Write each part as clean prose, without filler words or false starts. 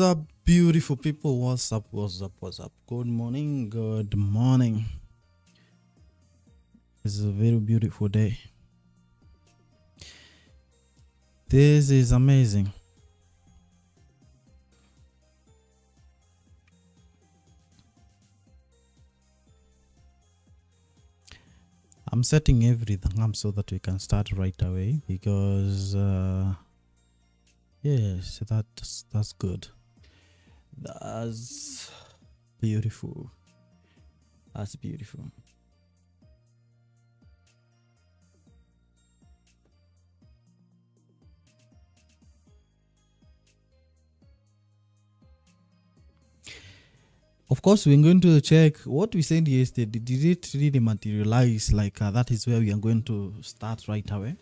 up, beautiful people? What's up? What's up? What's up? Good morning. Good morning. It's a very beautiful day. This is amazing. I'm setting everything up so that we can start right away because yes, that's good. That's beautiful. That's beautiful. Of course, we're going to check what we said yesterday. Did it really materialize? Like that is where we are going to start right away.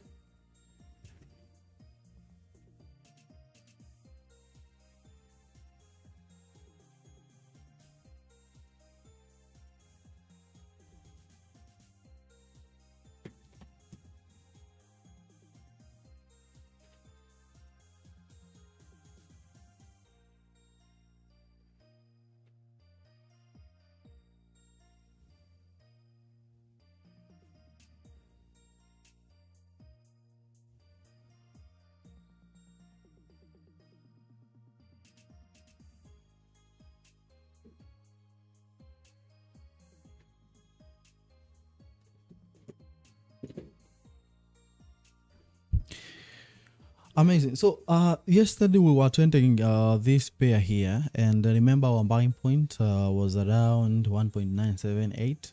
Amazing. So yesterday we were trending this pair here, and remember our buying point was around 1.978,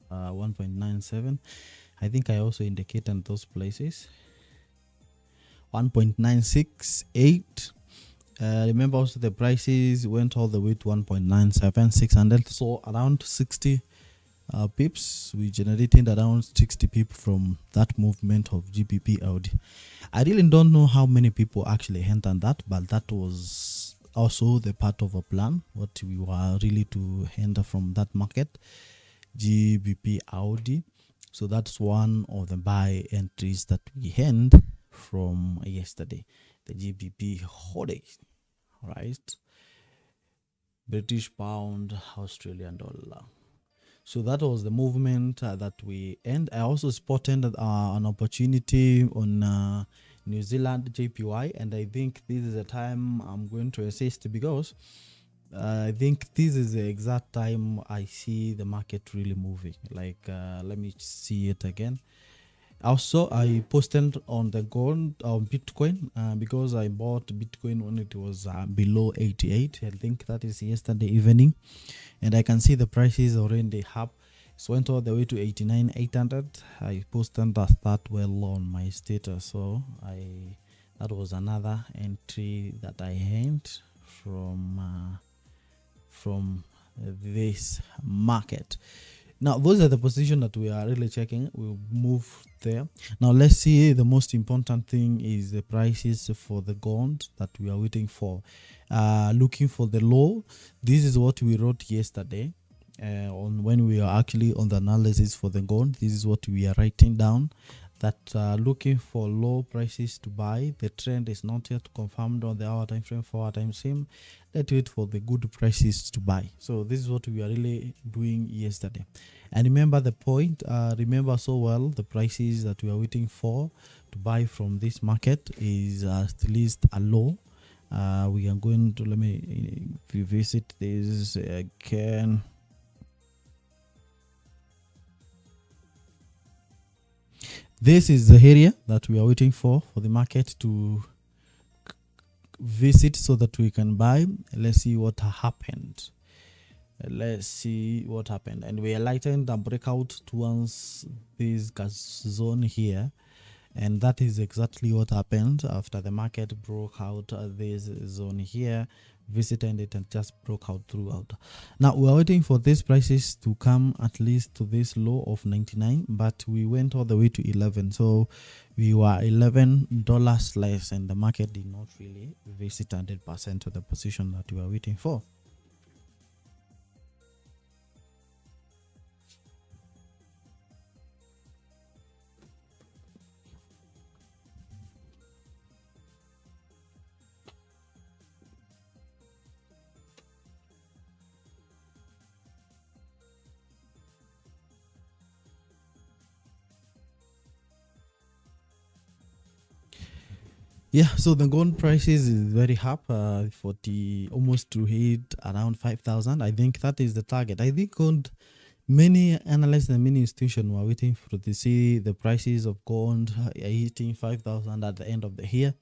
1.97. I think I also indicated those places. 1.968. Remember also the prices went all the way to 1.97600. So around 60 pips. We generated around 60 pips from that movement of GBP LD. I really don't know how many people actually entered that, but that was also the part of a plan, what we were really to enter from that market, GBP Audi. So that's one of the buy entries that we end from yesterday, the GBP Hode, right? British pound, Australian dollar. So that was the movement that we end. I also spotted an opportunity on New Zealand JPY, and I think this is the time I'm going to assist because I think this is the exact time I see the market really moving. Like, let me see it again. Also, I posted on the gold on Bitcoin because I bought Bitcoin when it was below 88. I think that is yesterday evening, and I can see the prices already up. So went all the way to 89,800. I posted that well on my status. So that was another entry that I had from this market. Now, those are the positions that we are really checking. We'll move there. Now, let's see. The most important thing is the prices for the gold that we are waiting for. Looking for the low. This is what we wrote yesterday on when we are actually on the analysis for the gold. This is what we are writing down. That looking for low prices to buy. The trend is not yet confirmed on the hour time frame, 4 hour time frame. Let's wait for the good prices to buy. So this is what we are really doing yesterday. And remember the point, remember so well the prices that we are waiting for to buy from this market is at least a low. We are going to, let me revisit this again. This is the area that we are waiting for the market to visit so that we can buy. Let's see what happened. Let's see what happened. And we are lightened the breakout towards this gas zone here. And that is exactly what happened after the market broke out this zone here, visited it and just broke out throughout. Now we're waiting for these prices to come at least to this low of 99, but we went all the way to 11. So we were $11 less, and the market did not really visit 100% of the position that we were waiting for. Yeah, so the gold prices is very up, 40 almost to hit around 5,000. I think that is the target. I think gold, many analysts and many institutions were waiting for to see the prices of gold hitting 5,000 at the end of the year.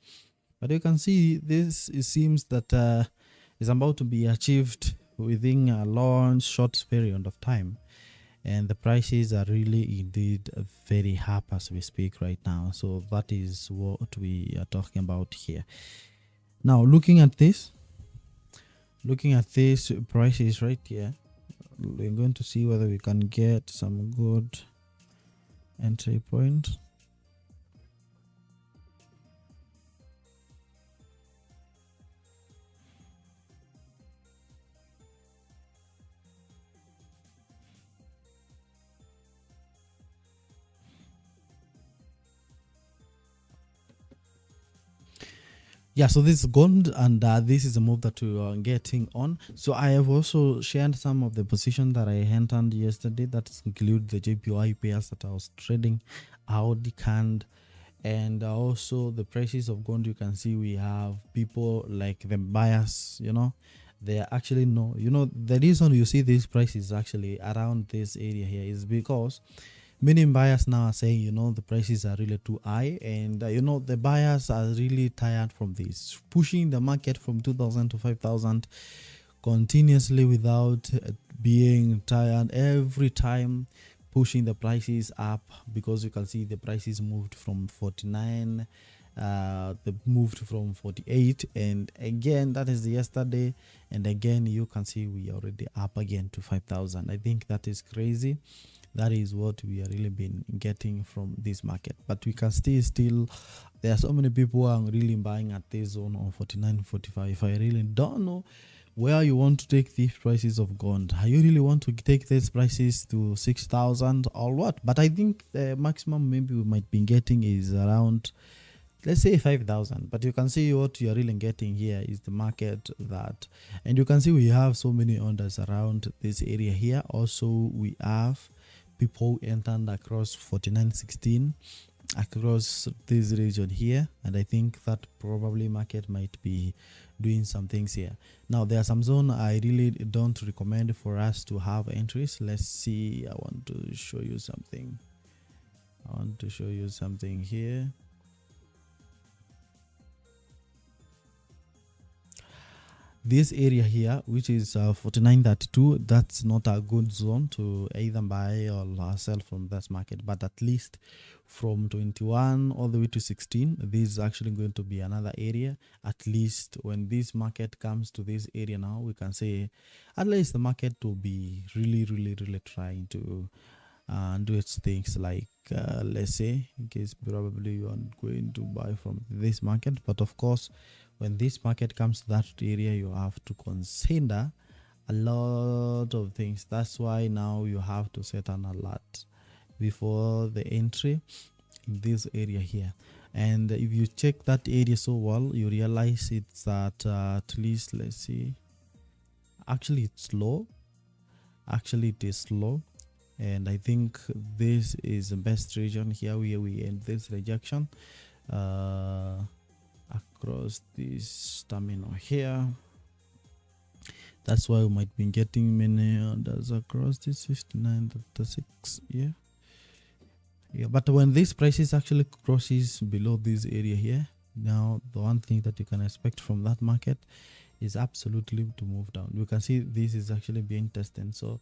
But you can see this, it seems that is about to be achieved within a long, short period of time. And the prices are really indeed very up as we speak right now. So that is what we are talking about here. Now, looking at these prices right here, we're going to see whether we can get some good entry point. Yeah, so this is gold, and this is a move that we are getting on. So I have also shared some of the position that I entered yesterday, that include the JPY pairs that I was trading, out the canned, and also the prices of gold. You can see we have people like the buyers, they are actually the reason you see these prices actually around this area here is because many buyers now are saying, the prices are really too high, and the buyers are really tired from this, pushing the market from 2,000 to 5,000 continuously without being tired every time, pushing the prices up, because you can see the prices moved from 49, they moved from 48, and again that is yesterday, and again you can see we are already up again to 5,000. I think that is crazy. That is what we are really been getting from this market. But we can still there are so many people who are really buying at this zone of 49, 45. I really don't know where you want to take these prices of gold. Are you really want to take these prices to 6,000 or what? But I think the maximum maybe we might be getting is around, let's say, 5,000. But you can see what you are really getting here is the market that, and you can see we have so many orders around this area here. Also, we have people entered across 49.16 across this region here, and I think that probably market might be doing some things here. Now there are some zone I really don't recommend for us to have entries. Let's see, I want to show you something here. This area here, which is 49.32, that's not a good zone to either buy or sell from this market. But at least from 21 all the way to 16, this is actually going to be another area. At least when this market comes to this area now, we can say at least the market will be really trying to do its things, like let's say, in case probably you are going to buy from this market. But of course, when this market comes to that area, you have to consider a lot of things. That's why now you have to set an alert before the entry in this area here. And if you check that area so well, you realize it's at least, let's see, actually it's low. Actually it is slow, and I think this is the best region here where we end this rejection across this terminal here. That's why we might be getting many orders across this 59.36. Yeah, but when this prices actually crosses below this area here, now the one thing that you can expect from that market is absolutely to move down. You can see this is actually being tested. So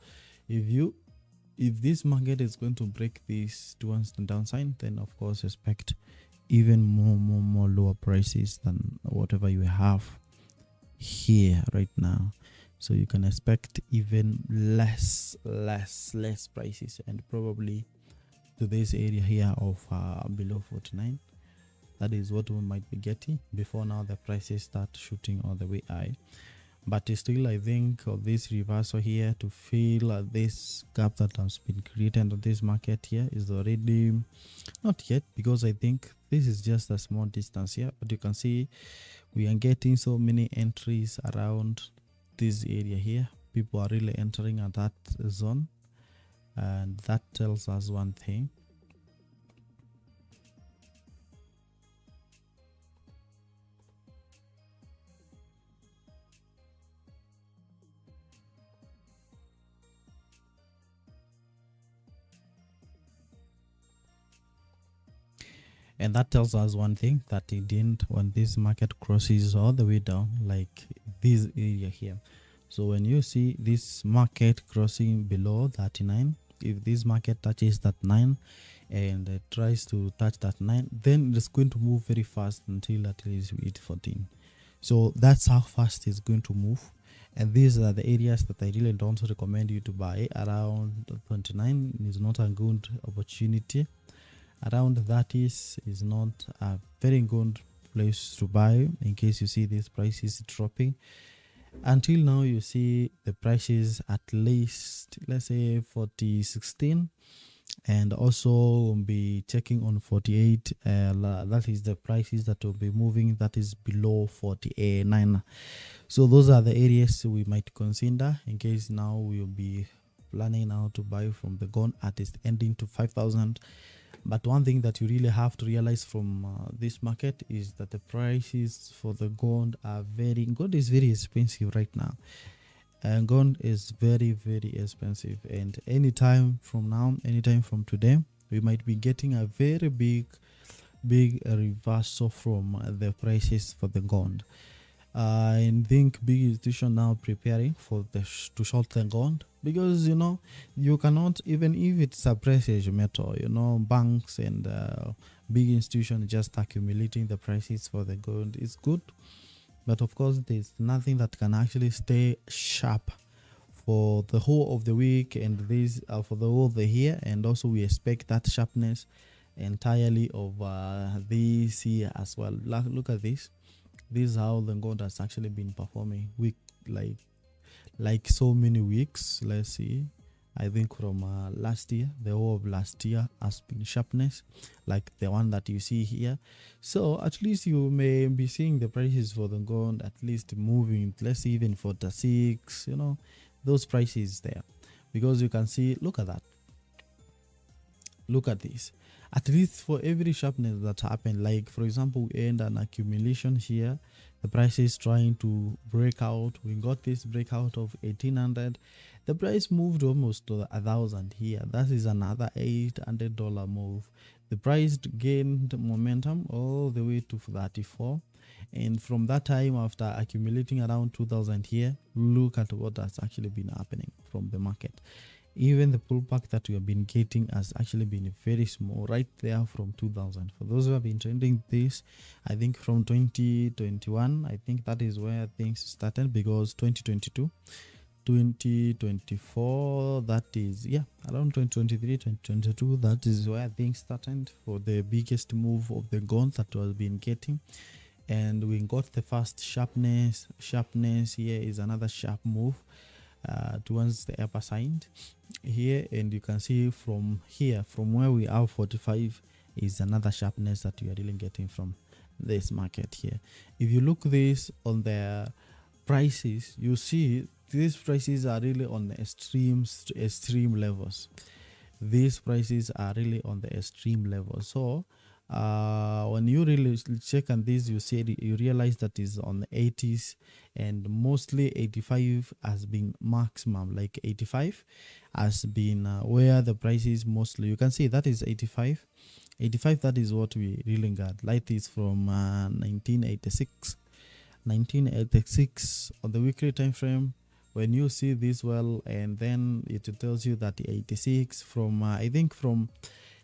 if this market is going to break this towards the downside, then of course expect even more lower prices than whatever you have here right now. So you can expect even less prices, and probably to this area here of below 49. That is what we might be getting before now the prices start shooting all the way high. But still, I think of this reversal here to fill this gap that has been created on this market here is already not yet, because I think this is just a small distance here. But you can see we are getting so many entries around this area here. People are really entering at that zone, and that tells us one thing. And that tells us one thing, that it didn't, when this market crosses all the way down like this area here. So when you see this market crossing below 39, if this market touches that 9 and tries to touch that 9, then it's going to move very fast until at least we hit 14. So that's how fast it's going to move. And these are the areas that I really don't recommend you to buy. Around 29 is not a good opportunity. Around 30s is not a very good place to buy in case you see these prices dropping. Until now, you see the prices at least, let's say 40.16, and also we'll be checking on 48. That is the prices that will be moving, that is below 49. So those are the areas we might consider in case now we'll be planning now to buy from the gold at its ending to 5,000. But one thing that you really have to realize from this market is that the prices for the gold are gold is very expensive right now. And gold is very, very expensive. And anytime from now, anytime from today, we might be getting a very big reversal from the prices for the gold. I think big institution now preparing for to short the gold, because you cannot, even if it's a precious metal, banks and big institutions just accumulating the prices for the gold is good, but of course there's nothing that can actually stay sharp for the whole of the week and this for the whole of the year. And also we expect that sharpness entirely of this year as well. Look at this. This is how the gold has actually been performing week like so many weeks. Let's see, I think from last year, the whole of last year has been sharpness like the one that you see here. So at least you may be seeing the prices for the gold at least moving, let's see, even 46, those prices there, because you can see, look at that, look at this. At least for every sharpness that happened, like for example, we end an accumulation here, the price is trying to break out. We got this breakout of 1800. The price moved almost to 1,000 here. That is another $800 move. The price gained momentum all the way to 34. And from that time, after accumulating around 2,000 here, look at what has actually been happening from the market. Even the pullback that we have been getting has actually been very small right there from 2000. For those who have been trending this, I think from 2021, I think that is where things started, because 2022, 2024, that is, around 2023, 2022, that is where things started for the biggest move of the gold that was been getting. And we got the first sharpness. Here is another sharp move towards the upper side here, and you can see from here, from where we are 45, is another sharpness that you are really getting from this market here. If you look this on the prices, you see these prices are really on the extreme levels. These prices are really on the extreme level. So when you really check on this, you realize that is on the 80s, and mostly 85 has been maximum. Like 85 has been where the price is mostly. You can see that is 85. That is what we really got. Light is from 1986 on the weekly time frame. When you see this well, and then it tells you that 86 from I think from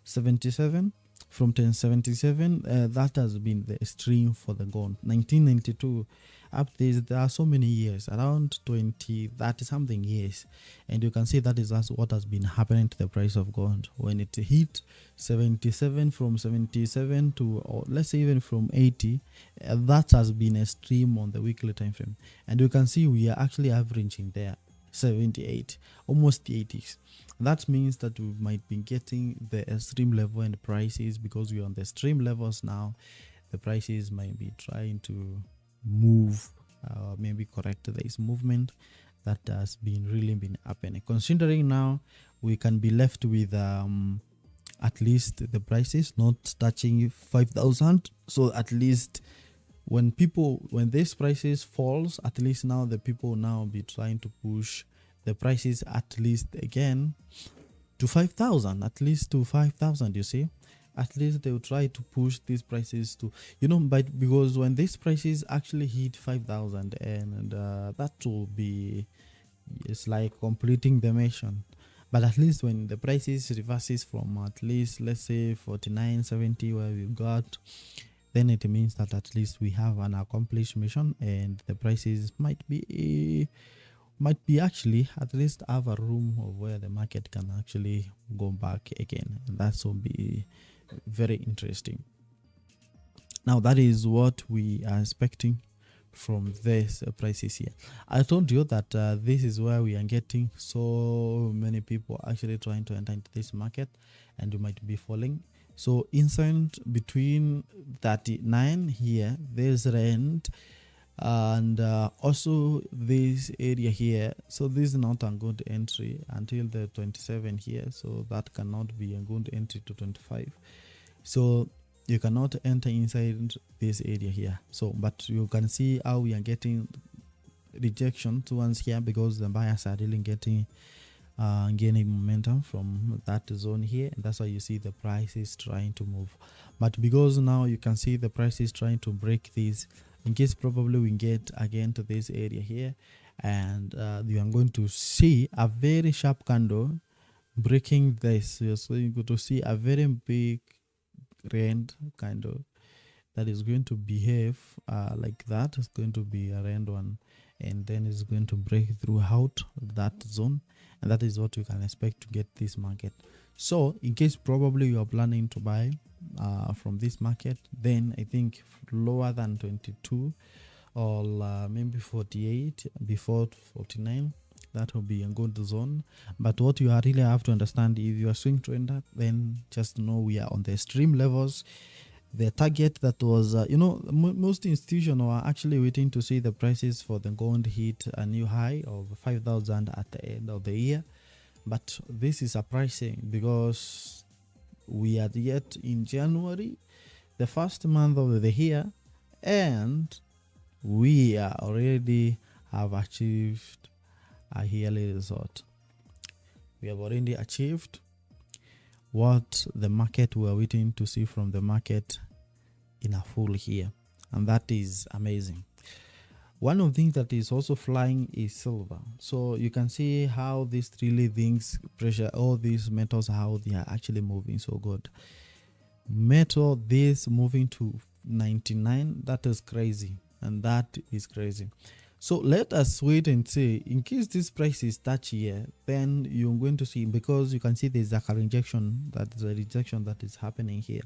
77. From 1077, that has been the extreme for the gold. 1992 up there are so many years, around 30 something years, and you can see that is what has been happening to the price of gold. When it hit 77, from 77 to, or let's say even from 80, that has been extreme on the weekly time frame, and you can see we are actually averaging there 78, almost the 80s. That means that we might be getting the extreme level and prices, because we are on the extreme levels now. The prices might be trying to move, maybe correct this movement that has really been happening. Considering now we can be left with at least the prices not touching 5,000. So at least when these prices falls, at least now the people now be trying to push the prices at least again to 5,000, at least to 5,000, you see. at least they will try to push these prices to, you know, but because when these prices actually hit 5,000, and that will be, it's like completing the mission. But at least when the prices reverses from at least, let's say 49.70 where we got, then it means that at least we have an accomplished mission, and the prices might be actually at least have a room of where the market can actually go back again, and that will be very interesting. Now that is what we are expecting from this prices here. I told you that this is where we are getting so many people actually trying to enter into this market, and you might be falling. So inside between 39 here, there's rent, and also this area here. So this is not a good entry until the 27 here, so that cannot be a good entry to 25. So you cannot enter inside this area here. So but you can see how we are getting rejection towards here, because the buyers are really getting gaining momentum from that zone here, and that's why you see the price is trying to move. But because now you can see the price is trying to break this, in case probably we get again to this area here, and you are going to see a very sharp candle breaking this. So you're going to see a very big rand candle that is going to behave like that. It's going to be a rand one, and then it's going to break throughout that zone, and that is what you can expect to get this market. So in case probably you are planning to buy from this market, then I think lower than 22 or maybe 48 before 49, that will be a good zone. But what you really have to understand, if you are swing trader, then just know we are on the extreme levels. The target that was, most institutions are actually waiting to see the prices for the gold hit a new high of 5,000 at the end of the year. But this is surprising because we are yet in January, the first month of the year, and we are already have achieved a yearly result. We have already achieved what the market were waiting to see from the market in a full year, and that is amazing. One of the things that is also flying is silver. So you can see how these really things pressure, all these metals, how they are actually moving so good. Metal, this moving to 99, that is crazy, and that is crazy. So let us wait and see. In case this price is touch here, then you're going to see, because you can see there's a rejection, that is a rejection that is happening here.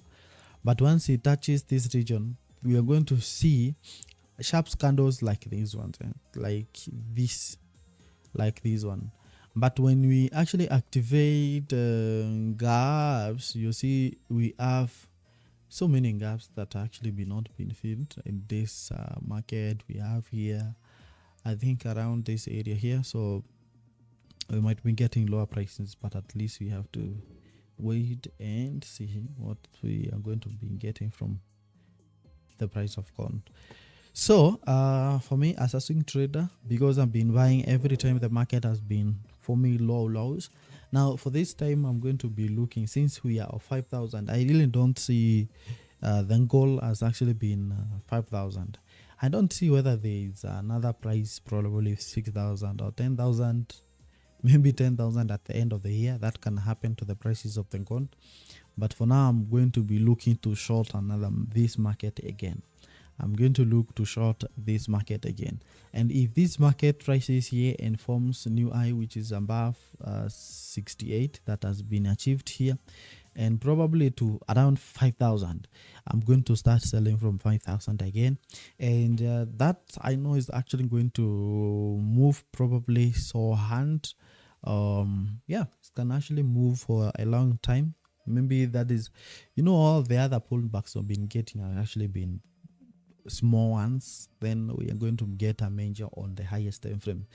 But once it touches this region, we are going to see sharp candles like these ones, like this one. But when we actually activate gaps, you see we have so many gaps that actually be not been filled in this market. We have here, I think, around this area here, so we might be getting lower prices, but at least we have to wait and see what we are going to be getting from the price of corn. So for me as a swing trader, because I've been buying every time the market has been forming lows, now for this time I'm going to be looking, since we are of 5,000, I really don't see the goal has actually been 5,000. I don't see whether there is another price, probably 6,000 or 10,000, maybe 10,000 at the end of the year. That can happen to the prices of the gold. But for now, I'm going to be looking to short this market again. I'm going to look to short this market again. And if this market prices here and forms a new high, which is above 68, that has been achieved here, and probably to around 5,000, I'm going to start selling from 5,000 again. And that I know is actually going to move probably so hand. It can actually move for a long time. Maybe that is, all the other pullbacks I've been getting have actually been small ones. Then we are going to get a major on the highest time frame.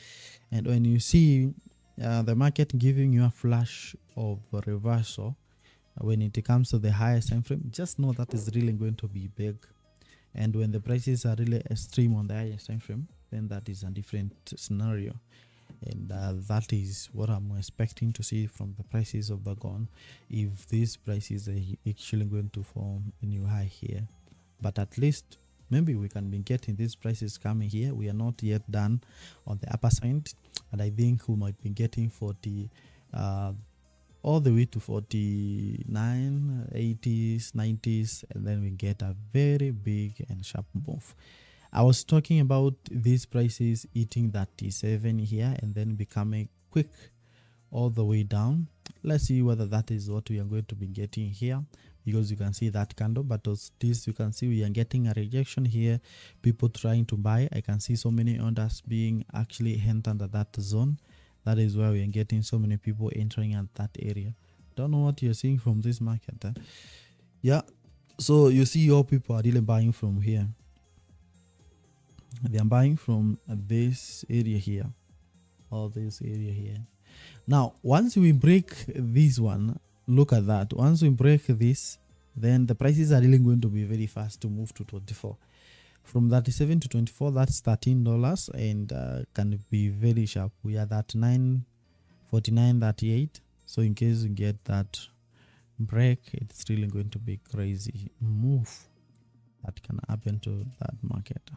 And when you see the market giving you a flash of reversal when it comes to the highest time frame, just know that is really going to be big. And when the prices are really extreme on the highest time frame, then that is a different scenario. and that is what I'm expecting to see from the prices of the gold, if these prices are actually going to form a new high here. But at least maybe we can be getting these prices coming here. We are not yet done on the upper side, and I think we might be getting 40 all the way to 49, 80s, 90s, and then we get a very big and sharp move. I was talking about these prices hitting 37 here and then becoming quick all the way down. Let's see whether that is what we are going to be getting here, because you can see that candle, but this you can see we are getting a rejection here, people trying to buy. I can see so many orders being actually held under that zone. That is why we are getting so many people entering at that area. Don't know what you're seeing from this market. Yeah, so you see your people are really buying from here. They are buying from this area here, or this area here. Now, once we break this one, look at that. Once we break this, then the prices are really going to be very fast to move to 24. From 37 to 24, that's $13, and can be very sharp. We are at 949.38. So in case you get that break, it's really going to be crazy move that can happen to that market.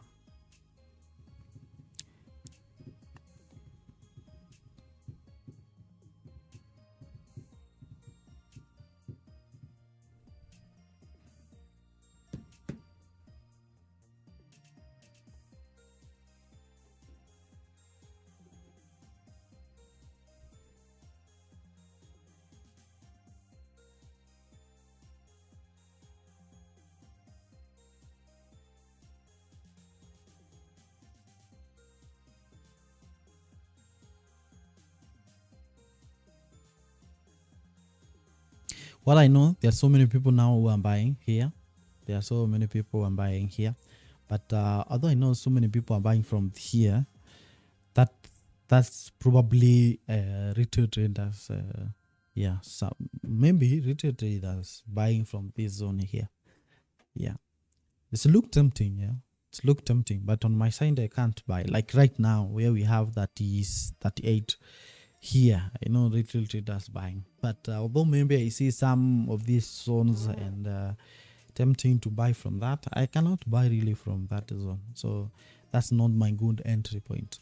What I know, there are so many people now who are buying here. There are so many people who are buying here. But although I know so many people are buying from here, that's probably retail traders. Yeah, so maybe retail traders buying from this zone here. Yeah, it's look tempting. Yeah, it's look tempting. But on my side, I can't buy. Like right now, where we have that is 38. Here, I know retail traders buying, but although maybe I see some of these zones and tempting to buy from that, I cannot buy really from that zone. So that's not my good entry point.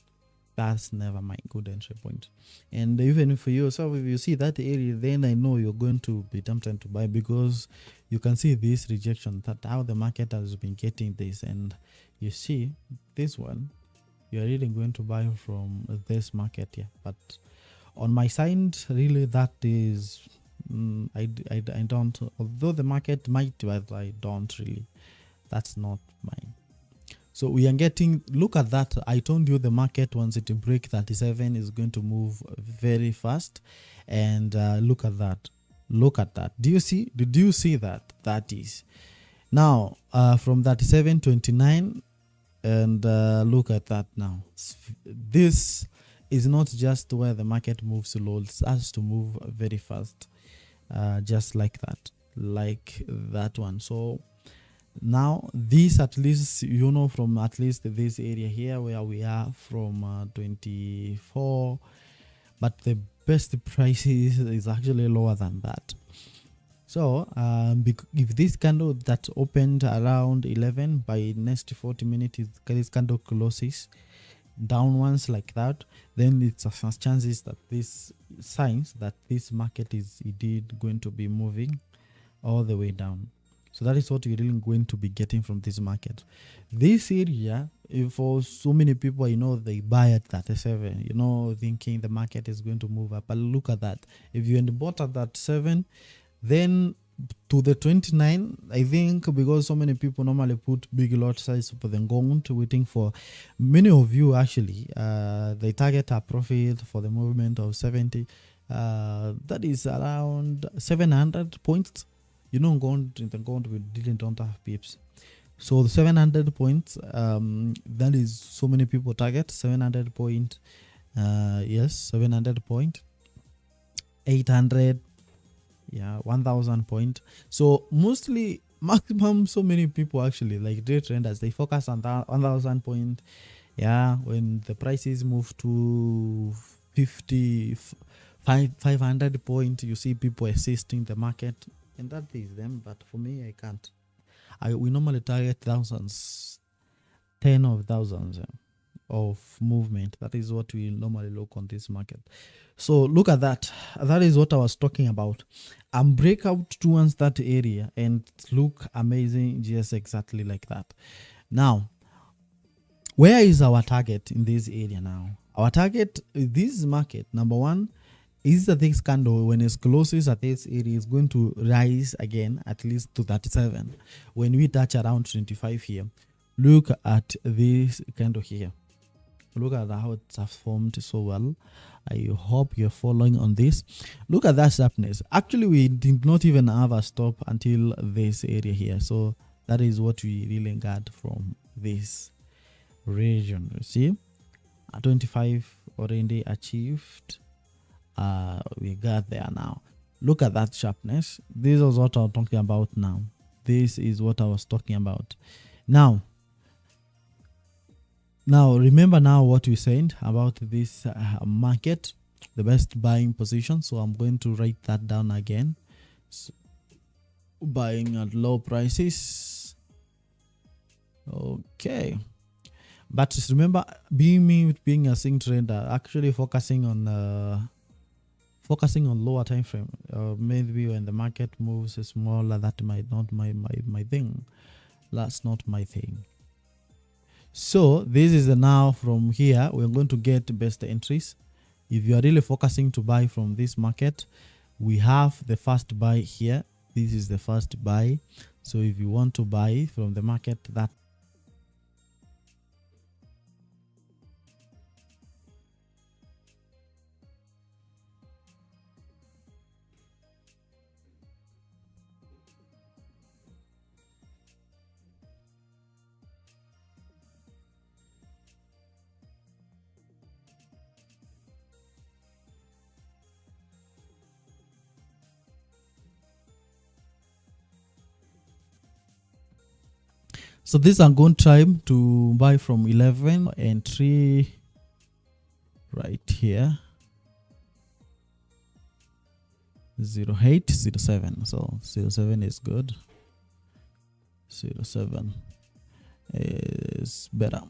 That's never my good entry point. And even for yourself, if you see that area, then I know you're going to be tempted to buy, because you can see this rejection, that how the market has been getting this, and you see this one, you're really going to buy from this market here. But on my side, really, that is, I don't, although the market might, but I don't really, that's not mine. So we are getting, look at that. I told you the market, once it break 37, is going to move very fast. And look at that. Look at that. Did you see that? That is. Now, from 37.29, and look at that now. This is not just where the market moves low, it starts to move very fast, just like that one. So now this, at least, you know, from at least this area here where we are from 24, but the best price is actually lower than that. So if this candle that opened around 11, by next 40 minutes, this candle closes down once like that, then it's a chances that this signs that this market is indeed going to be moving all the way down. So that is what you're really going to be getting from this market. This area, for so many people, you know, they buy at 37, you know, thinking the market is going to move up. But look at that. If you bought at that 7, then to the 29, I think, because so many people normally put big lot size for the gold, waiting for, many of you actually, they target a profit for the movement of 70. That is around 700 points. You know, gold, in the gold, we don't have pips. So the 700 points, that is so many people target 700 point. Yes, 700 point, 800. Yeah, 1000 point. So mostly maximum, so many people actually, like day traders, they focus on that 1000 point, Yeah, when the prices move to 50 500 point, you see people assisting the market, and that is them. But for me, I can't. We normally target thousands, 10 of thousands of movement. That is what we normally look on this market. So look at that. That is what I was talking about. And break out towards that area and look amazing, just exactly like that. Now, where is our target in this area now? Our target, this market, number one, is that this candle, when it closes at this area, is going to rise again at least to 37. When we touch around 25 here, look at this candle here. Look at how it's formed so well. I hope you're following on this. Look at that sharpness. Actually, we did not even have a stop until this area here. So that is what we really got from this region. You see, 25 already achieved. We got there now. Look at that sharpness. This is what I'm talking about now. This is what I was talking about. Now remember now what we said about this market, the best buying position. So I'm going to write that down again. So, buying at low prices. Okay. But just remember, being a swing trader, actually focusing on lower time frame. Maybe when the market moves smaller, that might not my thing. That's not my thing. So this is now from here. We're going to get best entries. If you are really focusing to buy from this market, we have the first buy here. This is the first buy. So if you want to buy from the market, that so this I'm going to try to buy from 11 entry right here. 0807. So 07 is good. 07 is better.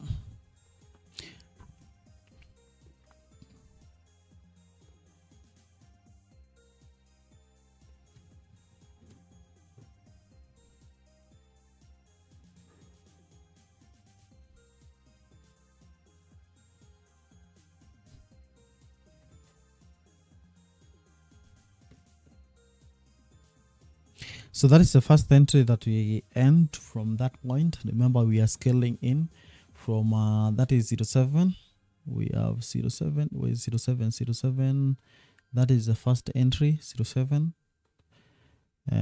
So that is the first entry that we end from that point. Remember, we are scaling in from that is 07. We have 07. Where is 07? 07. That is the first entry, 07.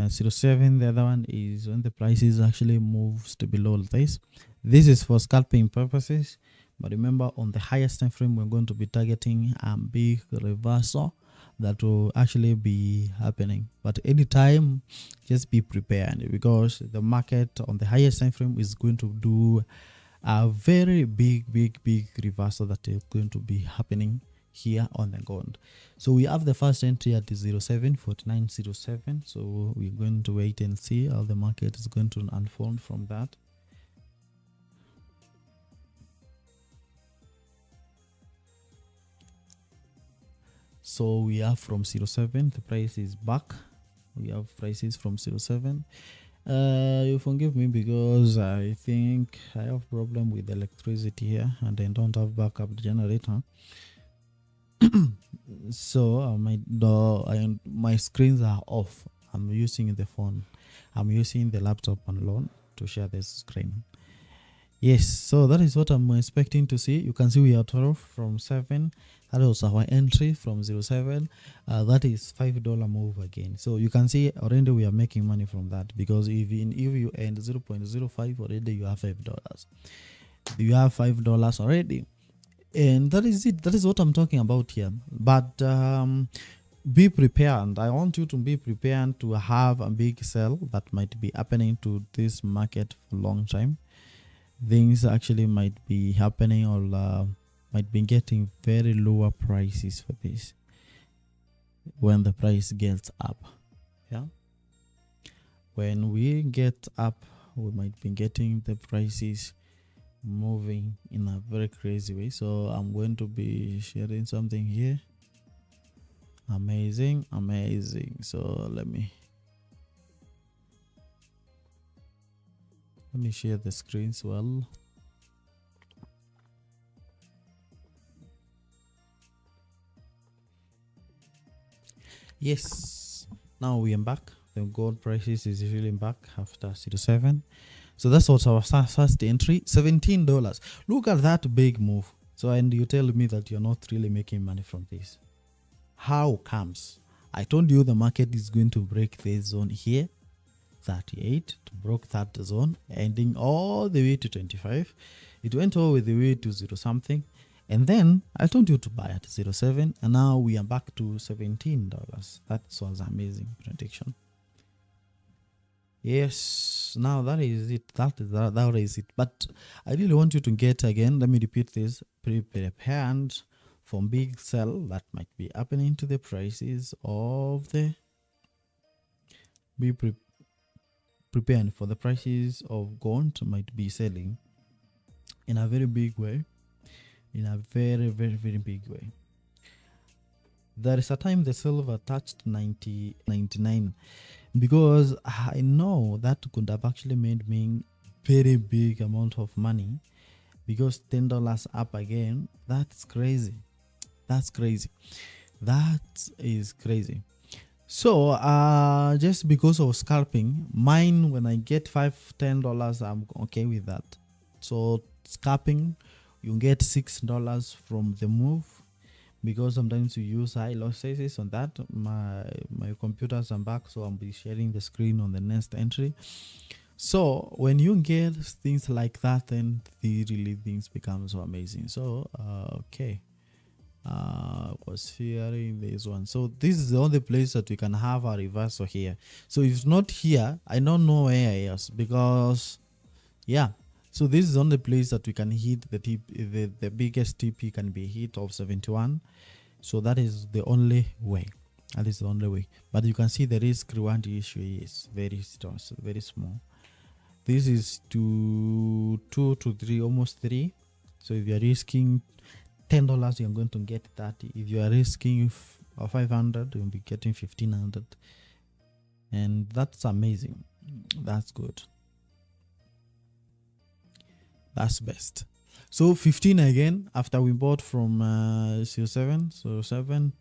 07. The other one is when the prices actually moves to below this. This is for scalping purposes. But remember, on the highest time frame, we're going to be targeting a big reversal that will actually be happening. But anytime, just be prepared, because the market on the highest time frame is going to do a very big reversal that is going to be happening here on the gold. So we have the first entry at 074907. So we're going to wait and see how the market is going to unfold from that. So we have from 07, the price is back. We have prices from 07. You forgive me because I think I have problem with electricity here and I don't have backup generator. So my screens are off. I'm using the phone. I'm using the laptop alone to share this screen. Yes, so that is what I'm expecting to see. You can see we are 12 from 7. That was our entry from 07. That is $5 move again. So you can see already we are making money from that, because if you end 0.05 already, you have $5. You have $5 already, and that is it. That is what I'm talking about here. But be prepared. I want you to be prepared to have a big sell that might be happening to this market for a long time. things actually might be happening, or might be getting very lower prices for this when the price gets up. Yeah, when we get up, we might be getting the prices moving in a very crazy way. So I'm going to be sharing something here. Amazing. So let me share the screens well. Yes, now we are back. The gold prices is really back after 07. So that's what our first entry, $17. Look at that big move. So, and you tell me that you're not really making money from this. How comes? I told you the market is going to break this zone here, 38, to broke that zone, ending all the way to 25. It went all the way to 0 something. And then I told you to buy at 07, and now we are back to $17. That was amazing prediction. Yes, now that is it. That is it. But I really want you to get, again, let me repeat this, prepared for big sell that might be happening to the prices of the, be prepared for the prices of gold might be selling in a very big way, in a very, very, very big way. There is a time the silver touched 99, because I know that could have actually made me very big amount of money, because $10 up again, that's crazy. That is crazy. So just because of scalping, mine, when I get $5-10, I'm okay with that. So scalping, you get $6 from the move, because sometimes you use high losses on that. My computers are back, so I'll be sharing the screen on the next entry. So when you get things like that, then the really things become so amazing. So okay, was sharing this one. So this is the only place that we can have a reversal here. So if not here, I don't know where else, because yeah. So this is the only place that we can hit the tip, the biggest TP can be hit of 71. So that is the only way. That is the only way. But you can see the risk reward issue is very small. This is to 2 to 3, almost 3. So if you are risking $10, you're going to get 30. If you are risking 500, you'll be getting 1500. And that's amazing. That's good. That's best. So 15 again, after we bought from 07, so 7,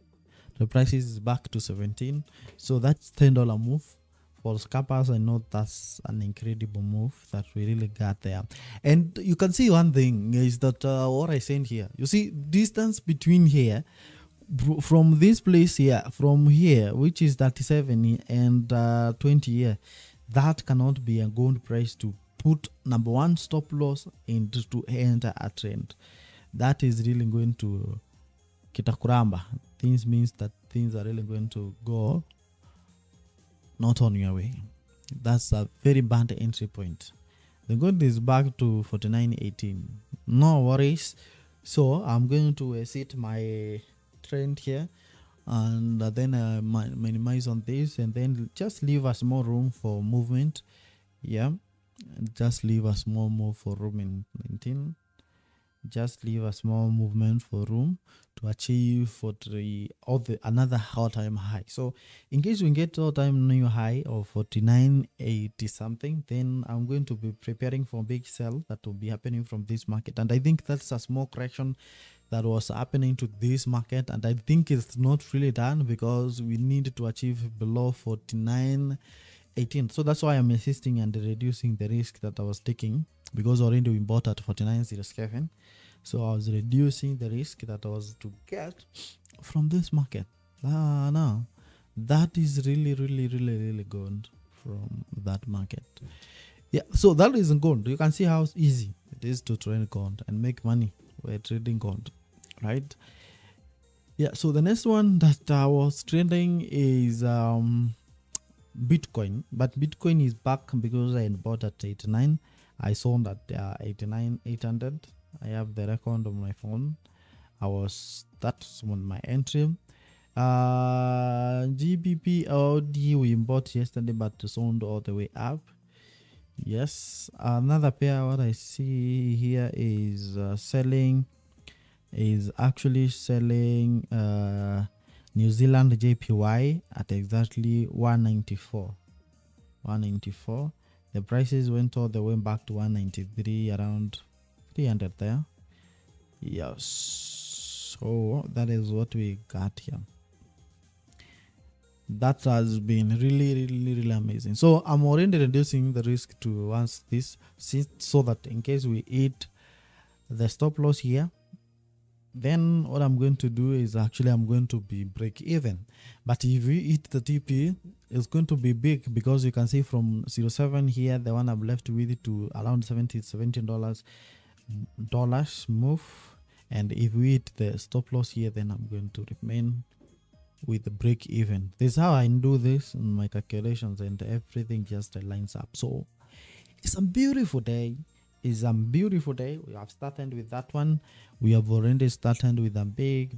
the price is back to 17. So that's $10 move. For scalpers, I know that's an incredible move that we really got there. And you can see one thing is that what I sent here, you see distance between here, from this place here, from here, which is 37 and 20 here, that cannot be a gold price to put number one stop loss and to enter a trend. That is really going to kitakuramba. Things means that things are really going to go not on your way. That's a very bad entry point. The gold is back to 49.18. No worries. So I'm going to set my trend here, and then minimize on this, and then just leave us more room for movement. Yeah, just leave us more for room in 19. Just leave a small movement for room to achieve another all-time high. So in case we get all-time new high of 49.80 something, then I'm going to be preparing for a big sell that will be happening from this market. And I think that's a small correction that was happening to this market, and I think it's not really done, because we need to achieve below 49.18. So that's why I'm insisting and reducing the risk that I was taking, because already we bought at 49.07. So I was reducing the risk that I was to get from this market. No, that is really good from that market. Yeah, so that is gold. You can see how easy it is to trade gold and make money by trading gold, right? Yeah, so the next one that I was trading is Bitcoin, but Bitcoin is back because I bought at 89. I sold at 89,800. I have the record on my phone. That's on my entry. GBP OD we bought yesterday, but sold all the way up. Yes, another pair what I see here is actually selling New Zealand JPY at exactly 194. The prices went all the way back to 193, around 300 there. Yes, so that is what we got here. That has been really amazing. So I'm already reducing the risk to once this, so that in case we hit the stop loss here, then what I'm going to do is actually I'm going to be break even. But if we hit the TP, it's going to be big, because you can see from 07 here, the one I'm left with, to around $17 move. And if we hit the stop loss here, then I'm going to remain with the break even. This is how I do this in my calculations, and everything just lines up. So it's a beautiful day. We have started with that one. We have already started with a big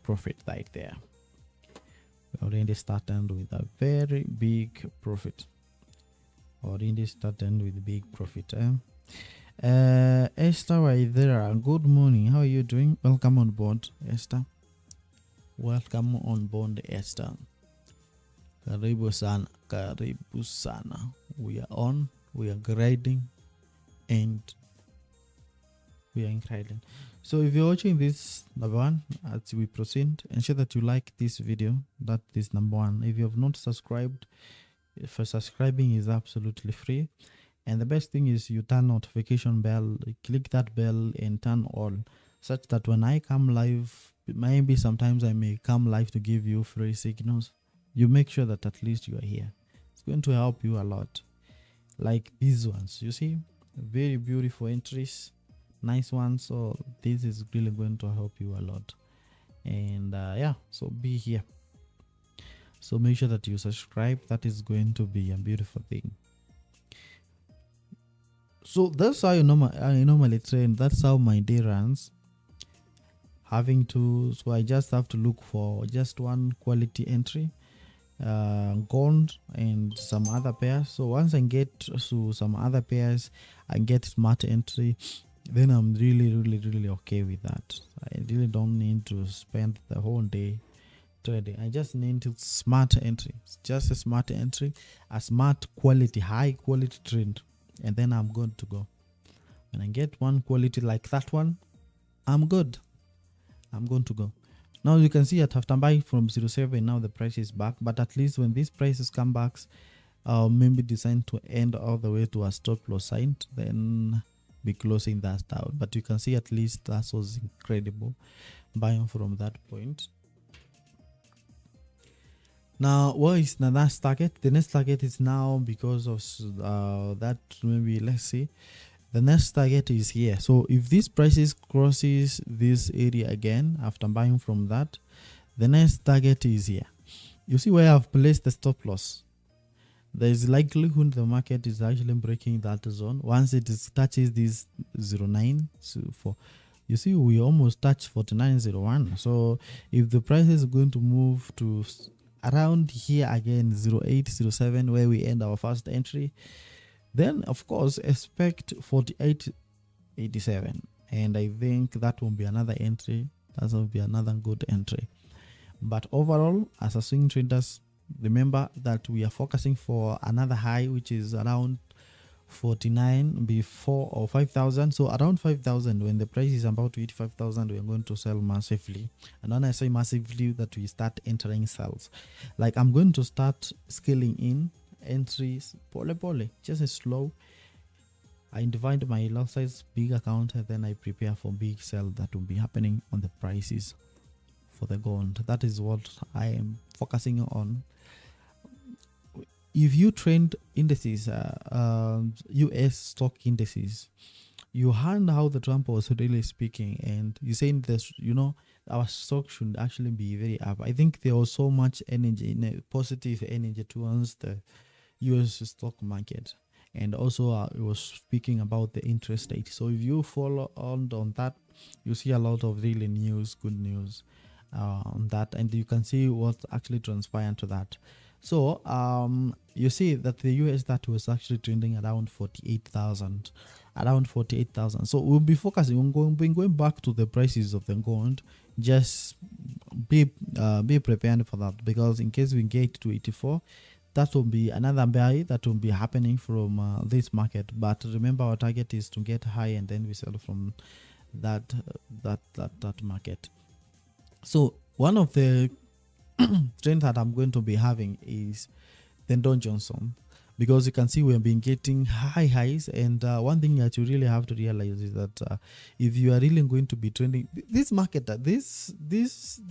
profit right there. We already started with a very big profit. Esther Waithera, good morning. How are you doing? Welcome on board, Esther. Welcome on board, Esther. Karibu sana. We are on. We are grading. And we are incredible. So if you're watching this, number one, as we proceed, ensure that you like this video. That is number one. If you have not subscribed, for subscribing is absolutely free. And the best thing is you turn notification bell, click that bell and turn on, such that when I come live, maybe sometimes I may come live to give you free signals. You make sure that at least you are here. It's going to help you a lot. Like these ones, you see? Very beautiful entries, nice ones. So this is really going to help you a lot. And yeah, so be here. So make sure that you subscribe. That is going to be a beautiful thing. So that's how I normally train. That's how my day runs. So I just have to look for just one quality entry, gold and some other pairs. So once I get to some other pairs, I get smart entry, then I'm really okay with that. I really don't need to spend the whole day trading. I just need to smart entry. It's just a smart entry, a smart quality, high quality trade, and then I'm good to go. When I get one quality like that one, I'm good. I'm going to go. Now you can see at after buy from 07, now the price is back. But at least when these prices come back, maybe designed to end all the way to a stop loss sign, then be closing that out. But you can see at least that was incredible buying from that point. Now what is the next target? The next target is now, because of that, maybe let's see. The next target is here. So if this prices crosses this area again after buying from that, the next target is here. You see where I've placed the stop loss. There is likelihood the market is actually breaking that zone once it touches this 09. So you see we almost touch 49.01. So if the price is going to move to around here again, 08, 07, where we end our first entry, then of course expect 48.87, and I think that will be another entry. That will be another good entry. But overall, as a swing traders, remember that we are focusing for another high, which is around 49 before, or 5,000. So around 5,000, when the price is about to hit 5,000, we are going to sell massively. And when I say massively, that we start entering sales. Like I'm going to start scaling in entries pole, just slow. I divide my lot size big account, and then I prepare for big sell that will be happening on the prices for the gold. That is what I am focusing on. If you trend indices, US stock indices, you heard how the Trump was really speaking, and you saying this, our stock should actually be very up. I think there was so much energy, positive energy towards the US stock market, and also it was speaking about the interest rate. So if you follow on that, you see a lot of really news, good news on that, and you can see what's actually transpired to that. So you see that the US that was actually trending around 48,000, around 48,000. So we'll be focusing on going back to the prices of the gold. Just be prepared for that, because in case we get to 84, that will be another buy that will be happening from this market. But remember, our target is to get high and then we sell from that market. So one of the trend that I'm going to be having is the Dow Johnson, because you can see we've been getting high highs, and one thing that you really have to realize is that if you are really going to be trending this market, if there's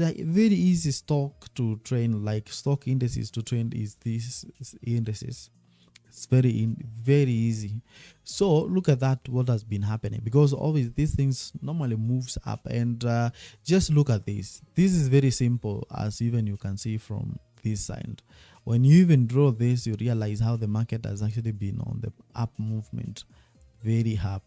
a very easy stock to trend, like stock indices to trend, is these indices. It's very easy. So look at that, what has been happening, because always these things normally moves up, and just look at this. This is very simple, as even you can see from this side. When you even draw this, you realize how the market has actually been on the up movement, very up,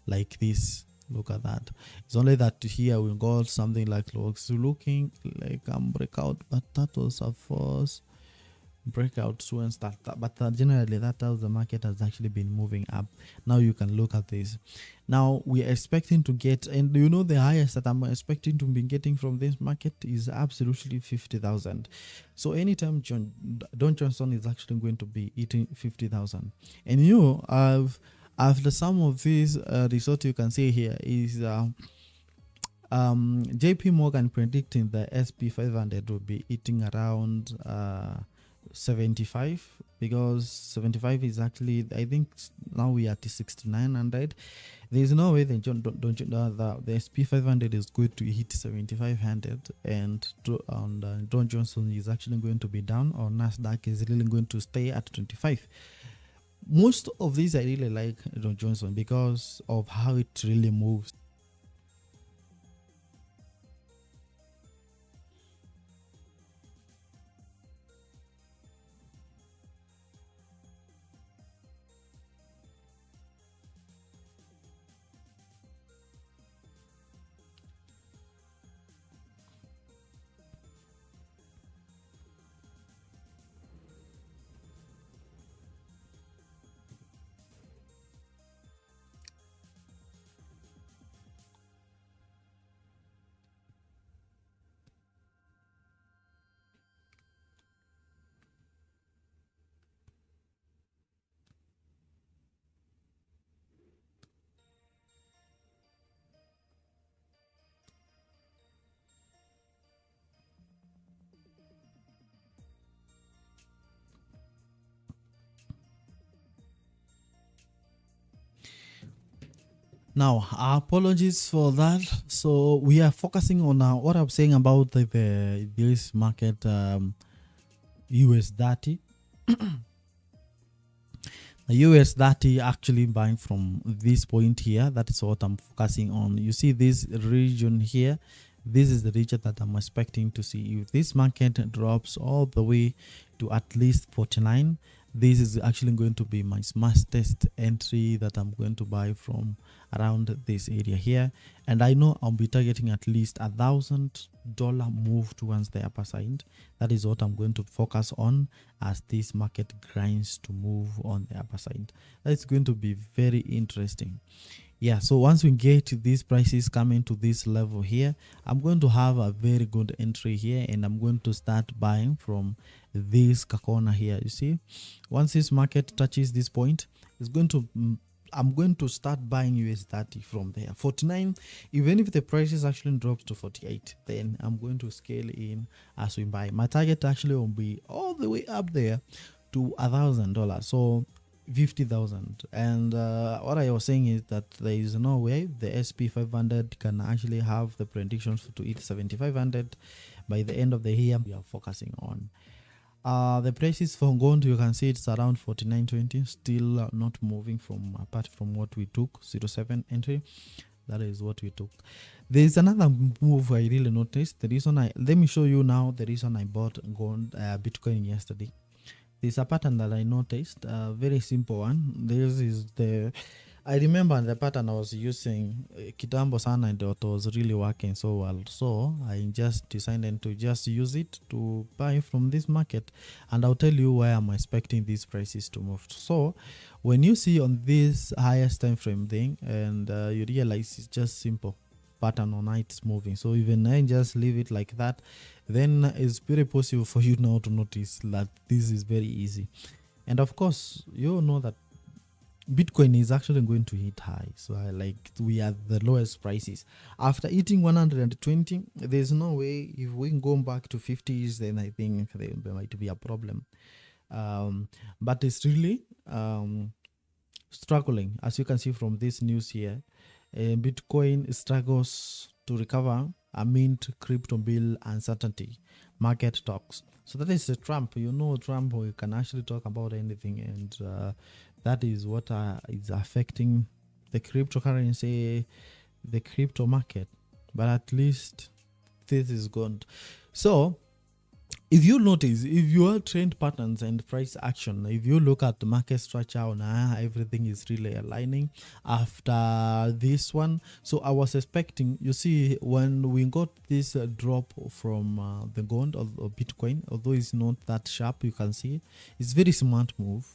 like this. Look at that. It's only that here we got something like looking like breakout, but that was a false breakout and stuff, but generally that's how the market has actually been moving up. Now you can look at this. Now we're expecting to get, and you know, the highest that I'm expecting to be getting from this market is absolutely 50,000. So anytime Dow Johnson is actually going to be eating 50,000, and after some of these results, you can see here is JP Morgan predicting the SP 500 will be eating around 75, because 75 is actually, I think now we are at 6900. There's no way the SP 500 is going to hit 7500, and Dow Johnson is actually going to be down, or Nasdaq is really going to stay at 25. Most of these I really like Dow Johnson because of how it really moves. Now, apologies for that. So we are focusing on what I'm saying about this market, US 30. The US 30 actually buying from this point here. That is what I'm focusing on. You see this region here. This is the region that I'm expecting to see. If this market drops all the way to at least 49, this is actually going to be my smartest entry that I'm going to buy from around this area here. And I know I'll be targeting at least $1,000 move towards the upper side. That is what I'm going to focus on as this market grinds to move on the upper side. That's going to be very interesting. Yeah, so once we get these prices coming to this level here, I'm going to have a very good entry here, and I'm going to start buying from this corner here. You see, once this market touches this point, it's going to I'm going to start buying US 30 from there. 49, even if the prices actually drops to 48, then I'm going to scale in as we buy. My target actually will be all the way up there to $1,000. So 50,000. And what I was saying is that there is no way the SP 500 can actually have the predictions to hit 7,500 by the end of the year. We are focusing on the prices for gold. You can see it's around 49.20, still not moving from apart from what we took 07 entry. That is what we took. There is another move I really noticed. The reason let me show you now the reason I bought gold Bitcoin yesterday. there's a pattern that I noticed, a very simple one. This is I remember the pattern I was using kitambo sana, and it was really working so well. So I just decided to just use it to buy from this market, and I'll tell you where I'm expecting these prices to move. So when you see on this highest time frame thing, and you realize it's just simple pattern on how it's moving. So even I just leave it like that, then it's very possible for you now to notice that this is very easy. And of course, you know that Bitcoin is actually going to hit high. So we are the lowest prices. After hitting 120, there's no way if we go back to 50s, then I think there might be a problem. But it's really struggling. As you can see from this news here, Bitcoin struggles to recover amid crypto bill uncertainty, market talks. So that is Trump. You know, Trump, who can actually talk about anything, and that is what is affecting the cryptocurrency, the crypto market. But at least this is gone. So if you notice, if you are trend patterns and price action, if you look at the market structure on everything is really aligning after this one. So I was expecting, you see, when we got this drop from the gold or Bitcoin, although it's not that sharp, you can see it's very smart move,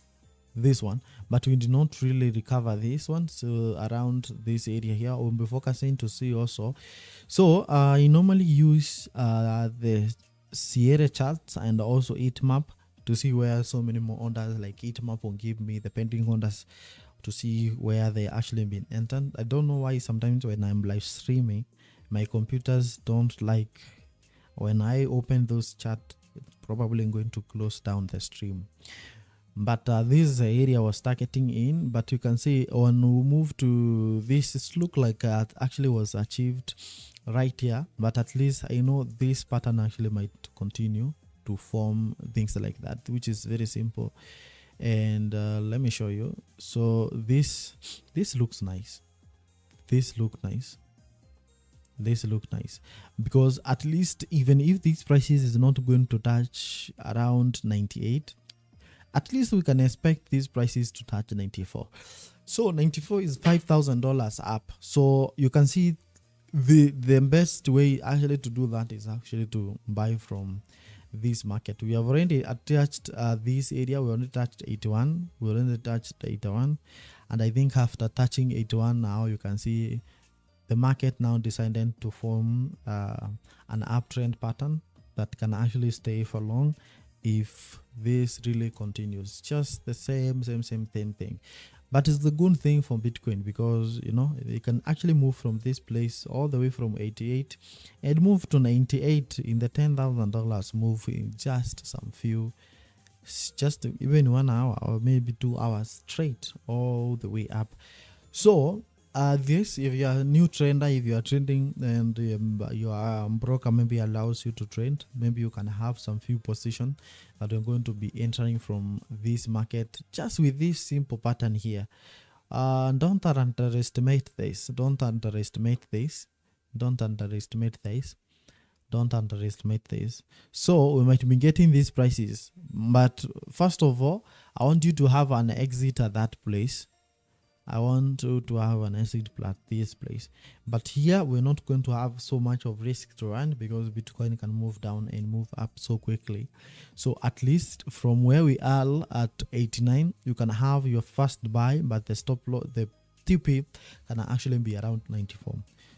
this one, but we did not really recover this one. So around this area here, we'll be focusing to see also. So I normally use the Sierra charts and also heat map to see where so many more orders, like heat map will give me the pending orders to see where they actually been entered. I don't know why sometimes when I'm live streaming, my computers don't like when I open those charts. It's probably going to close down the stream. But this is the area I was targeting in. But you can see when we move to this, it look like actually was achieved right here. But at least I know this pattern actually might continue to form things like that, which is very simple. And let me show you. So this looks nice. This look nice. This look nice, because at least even if these prices is not going to touch around 98, at least we can expect these prices to touch 94. So 94 is $5,000 up. So you can see the best way actually to do that is actually to buy from this market. We have already attached this area. We already touched 81. We already touched 81, and I think after touching 81 now, you can see the market now decided to form an uptrend pattern that can actually stay for long if this really continues. Just the same thing. But it's the good thing for Bitcoin, because you know it can actually move from this place all the way from 88 and move to 98 in the $10,000 move in just some few, just even 1 hour or maybe 2 hours straight all the way up. So this, if you are a new trader, if you are trading and your broker maybe allows you to trade, maybe you can have some few position that you're going to be entering from this market just with this simple pattern here. Don't underestimate this. Don't underestimate this. Don't underestimate this. Don't underestimate this. So we might be getting these prices, but first of all, I want you to have an exit at that place. I want you to have an exit at this place. But here we're not going to have so much of risk to run, because Bitcoin can move down and move up so quickly. So at least from where we are at 89, you can have your first buy, but the stop loss, the TP can actually be around 94.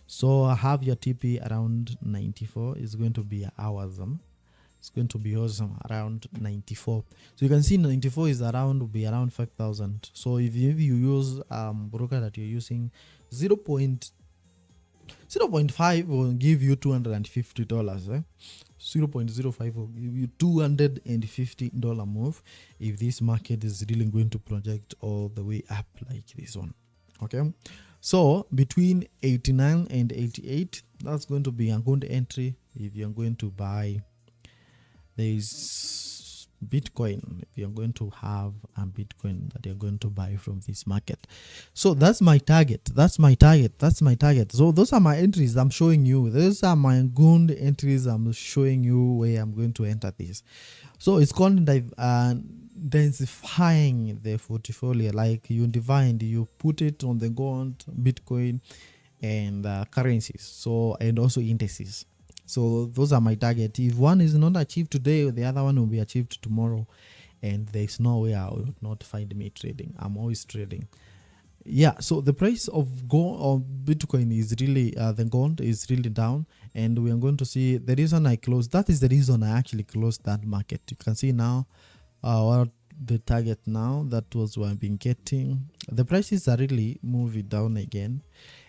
So have your TP around 94 is going to be awesome. It's going to be awesome around 94. So you can see 94 is around, will be around 5,000. So if you use broker that you're using, 0.05 will give you $250. 0.05 will give you $250 move if this market is really going to project all the way up like this one. Okay, so between 89 and 88, that's going to be a good entry if you're going to buy. There is Bitcoin, if you're going to have a Bitcoin that you're going to buy from this market. So that's my target. That's my target. That's my target. So those are my entries I'm showing you. Those are my good entries I'm showing you where I'm going to enter this. So it's called densifying the portfolio, like you divide, you put it on the gold, Bitcoin, and currencies, so, and also indices. So those are my target. If one is not achieved today, the other one will be achieved tomorrow, and there's no way I would not find me trading. I'm always trading. Yeah, so the price of gold or Bitcoin is really the gold is really down, and we are going to see the reason I closed. That is the reason I actually closed that market. You can see now what the target now. That was what I've been getting. The prices are really moving down again,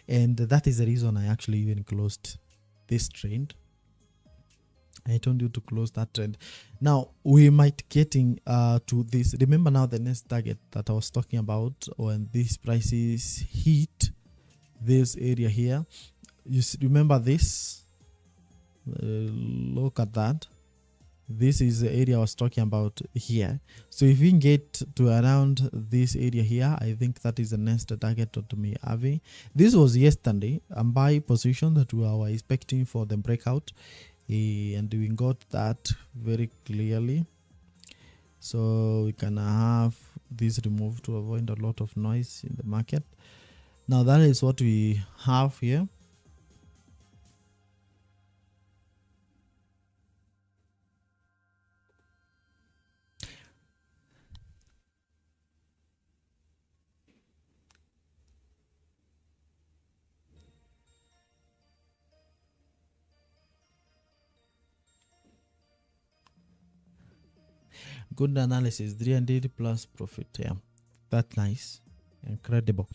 and that is the reason I actually even closed this trend. I told you to close that trend. Now we might getting to this. Remember now the next target that I was talking about, when these prices hit this area here. You remember this? Look at that. This is the area I was talking about here. So if we can get to around this area here, I think that is the next target to me having. This was yesterday, a buy position that we were expecting for the breakout. And we got that very clearly, so we can have this removed to avoid a lot of noise in the market. Now that is what we have here. Good analysis, 300 plus profit. Yeah, that's nice, incredible.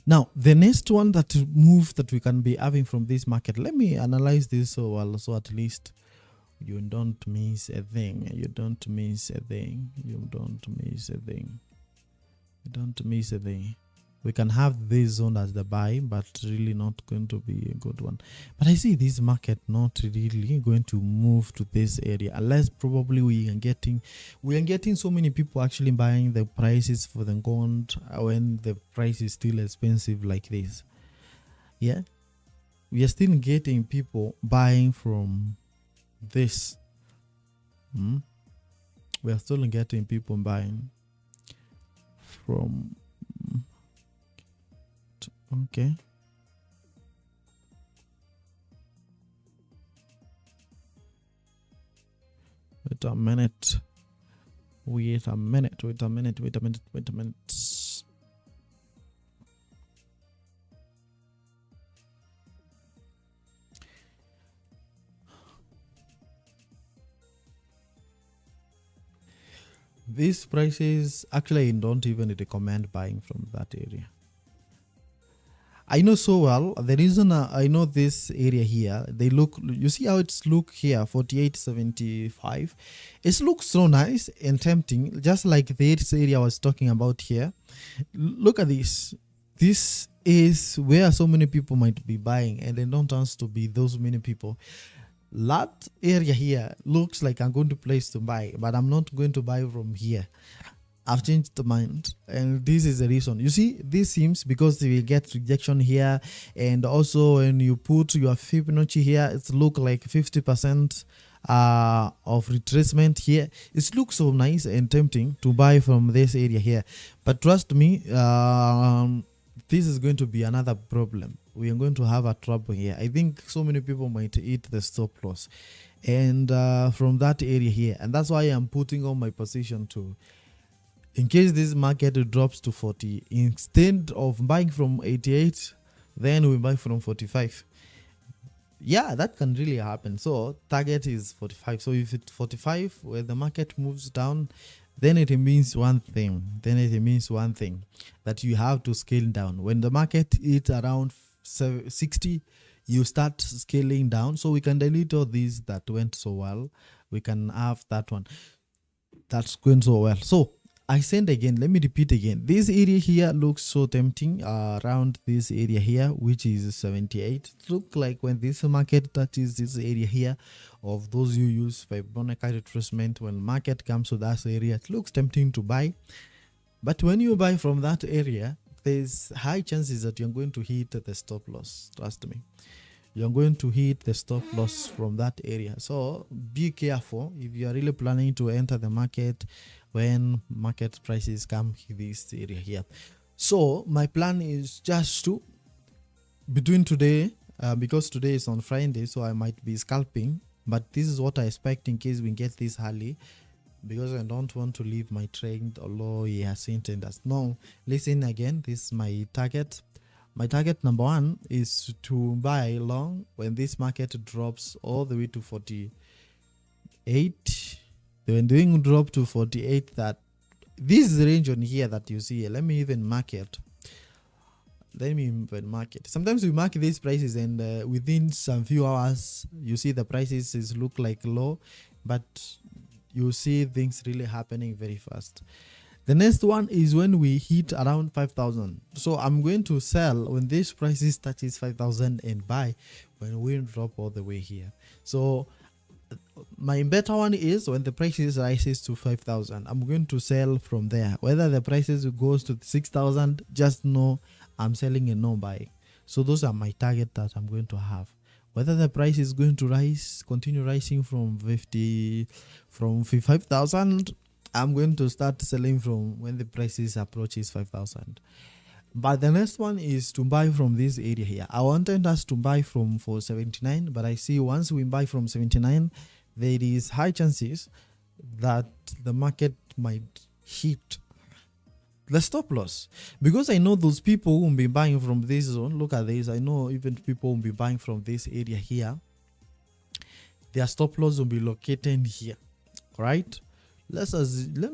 Now the next one that move that we can be having from this market, let me analyze this so well, so at least you don't miss a thing. You don't miss a thing. You don't miss a thing. You don't miss a thing. We can have this zone as the buy, but really not going to be a good one. But I see this market not really going to move to this area, unless probably we are getting so many people actually buying the prices for the gold when the price is still expensive like this. Yeah, we are still getting people buying from this. We are still getting people buying from. Okay. Wait a minute. Wait a minute. Wait a minute. Wait a minute. Wait a minute. These prices, actually, I don't even recommend buying from that area. I know so well. The reason I know this area here, they look, you see how it's look here, 48.75. It looks so nice and tempting, just like this area I was talking about here. Look at this. This is where so many people might be buying, and they don't want to be those many people. That area here looks like I'm going to place to buy, but I'm not going to buy from here. I've changed the mind, and this is the reason. You see, this seems because we get rejection here, and also when you put your Fibonacci here, it look like 50% of retracement here. It looks so nice and tempting to buy from this area here, but trust me, this is going to be another problem. We are going to have a trouble here. I think so many people might eat the stop loss, and from that area here, and that's why I'm putting on my position to, in case this market drops to 40, instead of buying from 88, then we buy from 45. Yeah, that can really happen. So target is 45. So if it's 45, where the market moves down, then it means one thing. That you have to scale down. When the market is around 60, you start scaling down. So we can delete all these that went so well. We can have that one that's going so well. So I send again, let me repeat again. This area here looks so tempting around this area here, which is 78. It looks like when this market touches this area here, of those who use Fibonacci retracement, when market comes to that area, it looks tempting to buy. But when you buy from that area, there's high chances that you're going to hit the stop loss. Trust me. You're going to hit the stop loss from that area. So be careful if you are really planning to enter the market when market prices come this area here. So my plan is just to, between today, because today is on Friday, so I might be scalping, but this is what I expect in case we get this early, because I don't want to leave my trade although he has hinted us. No, listen again, this is my target. My target number one is to buy long when this market drops all the way to 48. When doing drop to 48, that this is the range on here that you see. Let me even mark it. Sometimes we mark these prices and within some few hours you see the prices look like low, but you see things really happening very fast. The next one is when we hit around 5,000. So I'm going to sell when this prices touches 5,000 and buy when we drop all the way here. So my better one is when the prices rises to 5,000. I'm going to sell from there. Whether the prices goes to 6,000, just know I'm selling and no buying. So those are my target that I'm going to have. Whether the price is going to rise, continue rising from 5,000, I'm going to start selling from when the prices approaches 5,000. But the next one is to buy from this area here. I wanted us to buy from 479, but I see once we buy from 79, there is high chances that the market might hit the stop loss, because I know those people who will be buying from this zone. Look at this. I know even people will be buying from this area here. Their stop loss will be located here, right? Let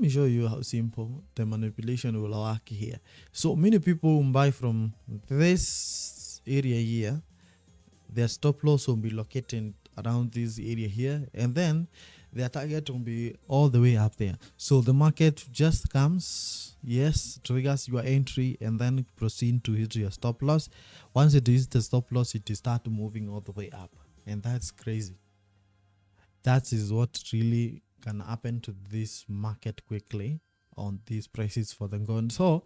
me show you how simple the manipulation will work here. So many people will buy from this area here. Their stop loss will be located around this area here, and then their target will be all the way up there. So the market just comes, yes, triggers your entry, and then proceed to hit your stop loss. Once it hits the stop loss, it starts moving all the way up, and that's crazy. That is what really can happen to this market quickly on these prices for the gold. So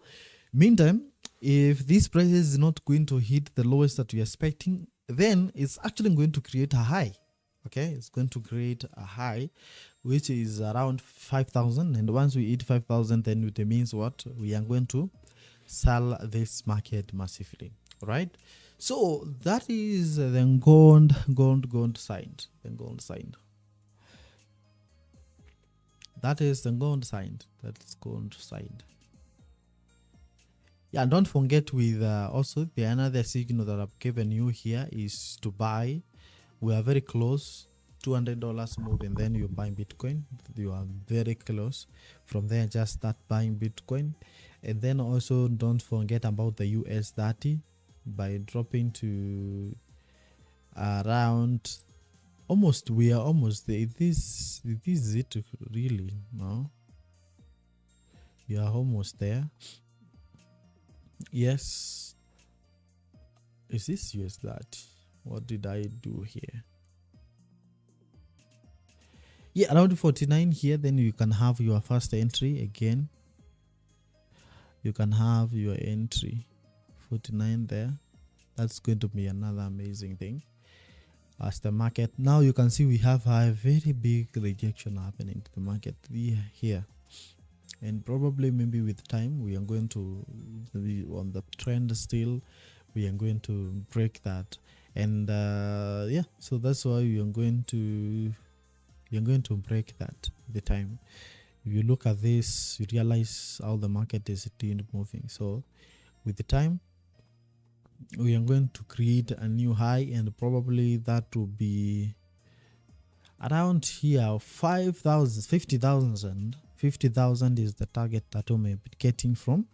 meantime, if this price is not going to hit the lowest that we're expecting, then it's actually going to create a high. Okay, it's going to create a high which is around 5,000, and once we hit 5,000, then it means what? We are going to sell this market massively, right? So that is the gold side. The gold side. That is the gold side. That's gold side. Yeah, don't forget with also the another signal that I've given you here is to buy. We are very close. $200 move, and then you buy Bitcoin. You are very close. From there, just start buying Bitcoin, and then also don't forget about the US30 by dropping to around. We are almost there. This is it really, no? You are almost there. Yes. Is this US30? What did I do here? Yeah, around 49 here, then you can have your first entry again. You can have your entry 49 there. That's going to be another amazing thing. As the market now, you can see we have a very big rejection happening to the market here, and probably maybe with time we are going to be on the trend still. We are going to break that, and yeah, so that's why you're going to break that the time. If you look at this, you realize how the market is still moving. So with the time, we are going to create a new high, and probably that will be around here 5,000, 50,000. 50,000 is the target that we may be getting from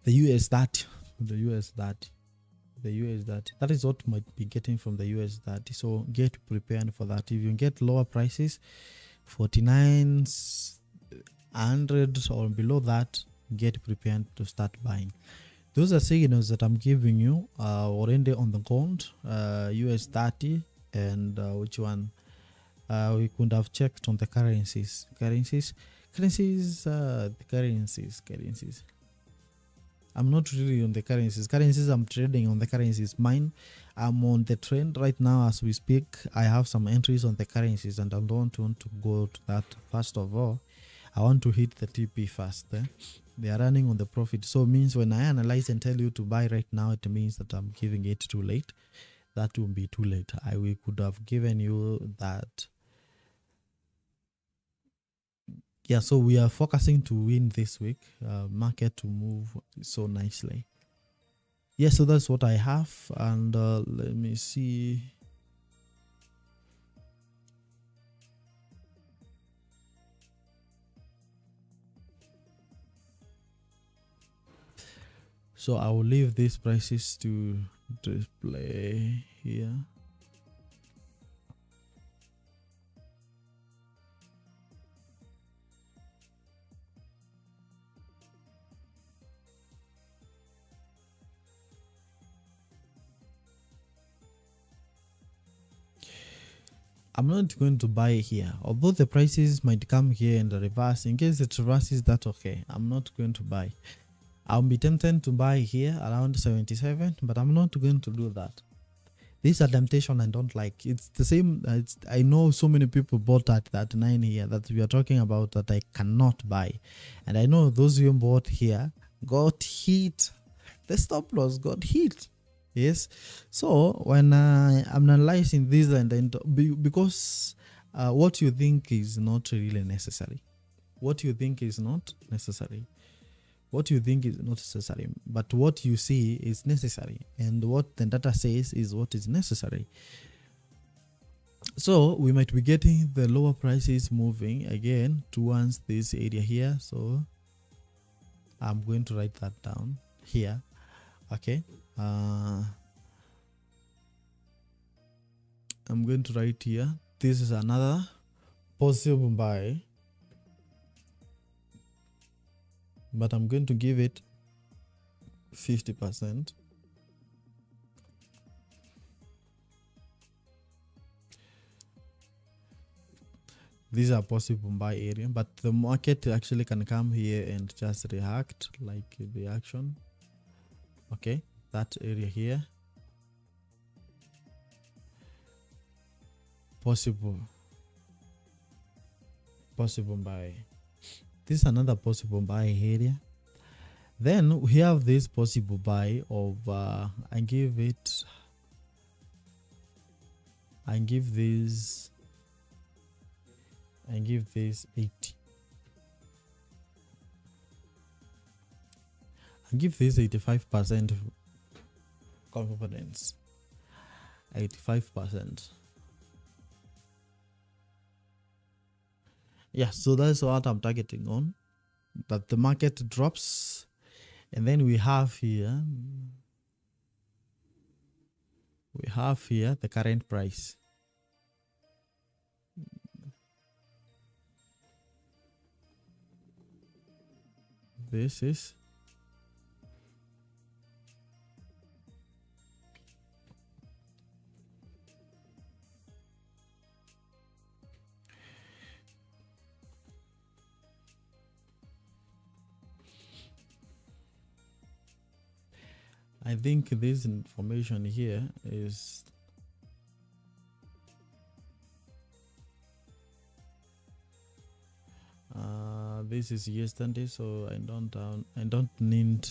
the US30. That is what might be getting from the US30. So get prepared for that. If you get lower prices, 4900 or below that, get prepared to start buying. Those are signals that I'm giving you already on the gold, US30, and which one we could have checked on the currencies. I'm not really on the currencies. I'm trading on the currencies. Mine, I'm on the trend right now as we speak. I have some entries on the currencies, and I don't want to go to that. First of all, I want to hit the TP first. They are running on the profit, so it means when I analyze and tell you to buy right now, it means that I'm giving it too late. That will be too late. We could have given you that. Yeah, so we are focusing to win this week. Market to move so nicely. Yeah, so that's what I have, and let me see. So I will leave these prices to display here. I'm not going to buy here, although the prices might come here in the reverse. In case it reverses, that's okay. I'm not going to buy. I'll be tempted to buy here around 77, but I'm not going to do that. This is a temptation I don't like. It's the same. I know so many people bought at that 9 here that we are talking about that I cannot buy. And I know those who bought here got hit. The stop loss got hit. Yes. So when I'm analyzing this and because what you think is not really necessary. What you think is not necessary. What you think is not necessary, but what you see is necessary, and what the data says is what is necessary. So we might be getting the lower prices moving again towards this area here. So I'm going to write that down here. Okay. I'm going to write here. This is another possible buy, but I'm going to give it 50%. These are possible buy area, but the market actually can come here and just react like the action. Okay, that area here. Possible buy. This is another possible buy area. Then we have this possible buy of I give this I give this 80. I give this 85% confidence. 85%. Yeah, so that's what I'm targeting on. That the market drops, and then we have here the current price. This is I think this information here is this is yesterday, so I don't need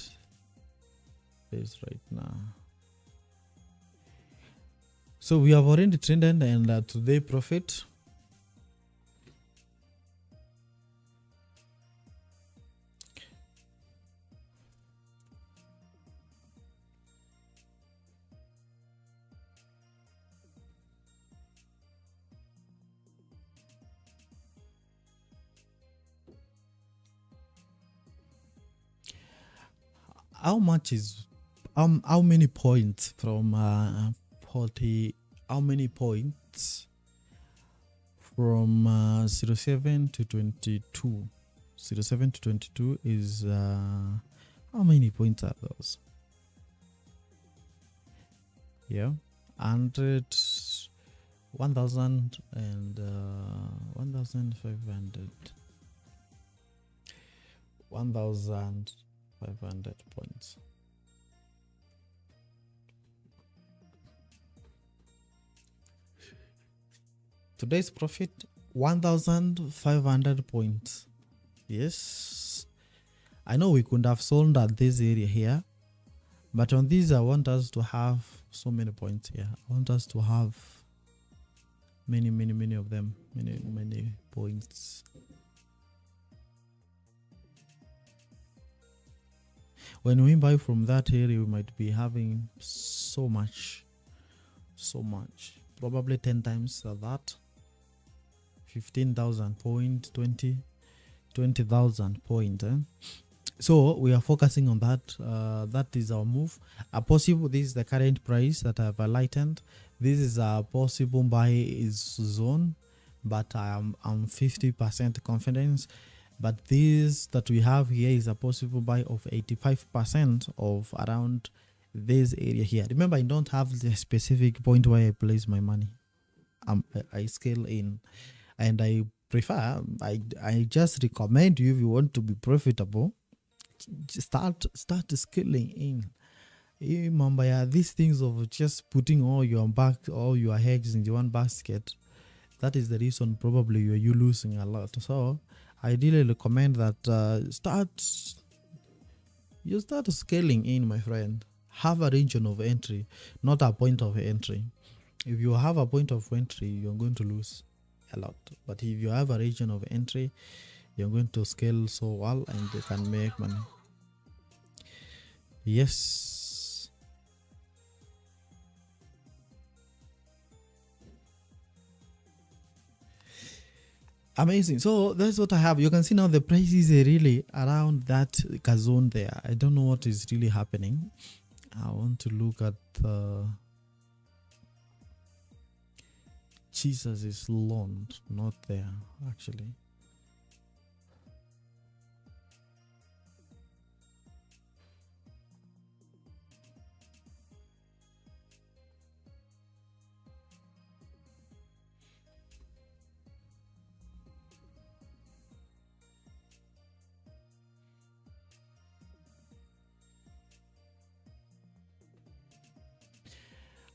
this right now. So we have already trended, and today profit. How much is how many points from 40? How many points from 07 to 22? 07 to 22 is how many points are those? Yeah, 100, 1000, and 1500. 1500 points. Today's profit 1500 points. Yes, I know we could have sold at this area here, but on this I want us to have so many points here. I want us to have many of them, many points. When we buy from that area, we might be having so much, probably 10 times that, 15,000 point, 20,000 point. So we are focusing on that. That is our move. A possible, this is the current price that I've highlighted. This is a possible buy zone, but I'm 50% confidence. But this that we have here is a possible buy of 85% of around this area here. Remember, I don't have the specific point where I place my money. I scale in, and I prefer, I just recommend you, if you want to be profitable, start scaling in. Remember, these things of just putting all your eggs in the one basket, that is the reason probably you're losing a lot. So I really recommend that start scaling in, my friend. Have a region of entry, not a point of entry. If you have a point of entry, you're going to lose a lot. But if you have a region of entry, you're going to scale so well and you can make money. Yes. Amazing. So that's what I have. You can see now the price is really around that zone there. I don't know what is really happening. I want to look at Jesus is long, not there actually.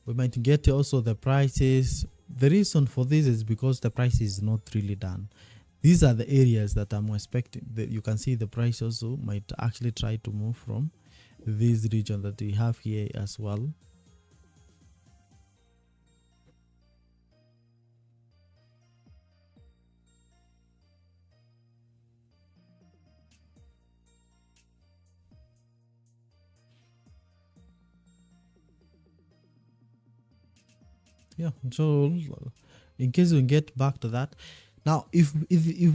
We might get also the prices. The reason for this is because the price is not really done. These are the areas that I'm expecting. That you can see the price also might actually try to move from this region that we have here as well. Yeah, so in case we get back to that, now if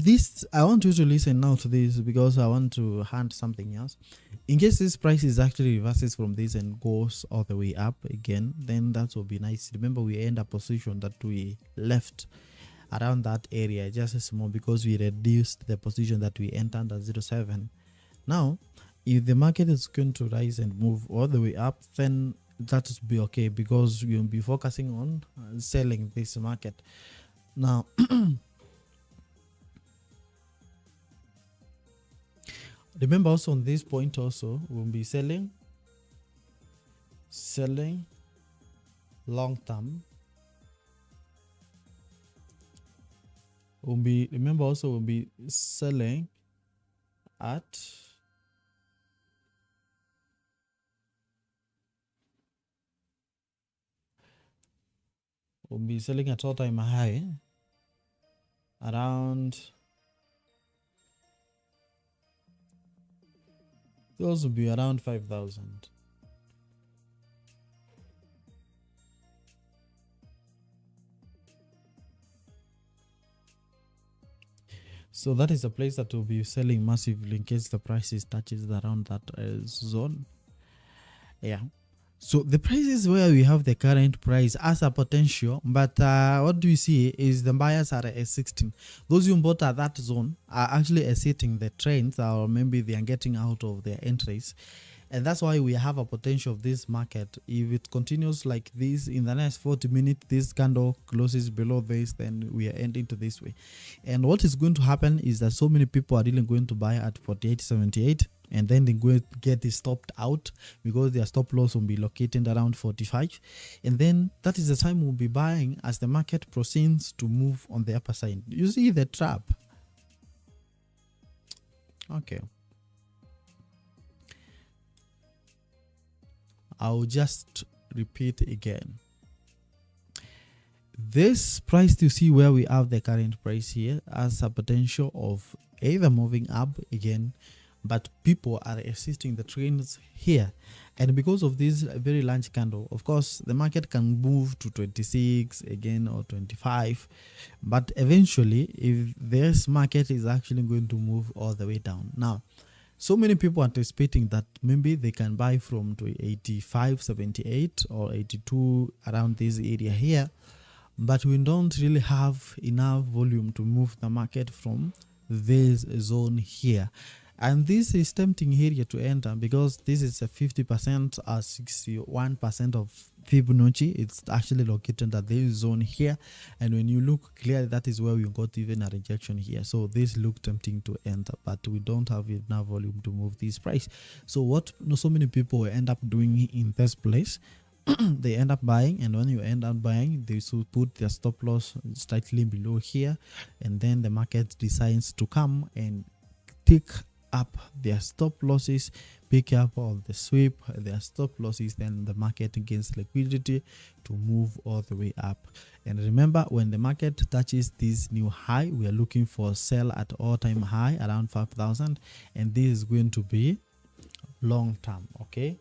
this, I want you to listen now to this because I want to hand something else. In case this price is actually reverses from this and goes all the way up again, then that will be nice. Remember, we end a position that we left around that area just small because we reduced the position that we entered at 07. Now if the market is going to rise and move all the way up, then that will be okay because we'll be focusing on selling this market. Now remember also on this point also we'll be selling long term. We'll be selling at all-time high around, those will be around 5,000. So that is a place that will be selling massively in case the prices touches around that zone. Yeah. So the price is where we have the current price as a potential, but what do you see is the buyers are at 16. Those who bought at that zone are actually exiting the trends, or maybe they are getting out of their entries. And that's why we have a potential of this market. If it continues like this in the next 40 minutes, this candle closes below this, then we are ending to this way. And what is going to happen is that so many people are really going to buy at 48.78, and then they're going to get it stopped out because their stop loss will be located around 45. And then that is the time we'll be buying as the market proceeds to move on the upper side. You see the trap. Okay, I'll just repeat again. This price, to see where we have the current price here, has a potential of either moving up again, but people are assisting the trends here, and because of this very large candle, of course the market can move to 26 again or 25, but eventually if this market is actually going to move all the way down. Now, so many people are anticipating that maybe they can buy from to 85, 78 or 82, around this area here, but we don't really have enough volume to move the market from this zone here. And this is tempting area to enter because this is a 50% or 61% of Fibonacci. It's actually located at this zone here, and when you look clearly, that is where we got even a rejection here. So this look tempting to enter, but we don't have enough volume to move this price. So what so many people end up doing in this place, they end up buying, and when you end up buying, they should put their stop loss slightly below here, and then the market decides to come and take up their stop losses, pick up all the sweep their stop losses, then the market gains liquidity to move all the way up. And remember, when the market touches this new high, we are looking for sell at all-time high around 5,000, and this is going to be long term. Okay,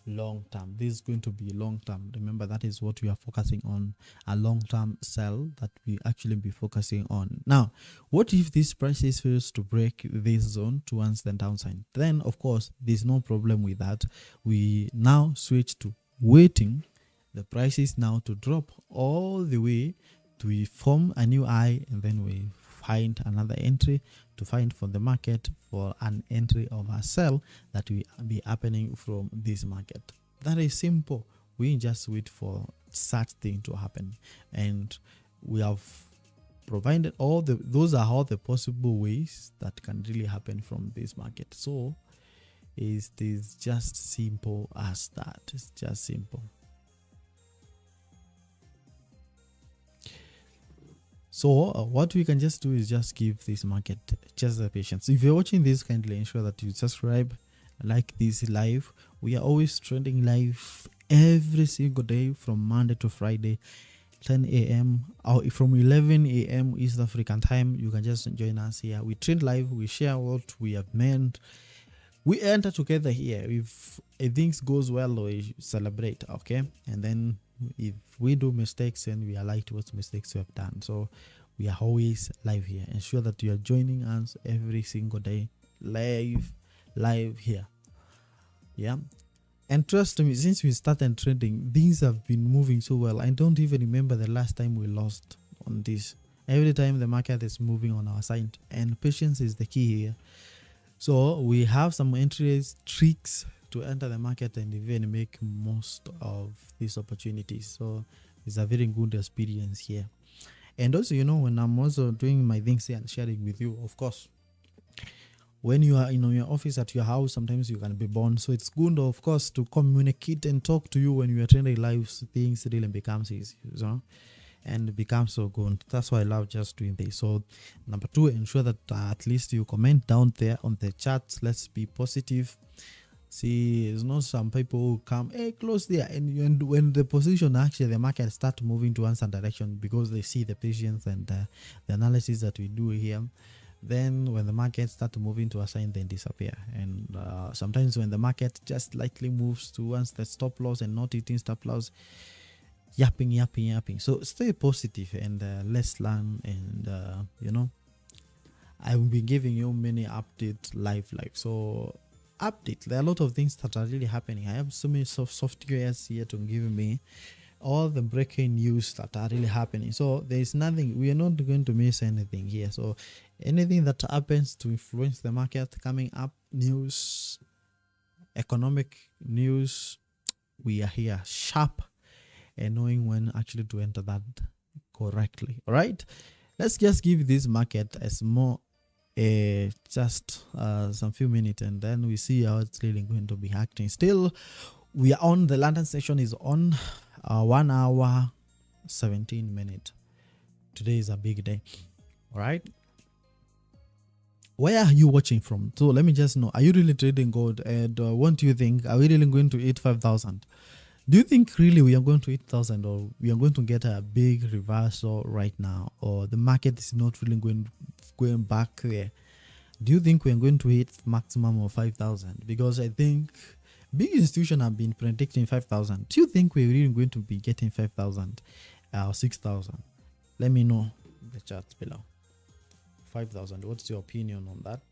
long term, this is going to be long term. Remember, that is what we are focusing on, a long term sell that we actually be focusing on. Now, what if this price fails to break this zone towards the downside? Then of course there's no problem with that. We now switch to waiting the prices now to drop all the way to we form a new high, and then we find another entry to find for the market for an entry of a sell that will be happening from this market. That is simple. We just wait for such thing to happen, and we have provided all the those are all the possible ways that can really happen from this market. So it is just simple as that. It's just simple. So what we can just do is just give this market just the patience. If you're watching this, kindly ensure that you subscribe, like this live. We are always trending live every single day from Monday to Friday, 10 a.m. or from 11 a.m. East African time. You can just join us here. We trend live, we share what we have meant, we enter together here. If things goes well, we celebrate, okay? And then if we do mistakes, and we highlight what mistakes we have done. So we are always live here. Ensure that you are joining us every single day, live here. Yeah, and trust me, since we started trading, things have been moving so well. I don't even remember the last time we lost on this. Every time the market is moving on our side, and patience is the key here. So we have some entries, tricks to enter the market and even make most of these opportunities. So it's a very good experience here. And also, you know, when I'm also doing my things here and sharing with you, of course, when you are in your office at your house, sometimes you can be bored. So it's good, of course, to communicate and talk to you when you are training live. Things really becomes easy, you know, and becomes so good. That's why I love just doing this. So number two, ensure that at least you comment down there on the chat. Let's be positive. See, it's not some people who come, hey, close there, and when the position actually the market start moving to one direction because they see the patience and the analysis that we do here. Then when the market start moving to a sign, then disappear. And sometimes when the market just lightly moves towards the stop loss and not hitting stop loss, yapping. So stay positive and let's learn. And you know, I will be giving you many updates live. So update, there are a lot of things that are really happening. I have so many softwares here to give me all the breaking news that are really happening. So there is nothing, we are not going to miss anything here. So anything that happens to influence the market coming up, news, economic news, we are here sharp and knowing when actually to enter that correctly. All right, let's just give this market a small just some few minutes, and then we see how it's really going to be acting. Still, we are on, the London session is on 1 hour 17 minutes. Today is a big day. All right, Where are you watching from? So let me just know, are you really trading gold? And what do you think? Are we really going to hit 5,000? Do you think really we are going to hit 1,000, or we are going to get a big reversal right now, or the market is not really going back there? Do you think we are going to hit maximum of 5,000? Because I think big institutions have been predicting 5,000. Do you think we're really going to be getting 5,000 or 6,000? Let me know in the chat below. 5,000. What's your opinion on that?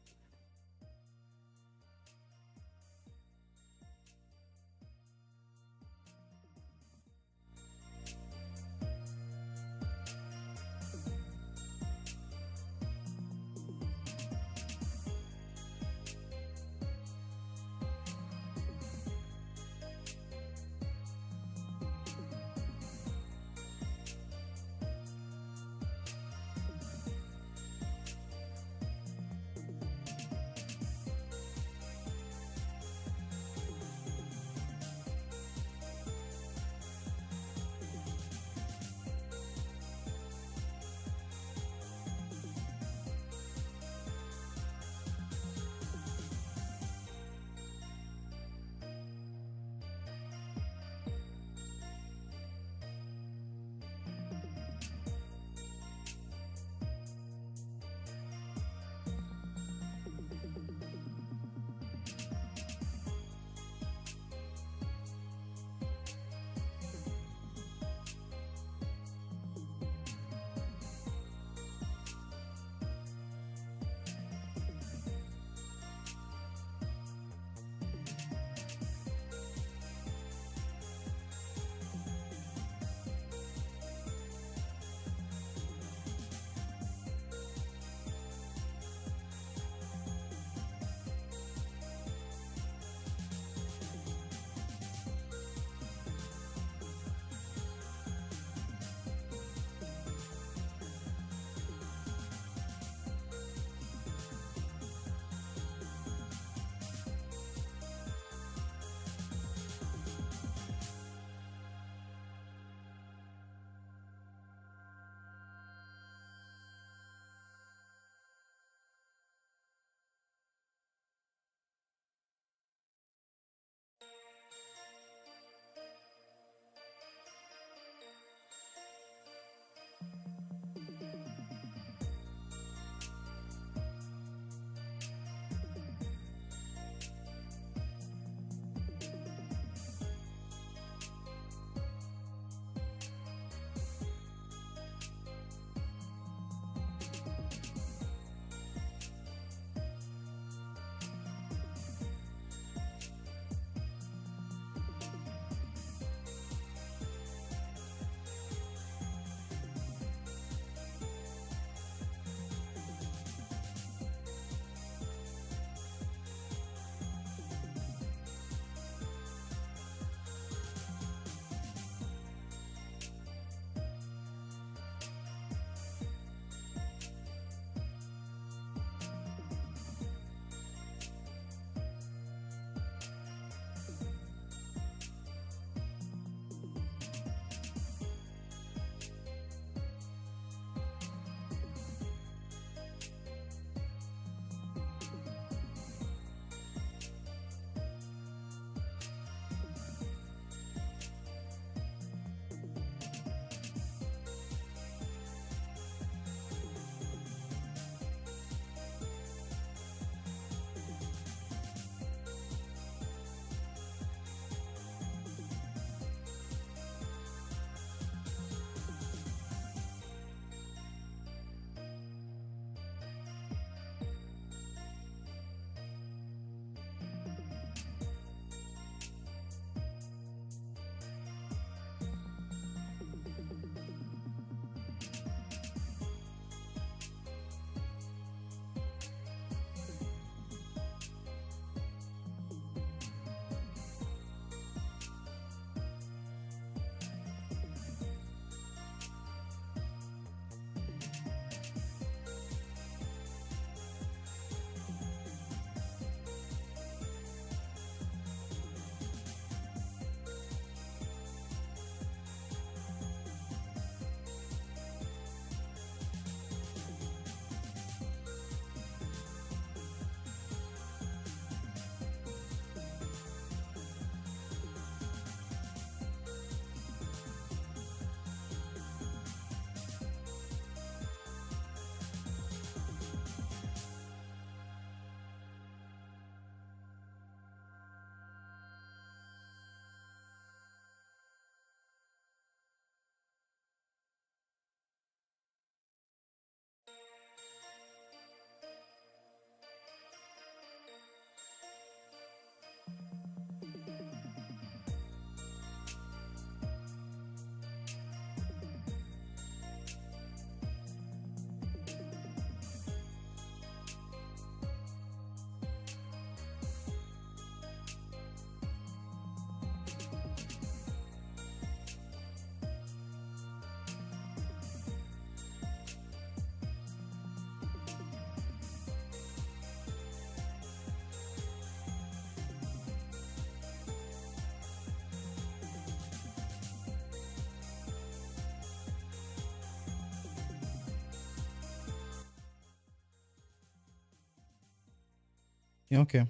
Okay.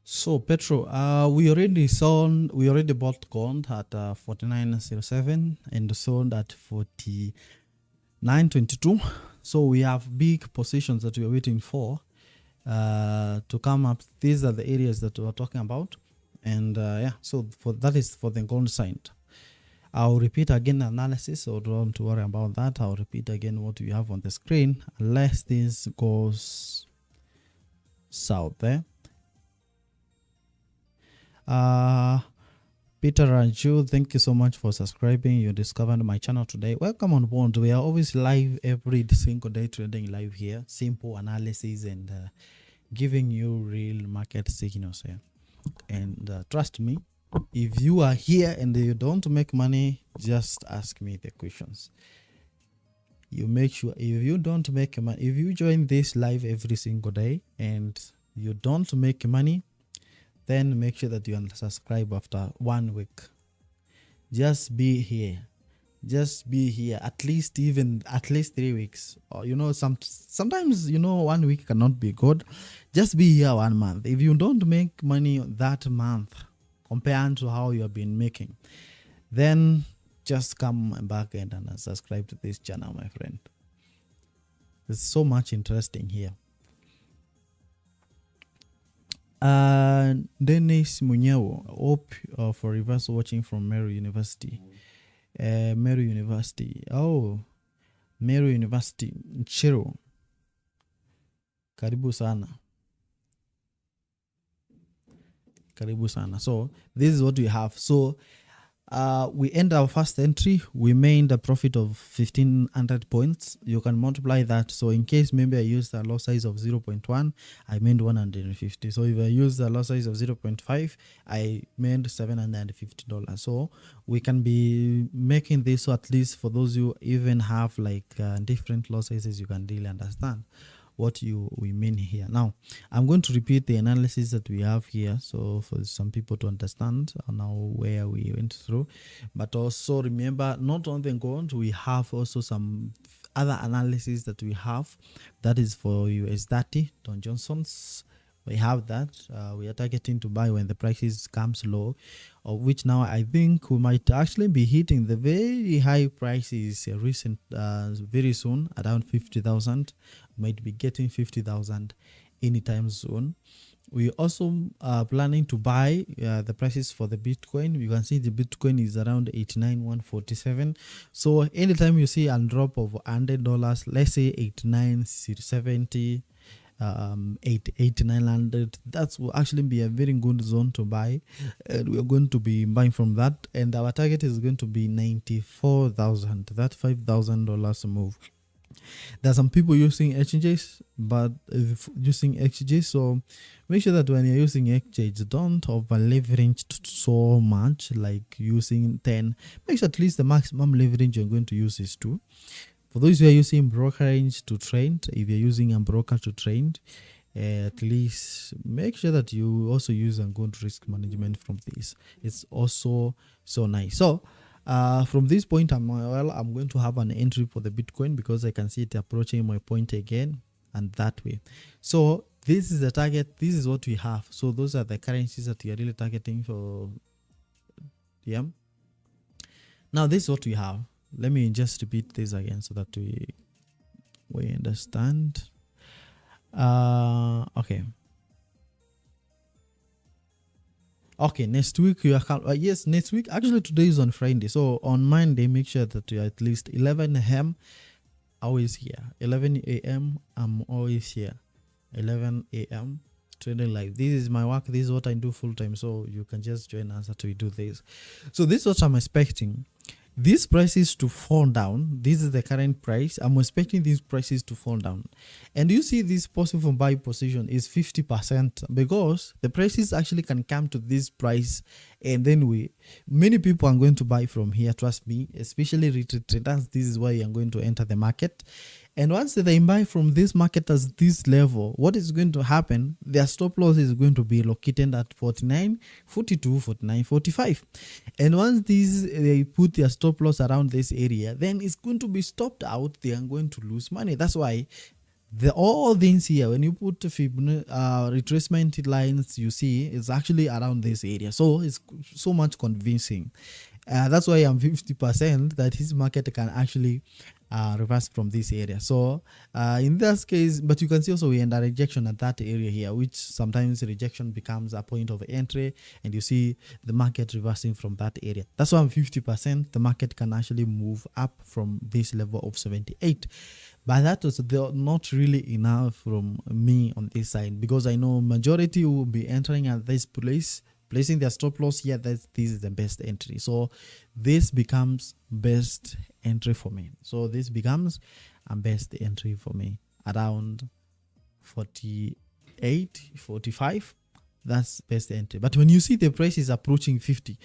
So Petro, we already bought gold at 49.07 and sold at 49.22. So we have big positions that we are waiting for to come up. These are the areas that we are talking about, and yeah. So for that is for the gold side. I'll repeat again analysis, so don't worry about that. I'll repeat again what you have on the screen, unless this goes south there. Peter Ranju, thank you so much for subscribing. You discovered my channel today. Welcome on board. We are always live every single day, trading live here. Simple analysis and giving you real market signals here. And trust me, if you are here and you don't make money, just ask me the questions. You make sure if you don't make money, if you join this live every single day and you don't make money, then make sure that you unsubscribe after 1 week. Just be here. Just be here at least 3 weeks. Or sometimes 1 week cannot be good. Just be here 1 month. If you don't make money that month compared to how you have been making, then just come back and unsubscribe to this channel, my friend. There's so much interesting here. Dennis Munyewo, hope for reverse watching from Meru University. Meru University. Oh, Meru University. Nchiro. Karibu sana. Karibu sana. So this is what we have. So we end our first entry. We made a profit of 1,500 points. You can multiply that. So in case maybe I used a loss size of 0.1, I made 150. So if I used a loss size of 0.5, I made $750. So we can be making this, so at least for those who even have like different loss sizes, you can really understand what we mean here. Now I'm going to repeat the analysis that we have here, so for some people to understand now where we went through. But also remember, not only gold, we have also some other analysis that we have. That is for US30 Don Johnson's. We have that. We are targeting to buy when the prices comes low, of which now I think we might actually be hitting the very high prices very soon, around 50,000. Might be getting 50,000 anytime soon. We also are planning to buy the prices for the Bitcoin. You can see the Bitcoin is around 89,147. So anytime you see a drop of $100, let's say 89,70, 8,900, that will actually be a very good zone to buy, and we're going to be buying from that, and our target is going to be 94,000. That $5,000 move. There are some people using exchanges, but using exchanges, so make sure that when you're using exchange, don't over leverage so much, like using 10. Make sure at least the maximum leverage you're going to use is 2. For those who are using brokerage to trade, if you're using a broker to trade, at least make sure that you also use a good risk management from this. It's also so nice. So from this point, I'm going to have an entry for the Bitcoin because I can see it approaching my point again, and that way. So this is the target. This is what we have. So those are the currencies that we are really targeting for. Yeah. Now this is what we have. Let me just repeat this again so that we understand. Okay. Okay, next week you are yes, next week. Actually, today is on Friday, so on Monday, make sure that you are at least 11 a.m. always here. 11 a.m. I'm always here. 11 a.m. trading live. This is my work. This is what I do full time. So you can just join us that we do this. So this is what I'm expecting. These prices to fall down. This is the current price. I'm expecting these prices to fall down. And you see this possible buy position is 50% because the prices actually can come to this price, and then many people are going to buy from here. Trust me, especially retail traders. This is why I'm going to enter the market. And once they buy from this market at this level, what is going to happen? Their stop loss is going to be located at 49, 42, 49, 45. And once they put their stop loss around this area, then it's going to be stopped out. They are going to lose money. That's why all things here, when you put retracement lines, you see it's actually around this area. So it's so much convincing. That's why I'm 50% that his market can actually reverse from this area. So in this case, but you can see also we end a rejection at that area here, which sometimes rejection becomes a point of entry, and you see the market reversing from that area. That's why I'm 50% the market can actually move up from this level of 78. But that was not really enough from me on this side, because I know majority will be entering at this place, placing their stop loss here. This is the best entry. So this becomes best entry for me. So this becomes a best entry for me around 48, 45. That's best entry. But when you see the price is approaching 50,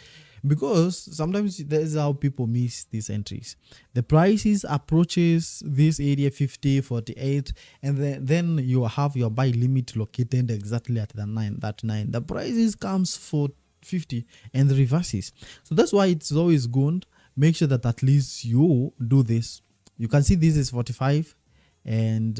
because sometimes that is how people miss these entries. The prices approaches this area 50, 48, and then you have your buy limit located exactly at the 9. The prices comes for 50 and reverses. So that's why it's always good. Make sure that at least you do this. You can see this is 45 and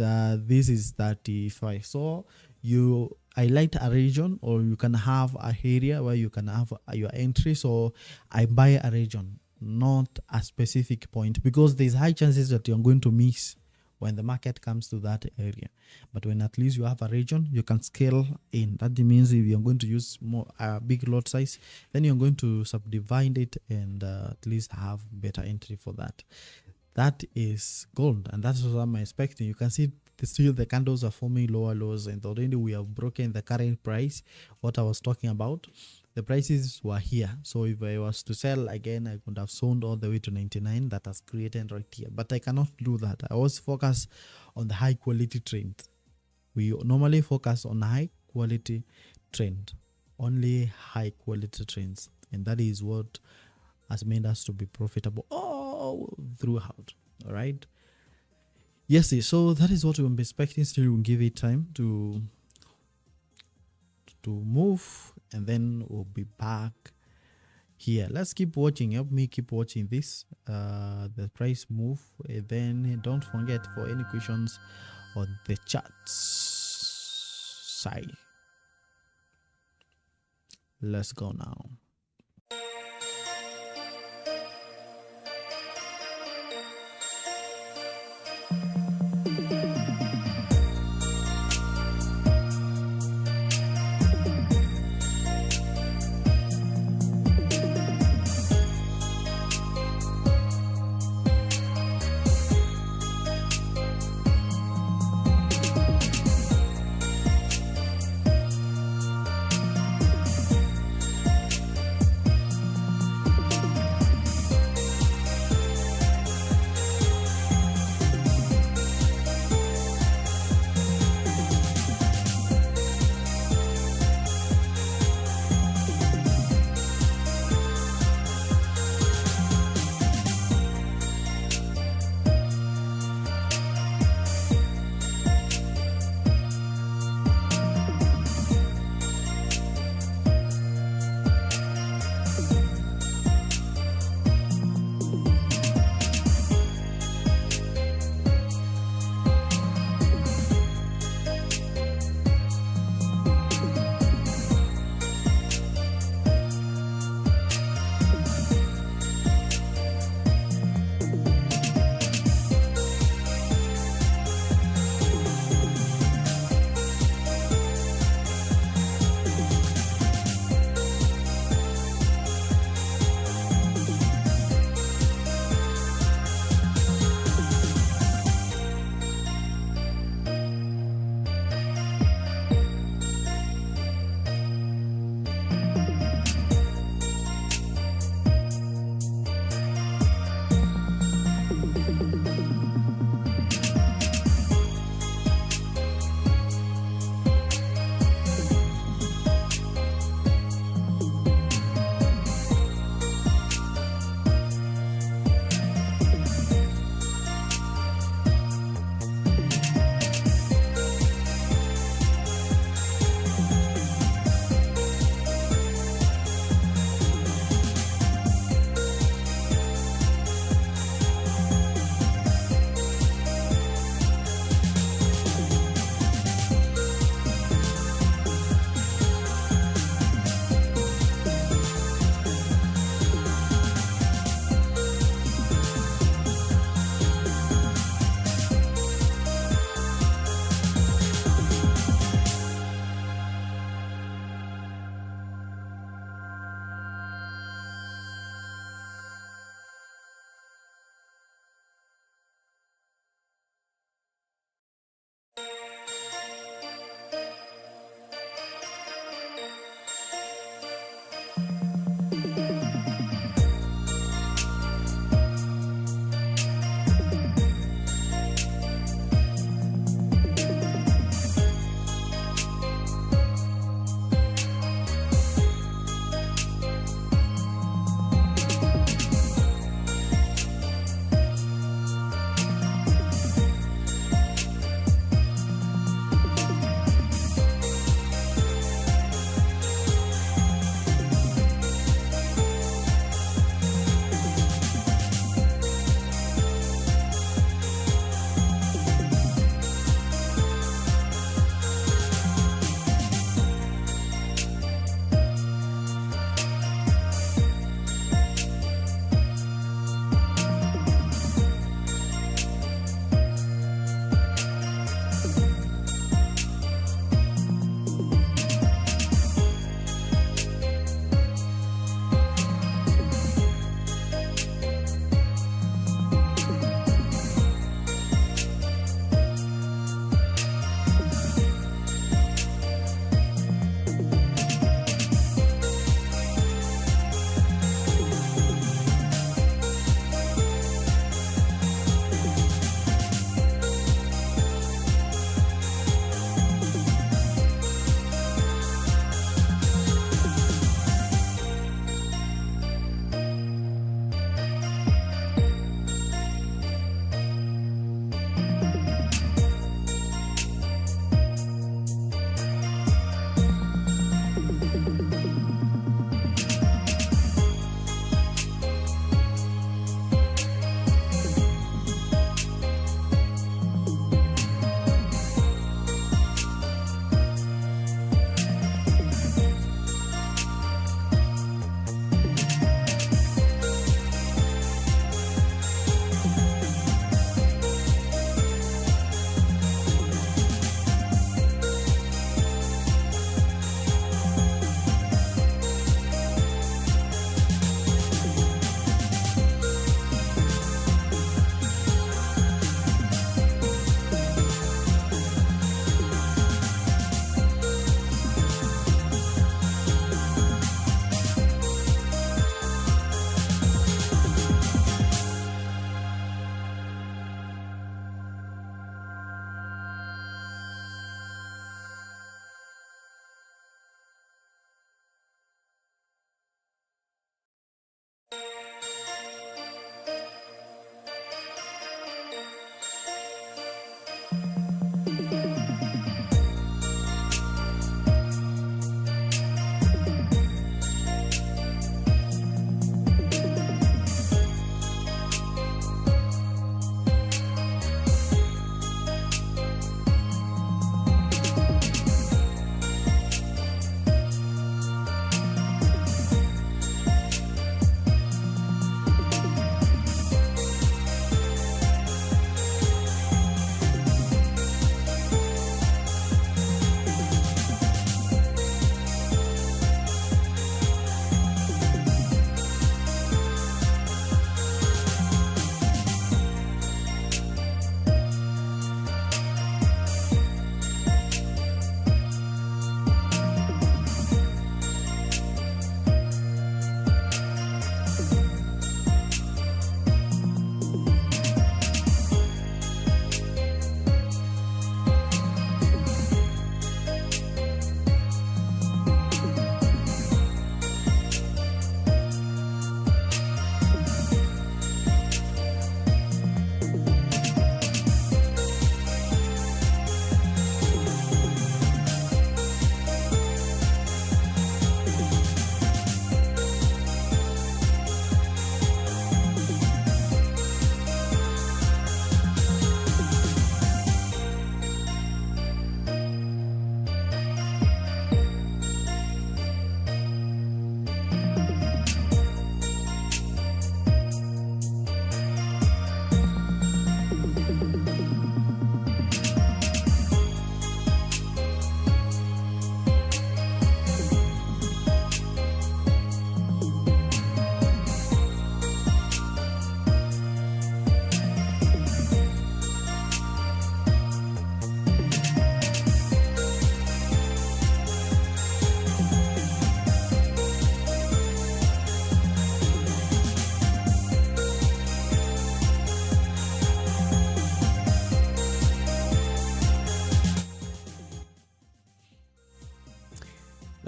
this is 35. So you highlight a region, or you can have a area where you can have your entry. So I buy a region, not a specific point, because there's high chances that you're going to miss when the market comes to that area. But when at least you have a region, you can scale in. That means if you're going to use more big lot size, then you're going to subdivide it and at least have better entry for that. That is gold, and that's what I'm expecting. You can see still the candles are forming lower lows, and already we have broken the current price. What I was talking about, the prices were here. So if I was to sell again, I could have sold all the way to 99. That has created right here, but I cannot do that. I always focus on the high quality trend. We normally focus on high quality trend, only high quality trends, and that is what has made us to be profitable all throughout. All right. Yes, so that is what we'll be expecting. Still, we'll give it time to move, and then we'll be back here. Let's keep watching. Help me keep watching this, the price move. And then don't forget, for any questions on the charts side. Let's go now.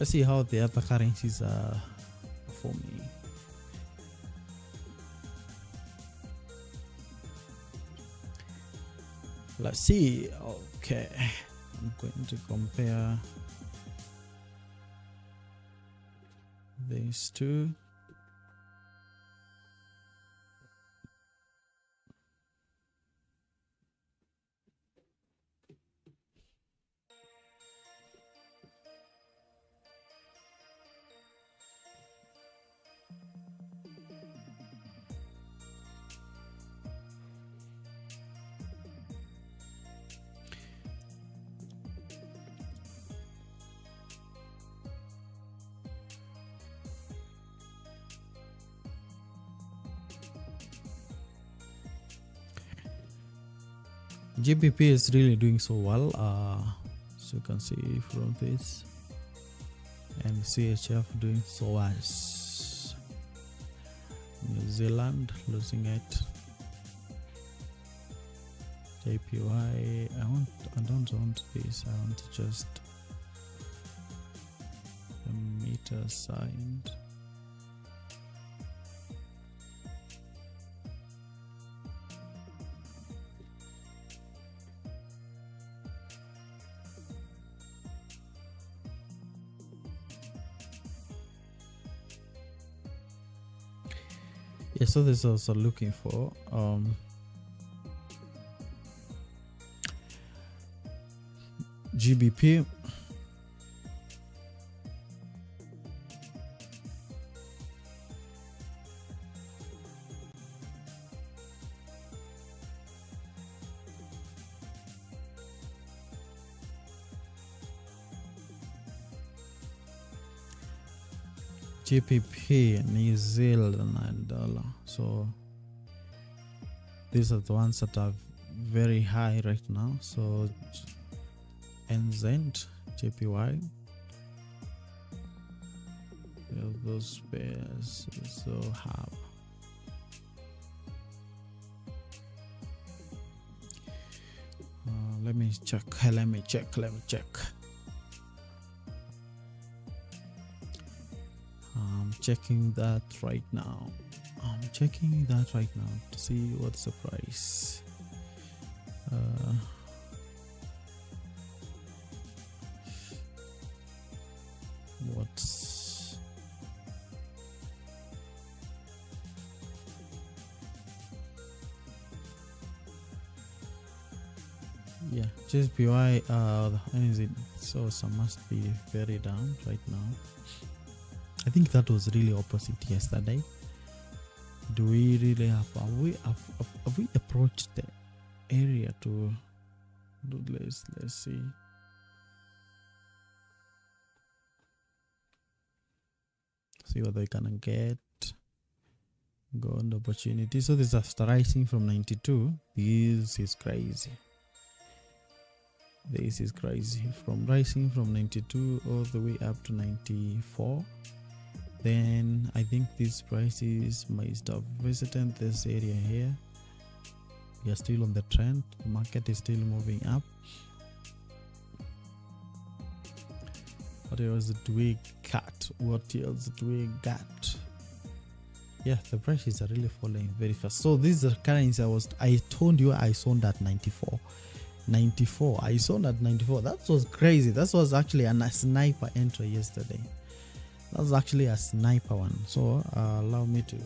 Let's see how the other currencies are performing. Let's see. Okay, I'm going to compare these two. GBP is really doing so well, so you can see from this, and CHF doing so worse. New Zealand losing it. JPY, I don't want this. I want to just a meter side. Yeah, so this is also looking for GBP. GBP, New Zealand dollar. So these are the ones that are very high right now. So NZ, JPY, those pairs so have. Let me check. I'm checking that right now. To see what's the price. Yeah, JPY, so must be very down right now. I think that was really opposite yesterday. Do we really have we approached the area to do this? Let's see. See what they can get. Go on the opportunity. So this is rising from 92. This is crazy. From rising from 92 all the way up to 94. Then I think these prices might have visited this area here. We are still on the trend. The market is still moving up. What else do we got? Yeah, the prices are really falling very fast. So these are currencies I told you I sold at 94. I sold at 94. That was crazy. That was actually a sniper entry yesterday. That was actually a sniper one. So allow me to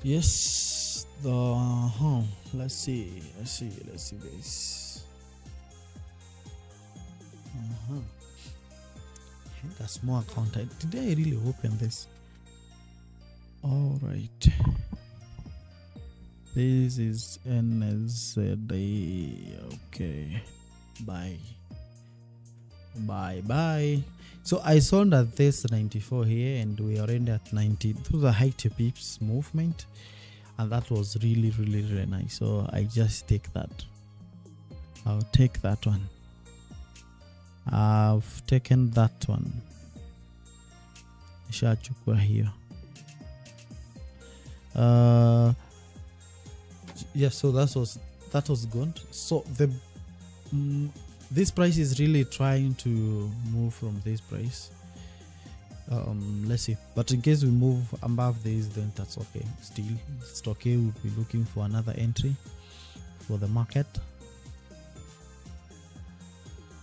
yes, let's see this. That's more account. Did I really open this? All right. This is NSZA. Okay. Bye. So I sold at this 94 here, and we are already at 90. Those are high pips movement, and that was really nice. So I just take that. I'll take that one. I've taken that one. Nishachukua here. Yeah, so that was gone. So the this price is really trying to move from this price. Let's see, but in case we move above this, then that's okay. Still, it's okay. We'll be looking for another entry for the market.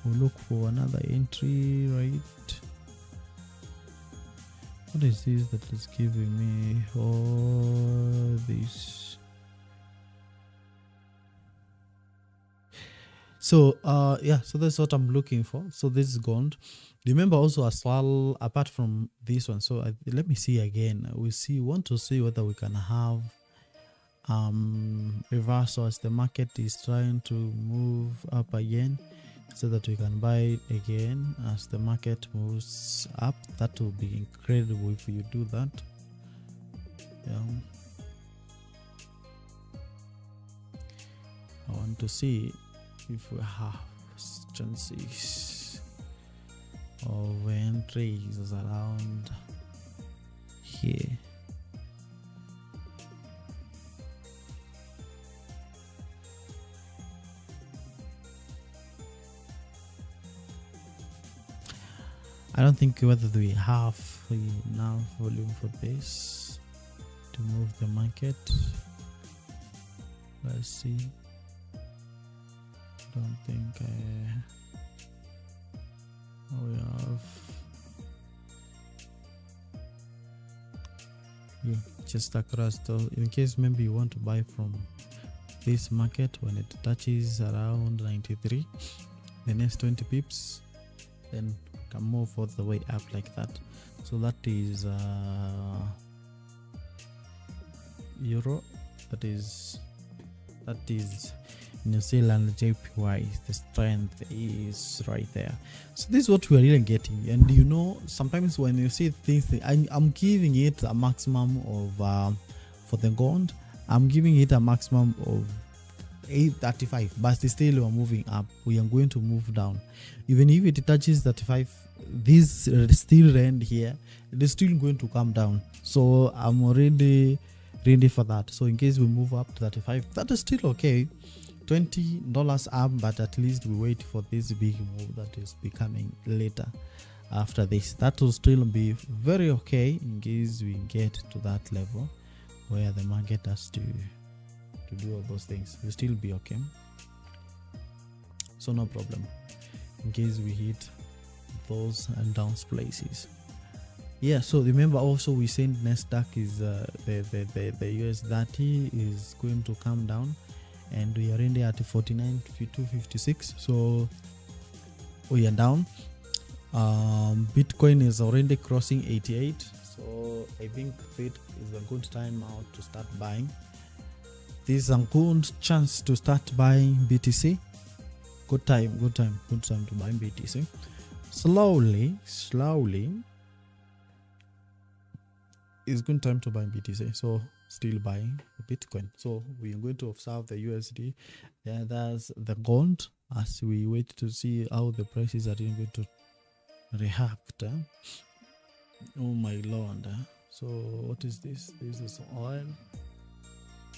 We'll look for another entry, right? What is this that is giving me all this? So yeah, so that's what I'm looking for. So this is gone. Remember also as well, apart from this one, so let me see again. We want to see whether we can have reversal as the market is trying to move up again, so that we can buy again as the market moves up. That will be incredible if you do that. I want to see if we have chances of entries around here. I don't think whether we have enough volume for this to move the market. Let's see. Don't think we have. Yeah, just across though. In case maybe you want to buy from this market when it touches around 93, the next 20 pips, then can move all the way up like that. So that is euro. That is New Zealand JPY. The strength is right there. So this is what we are really getting. And you know, sometimes when you see things, I'm giving it a maximum of for the gold, I'm giving it a maximum of 835, but still we are moving up. We are going to move down. Even if it touches 35, this still rand here, it is still going to come down. So I'm already ready for that. So in case we move up to 35, that is still okay. $20 up, but at least we wait for this big move that is becoming later after this. That will still be very okay in case we get to that level where the market has to do all those things. We'll still be okay. So no problem in case we hit those and down places. Yeah, so remember also we said Nasdaq is the US 30 is going to come down, and we are in there at 49.256. So we are down. Bitcoin is already crossing 88. So I think it is a good time now to start buying. This is a good chance to start buying BTC. Good time to buy BTC. Slowly it's good time to buy BTC. So still buying Bitcoin. So we are going to observe the USD. Yeah, that's the gold as we wait to see how the prices are going to react. Oh my lord. So what is this? This is oil.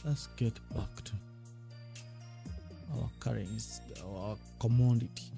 Let's get back to our currency, our commodity.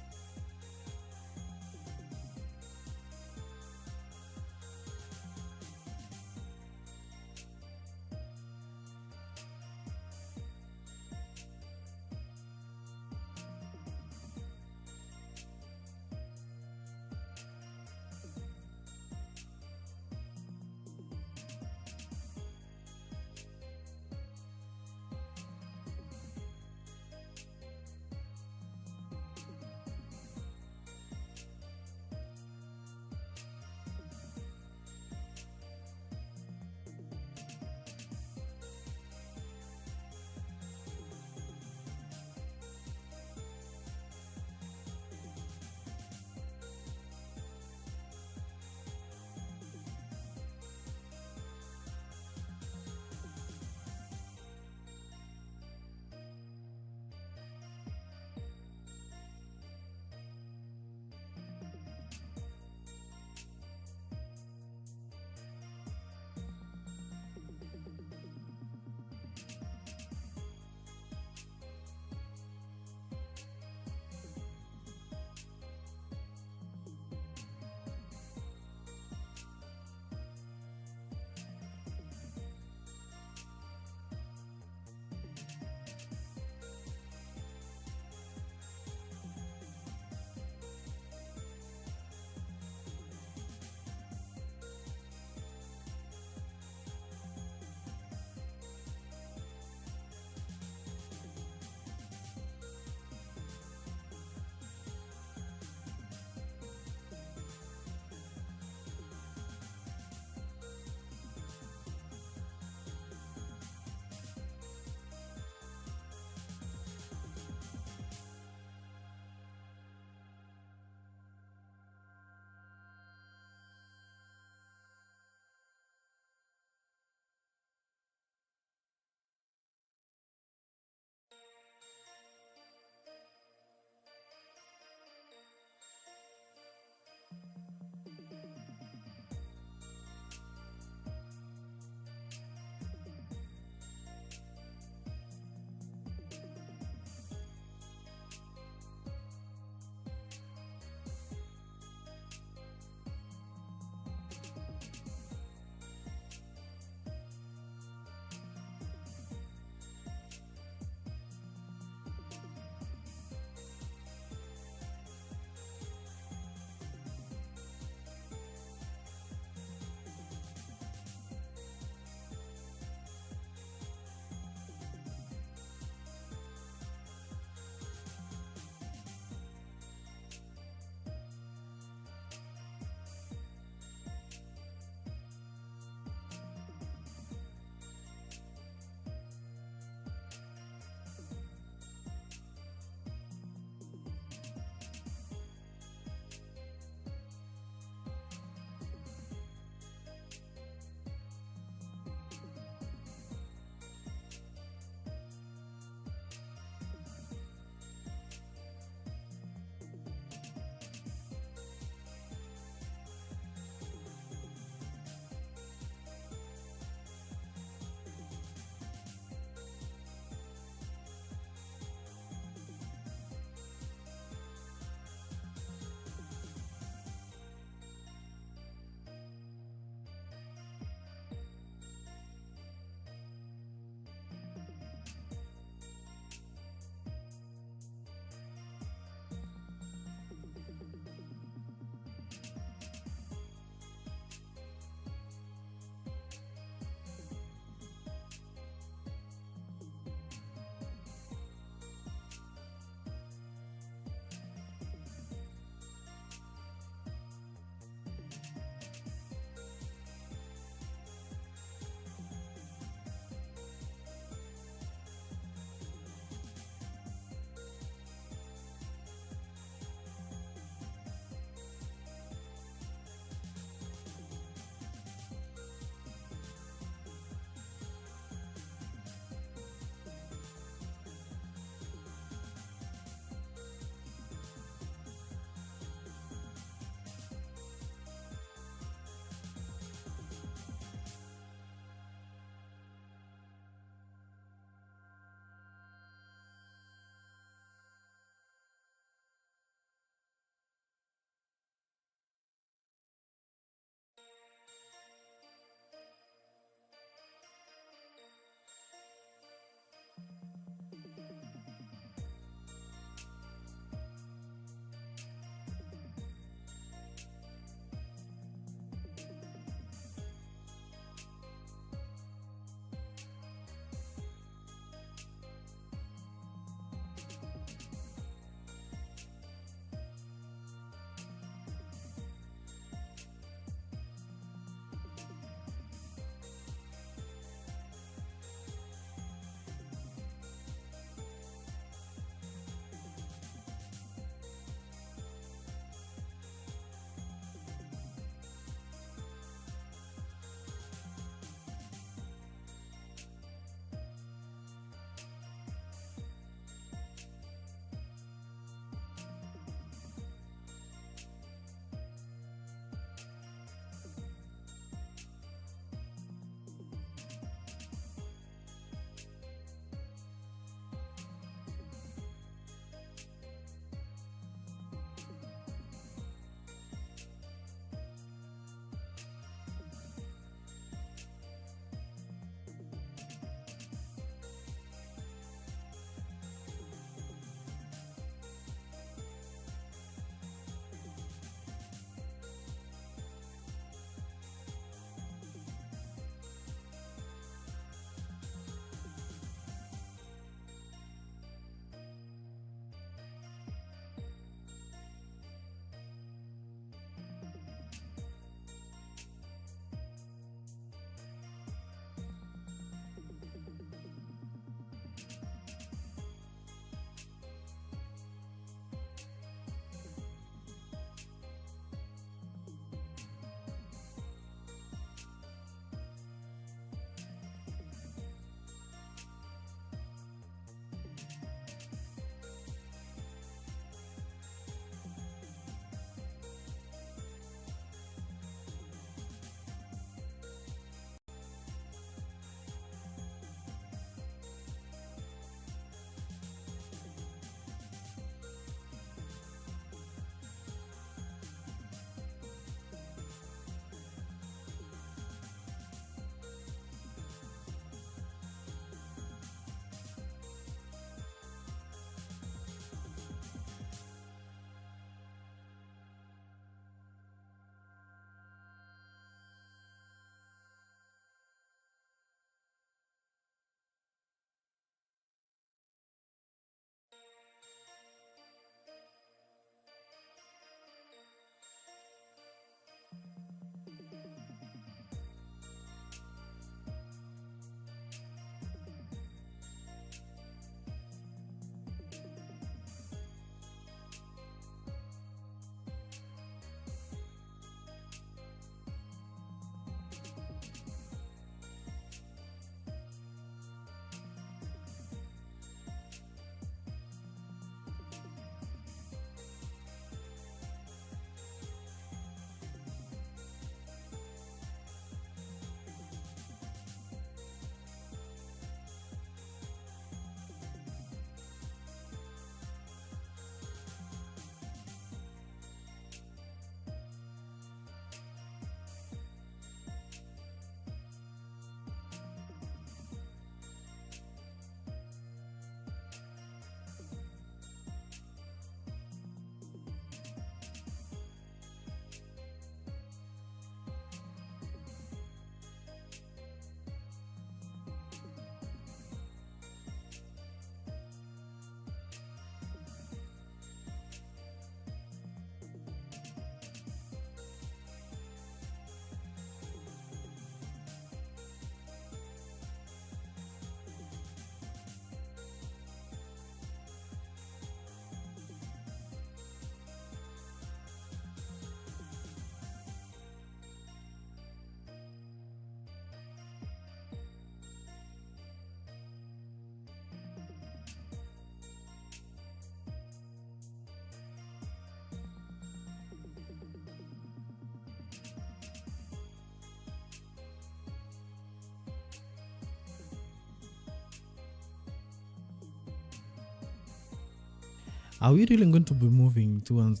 Are we really going to be moving towards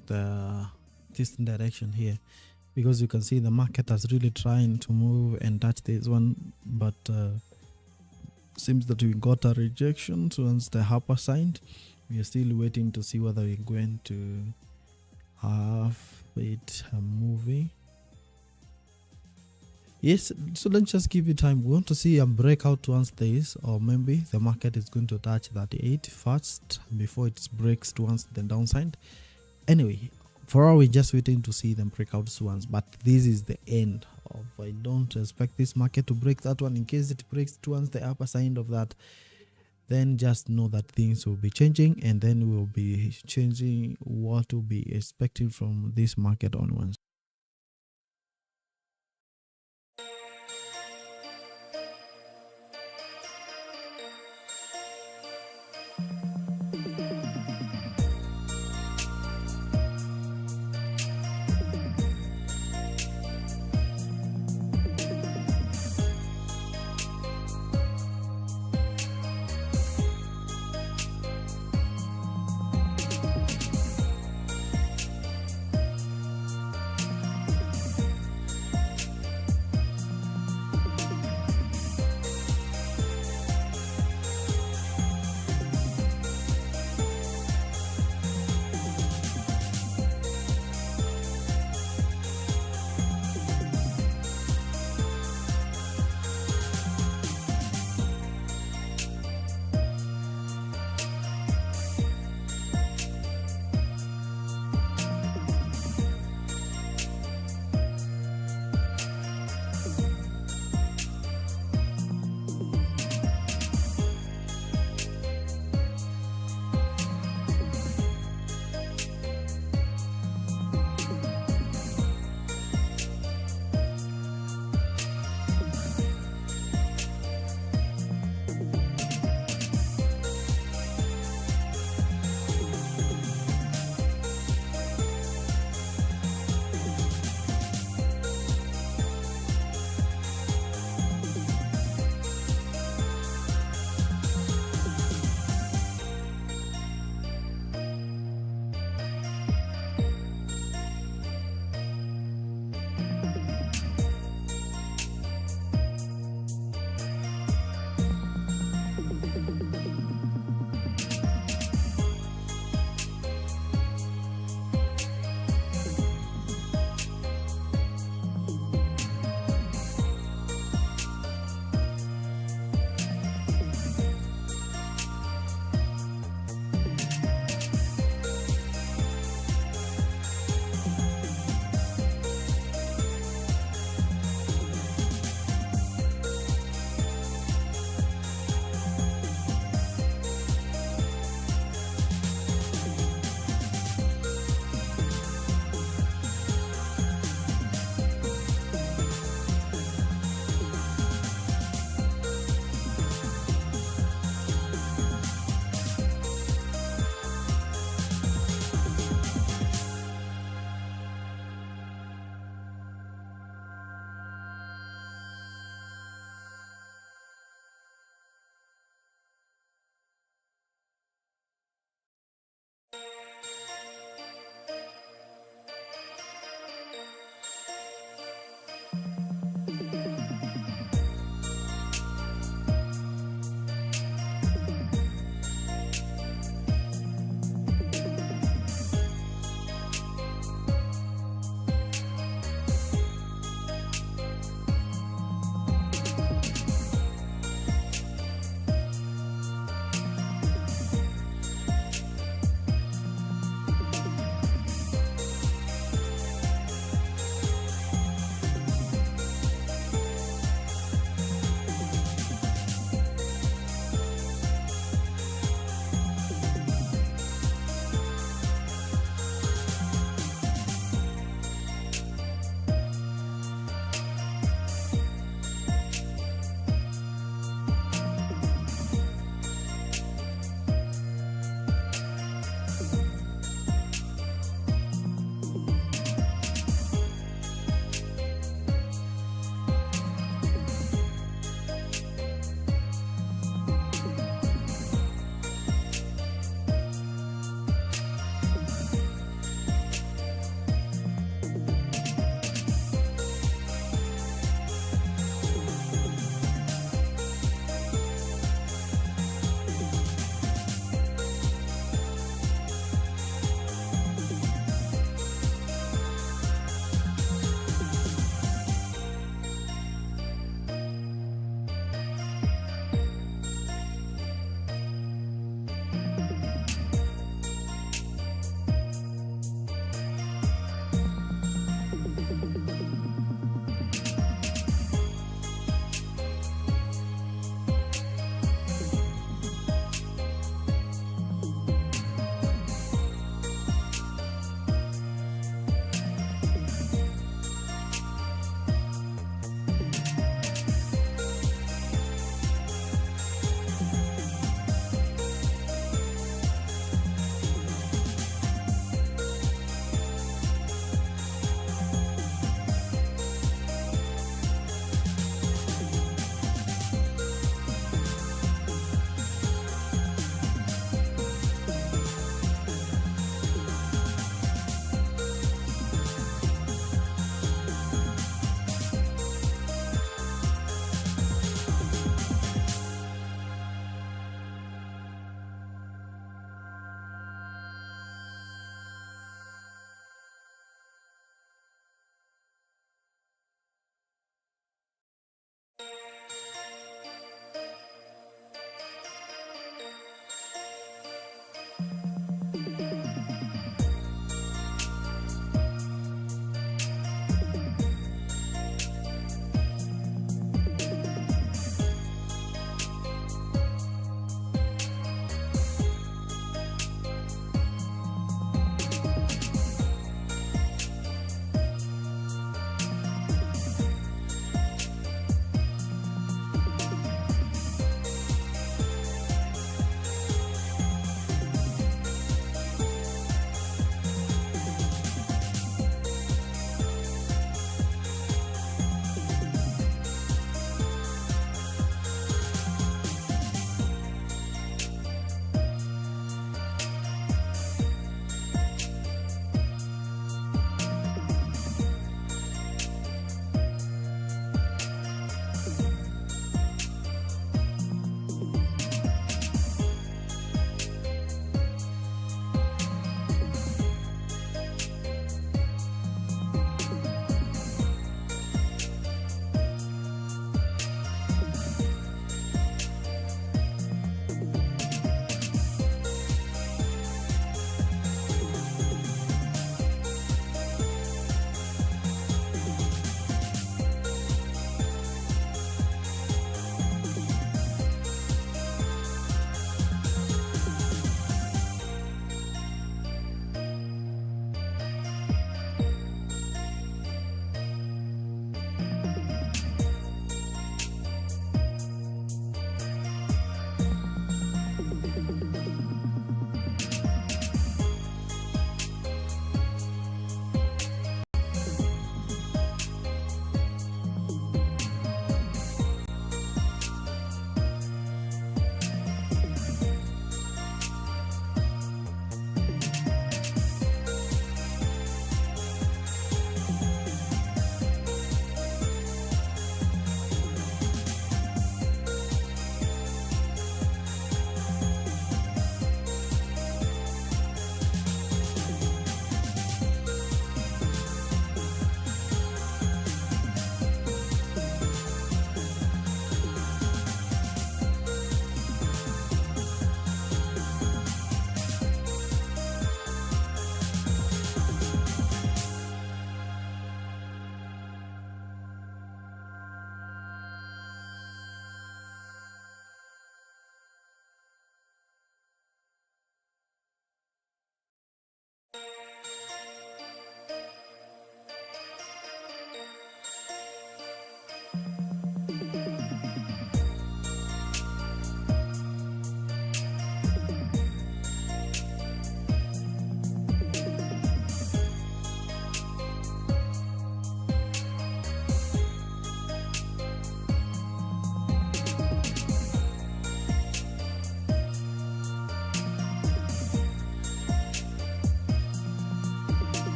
this direction here? Because you can see the market has really trying to move and touch this one, but seems that we got a rejection towards the upper side. We are still waiting to see whether we're going to have it moving. Yes, so let's just give it time. We want to see a breakout towards this, or maybe the market is going to touch 38 first before it breaks towards the downside. Anyway, for now we're just waiting to see them break out once, but this is the end of, I don't expect this market to break that one. In case it breaks towards the upper side of that, then just know that things will be changing, and then we'll be changing what we'll be expecting from this market onwards.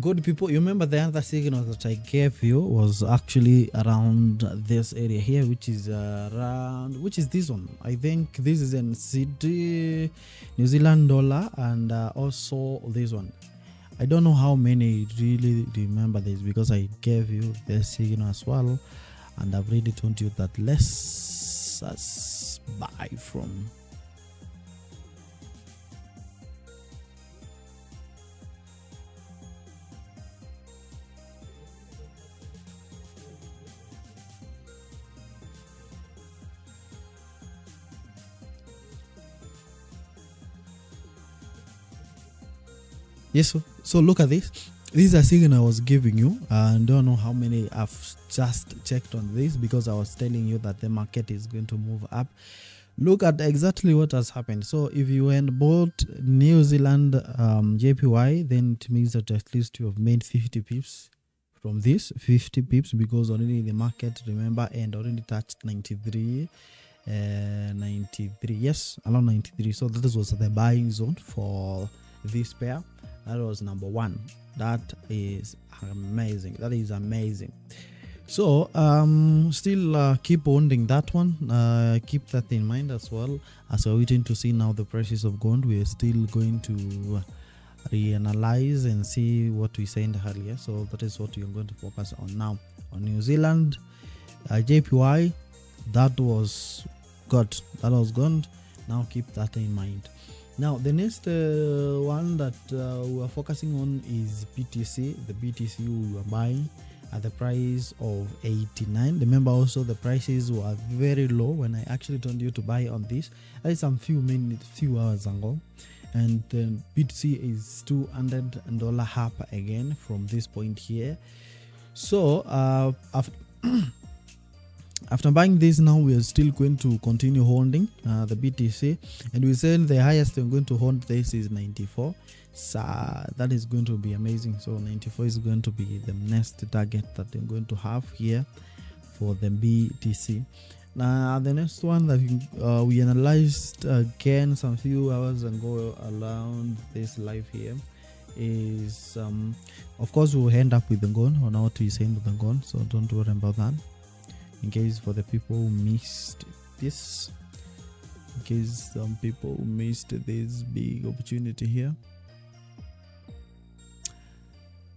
Good people, you remember the other signal that I gave you was actually around this area here, which is this one. I think this is in CD, New Zealand dollar, and also this one. I don't know how many really remember this because I gave you the signal as well, and I've already told you that let's buy from. Yes, so look at this. This is a signal I was giving you. I don't know how many I've just checked on this, because I was telling you that the market is going to move up. Look at exactly what has happened. So if you went bought New Zealand JPY, then it means that at least you have made 50 pips from this, 50 pips, because already the market, remember, and already touched 93. 93, yes, around 93. So that was the buying zone for this pair. That was number one. That is amazing. That is amazing. So still keep holding that one. Keep that in mind as well, as we're waiting to see now the prices of gold. We are still going to reanalyze and see what we said earlier. So that is what you're going to focus on now. On New Zealand JPY, that was good. That was good. Now keep that in mind. Now the next one that we are focusing on is BTC. The BTC we were buying at the price of 89. Remember also the prices were very low when I actually told you to buy on this. That is some few hours ago, and BTC is $200 up again from this point here. So after buying this, now we are still going to continue holding the BTC, and we said the highest we're going to hold this is 94. So that is going to be amazing. So 94 is going to be the next target that we're going to have here for the BTC. Now the next one that we analyzed again some few hours ago around this live here is of course we'll end up with the gold on what we saying with the gold, so don't worry about that. In case for the people who missed this, in case some people who missed this big opportunity here.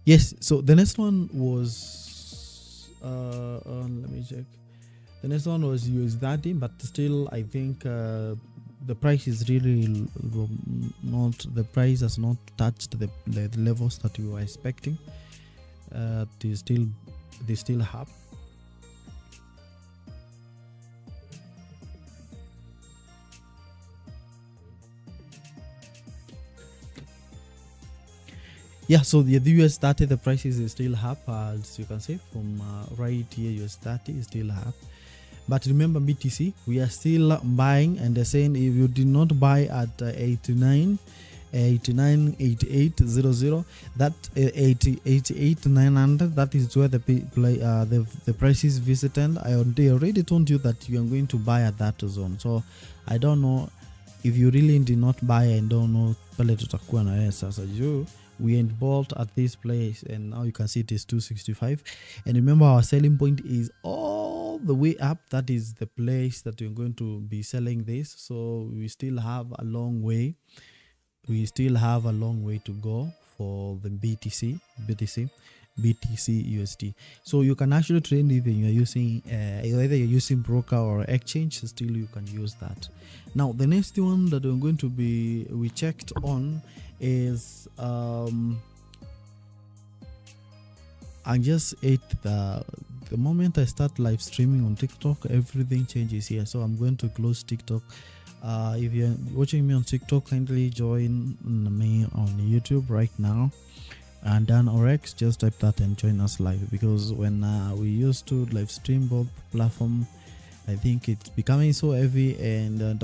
Yes, so the next one was let me check. The next one was USD, but still I think the price is really not, the price has not touched the levels that you were expecting. They still have. Yeah, so the US30, the prices is still up, as you can see from right here. US30 is still up, but remember BTC, we are still buying, and they're saying if you did not buy at 89, 8800, that 88 900, that is where the price is visited. I already told you that you are going to buy at that zone, so I don't know if you really did not buy. I don't know pale tutakuwa na wewe sasa juu we ain't bought at this place, and now you can see it is 265. And remember, our selling point is all the way up. That is the place that we're going to be selling this. So we still have a long way. We still have a long way to go for the BTC USD. So you can actually trade even you're using either you're using broker or exchange. Still you can use that. Now the next one that we checked on is I just ate the moment I start live streaming on TikTok, everything changes here. So I'm going to close TikTok. If you're watching me on TikTok, kindly join me on YouTube right now, and then Forex, just type that and join us live, because when we used to live stream both platform, I think it's becoming so heavy, and I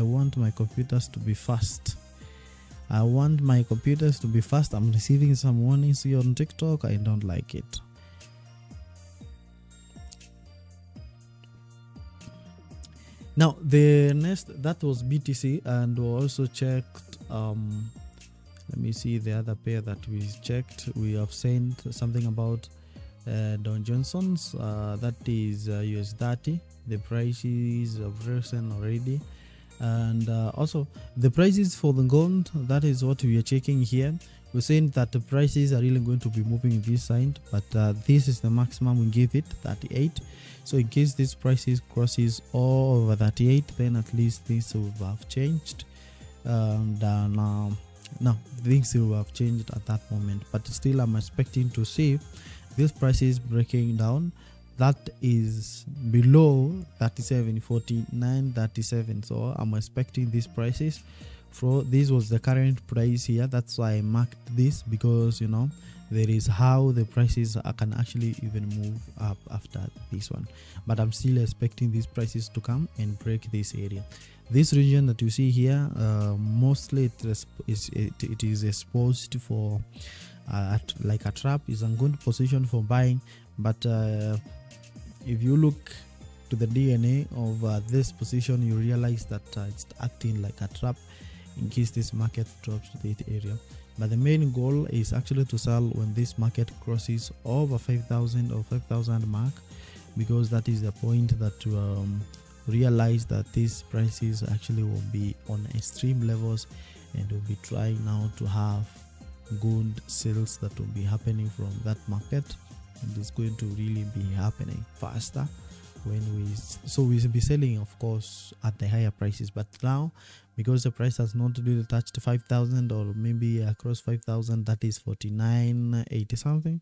want my computers to be fast. I'm receiving some warnings here on TikTok. I don't like it. Now the next, that was BTC, and we also checked let me see the other pair that we checked. We have sent something about Don Johnson's, that is US30. The prices of recent already, And also the prices for the gold, that is what we are checking here. We're saying that the prices are really going to be moving in this side, but this is the maximum we give it, 38. So in case this prices crosses all over 38, then at least things will have changed. And now things will have changed at that moment, but still I'm expecting to see these prices breaking down. That is below 37.49.37. So I'm expecting these prices. For this was the current price here, that's why I marked this, because you know there is how the prices can actually even move up after this one. But I'm still expecting these prices to come and break this area. This region that you see here, mostly it is exposed for like a trap, is a good position for buying. But if you look to the DNA of this position, you realize that it's acting like a trap in case this market drops to that area. But the main goal is actually to sell when this market crosses over 5,000 or 5,000 mark, because that is the point that realize that these prices actually will be on extreme levels, and will be trying now to have good sales that will be happening from that market, and it's going to really be happening faster when we'll be selling, of course, at the higher prices. But now, because the price has not really touched 5,000 or maybe across 5,000, that is 49.80 something,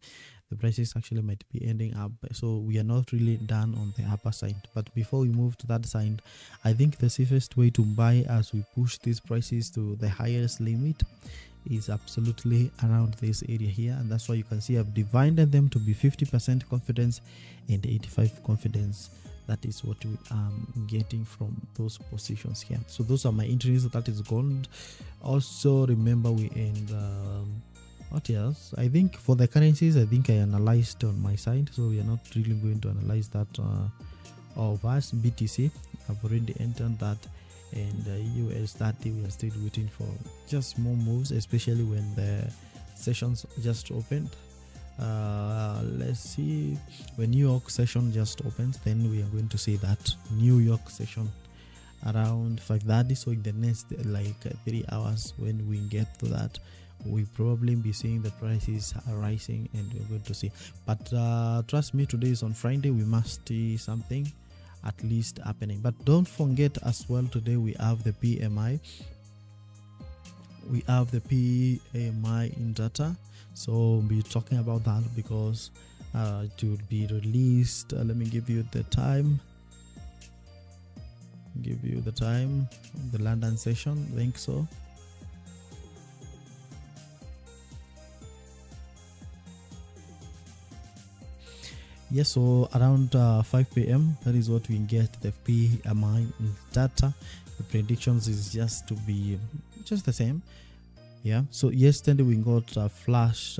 the prices actually might be ending up. So we are not really done on the upper side. But before we move to that side, I think the safest way to buy as we push these prices to the highest limit is absolutely around this area here. And that's why you can see I've divided them to be 50% confidence and 85 confidence. That is what we are getting from those positions here. So those are my entries. That is gold. Also remember we end what else? I think for the currencies, I think I analyzed on my side, so we are not really going to analyze that of us. BTC, I've already entered that, and US30, we are still waiting for just more moves, especially when the sessions just opened. Let's see, when New York session just opens, then we are going to see that New York session around 5:30. So in the next like 3 hours, when we get to that, we probably be seeing the prices are rising, and we're going to see. But trust me, today is on Friday, we must see something at least happening. But don't forget as well, today we have the PMI. We have the PMI in data, so we'll be talking about that because it will be released. Let me give you the time. The London session, I think so. Yes, so around 5 p.m. that is what we get the PMI data. The predictions is just to be just the same. Yeah, so yesterday we got a flash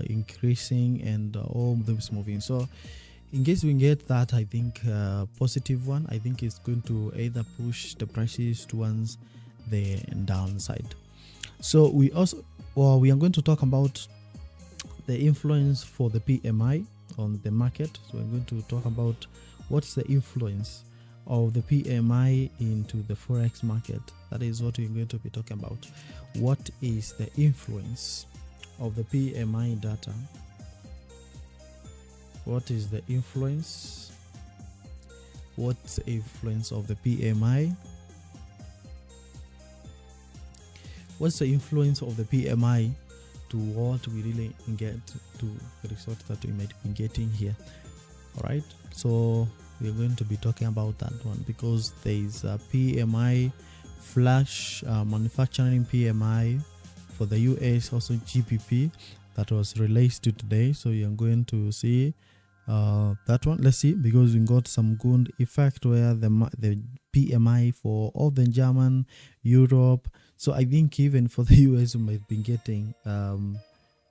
increasing and all those moving. So in case we get that, I think positive one, I think it's going to either push the prices towards the downside. So we are going to talk about the influence for the PMI on the market. So we're going to talk about what's the influence of the PMI into the Forex market. That is what we're going to be talking about. What is the influence of the PMI data? What is the influence? What's the influence of the PMI? What's the influence of the PMI to what we really get to the result that we might be getting here? All right, so we're going to be talking about that one because there is a PMI flash, manufacturing PMI for the US, also GPP that was released today. So you're going to see that one. Let's see, because we got some good effect where the PMI for all the German, Europe. So I think even for the US we might be getting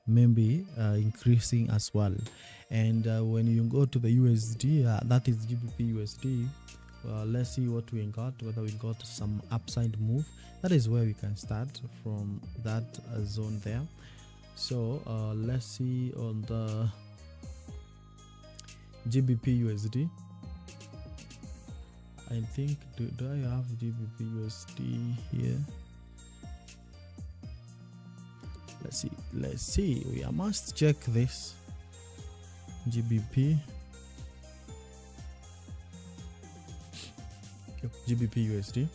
maybe increasing as well. And when you go to the USD, that is GBP USD. Let's see what we got, whether we got some upside move. That is where we can start from, that zone there. So let's see on the GBP USD. I think do I have GBP USD here? Let's see. We must check this. GBP USD.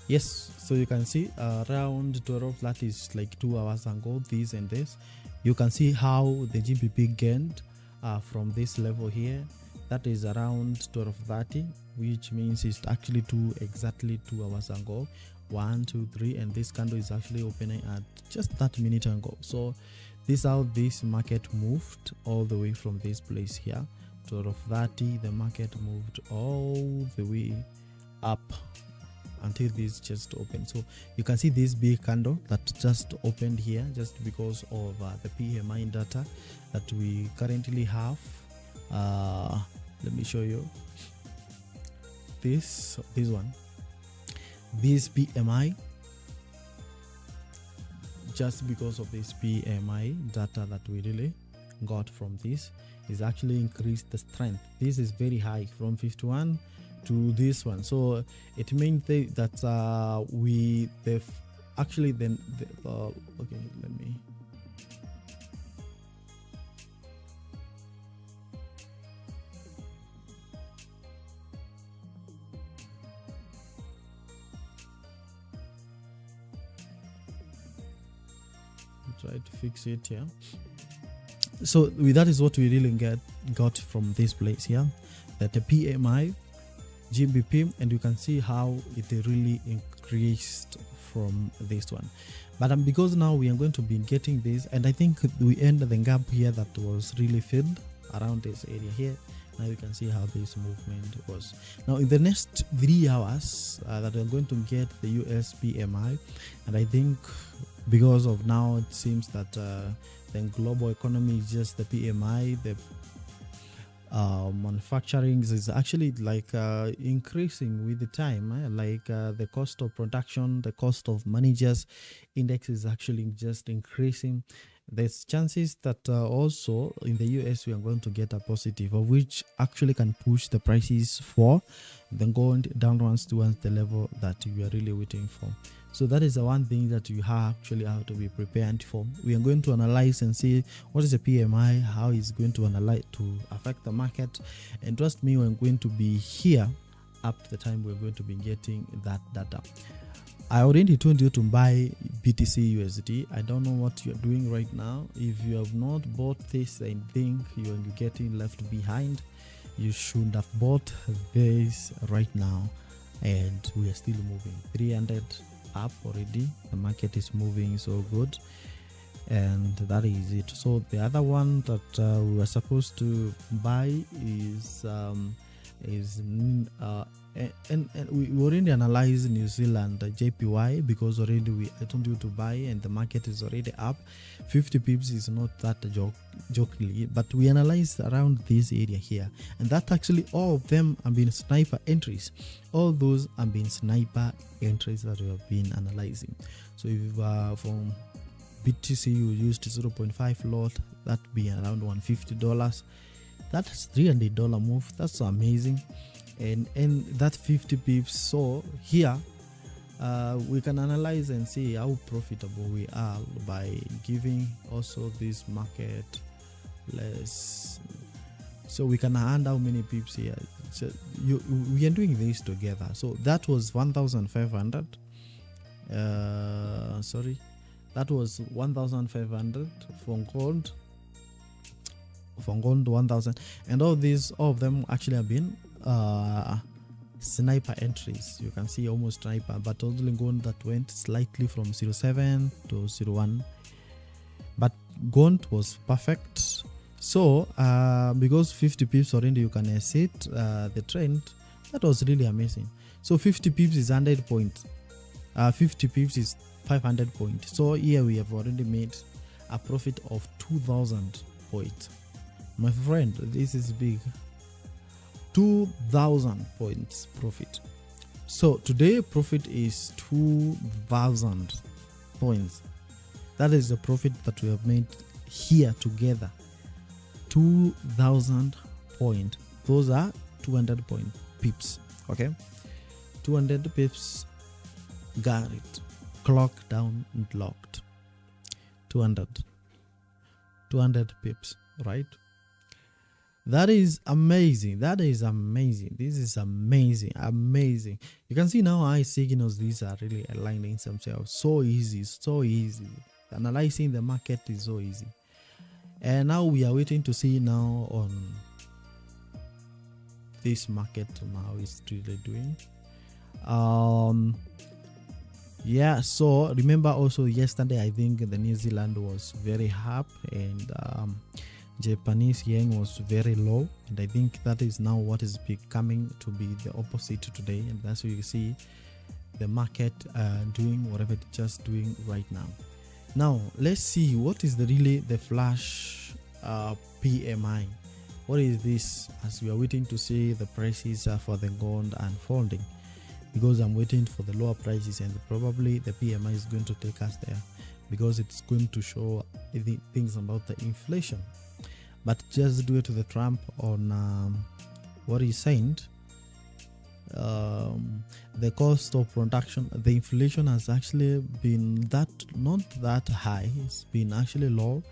Yes, so you can see around 12, that is like 2 hours ago, this and this. You can see how the GBP gained from this level here. That is around 12:30, which means it's actually exactly 2 hours ago. 1, 2, 3, and this candle is actually opening at just that minute ago. So this is how this market moved all the way from this place here. 12:30, the market moved all the way up until this just opened. So you can see this big candle that just opened here just because of the PMI data that we currently have. Let me show you this one, this PMI. Just because of this PMI data that we really got from this is actually increased the strength. This is very high from 51 to this one, so it means that actually then okay, let me try to fix it here. So that is what we really got from this place here, that the PMI GBP, and you can see how it really increased from this one. But because now we are going to be getting this, and I think we end the gap here that was really filled around this area here. Now you can see how this movement was. Now in the next 3 hours that we're going to get the US PMI, and I think because of now it seems that the global economy is just the PMI, the manufacturing is actually like increasing with the time, like the cost of production, the cost of managers index is actually just increasing. There's chances that also in the US we are going to get a positive, of which actually can push the prices for then going downwards towards the level that we are really waiting for. So that is the one thing that you actually have to be prepared for. We are going to analyze and see what is the PMI, how it's going to analyze to affect the market, and trust me, we're going to be here up to the time we're going to be getting that data. I already told you to buy BTC USD. I don't know what you're doing right now. If you have not bought this, I think you're getting left behind. You should have bought this right now, and we are still moving 300 up already. The market is moving so good, and that is it. So the other one that we were supposed to buy is and we already analyzed New Zealand JPY, because already I told you to buy and the market is already up 50 pips. Is not that jokingly, but we analyzed around this area here, and that actually all of them have been sniper entries. All those have been sniper entries that we have been analyzing. So if from BTC you used 0.5 lot, that be around $150. That's $300 move. That's amazing. And that 50 pips. So here we can analyze and see how profitable we are by giving also this market less. So we can earn how many pips here. So we are doing this together. So that was 1,500. Sorry, that was 1,500 from gold. From gold to 1,000, and all of them actually have been sniper entries. You can see almost sniper, but only gold that went slightly from 0.7 to 0.1, but gold was perfect. So because 50 pips already you can exit the trend, that was really amazing. So 50 pips is 100 points, 50 pips is 500 points. So here we have already made a profit of 2,000 points. My friend, this is big. 2,000 points profit. So today profit is 2,000 points. That is the profit that we have made here together. 2,000 point. Those are 200 point pips. Okay, 200 pips. Got it. Clock down and locked. 200 pips, right? That is amazing. This is amazing. You can see now high signals, these are really aligning themselves. So easy. Analyzing the market is so easy. And now we are waiting to see now on this market how it's really doing. Yeah, so remember also yesterday I think the New Zealand was very up and Japanese yen was very low, and I think that is now what is becoming to be the opposite today, and that's what you see the market doing whatever it's just doing right now. Now let's see what is the flash PMI. What is this, as we are waiting to see the prices for the gold unfolding, because I'm waiting for the lower prices and probably the PMI is going to take us there because it's going to show things about the inflation. But just due to the Trump on what he said, the cost of production, the inflation has actually been not that high. It's been actually low,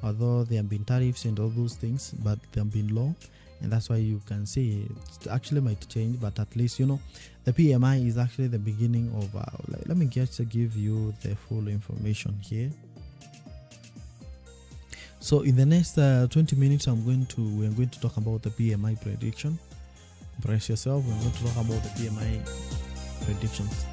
although there have been tariffs and all those things, but they have been low, and that's why you can see it actually might change. But at least the PMI is actually the beginning of. Let me just give you the full information here. So in the next 20 minutes, we're going to talk about the PMI prediction. Brace yourself. We're going to talk about the PMI predictions.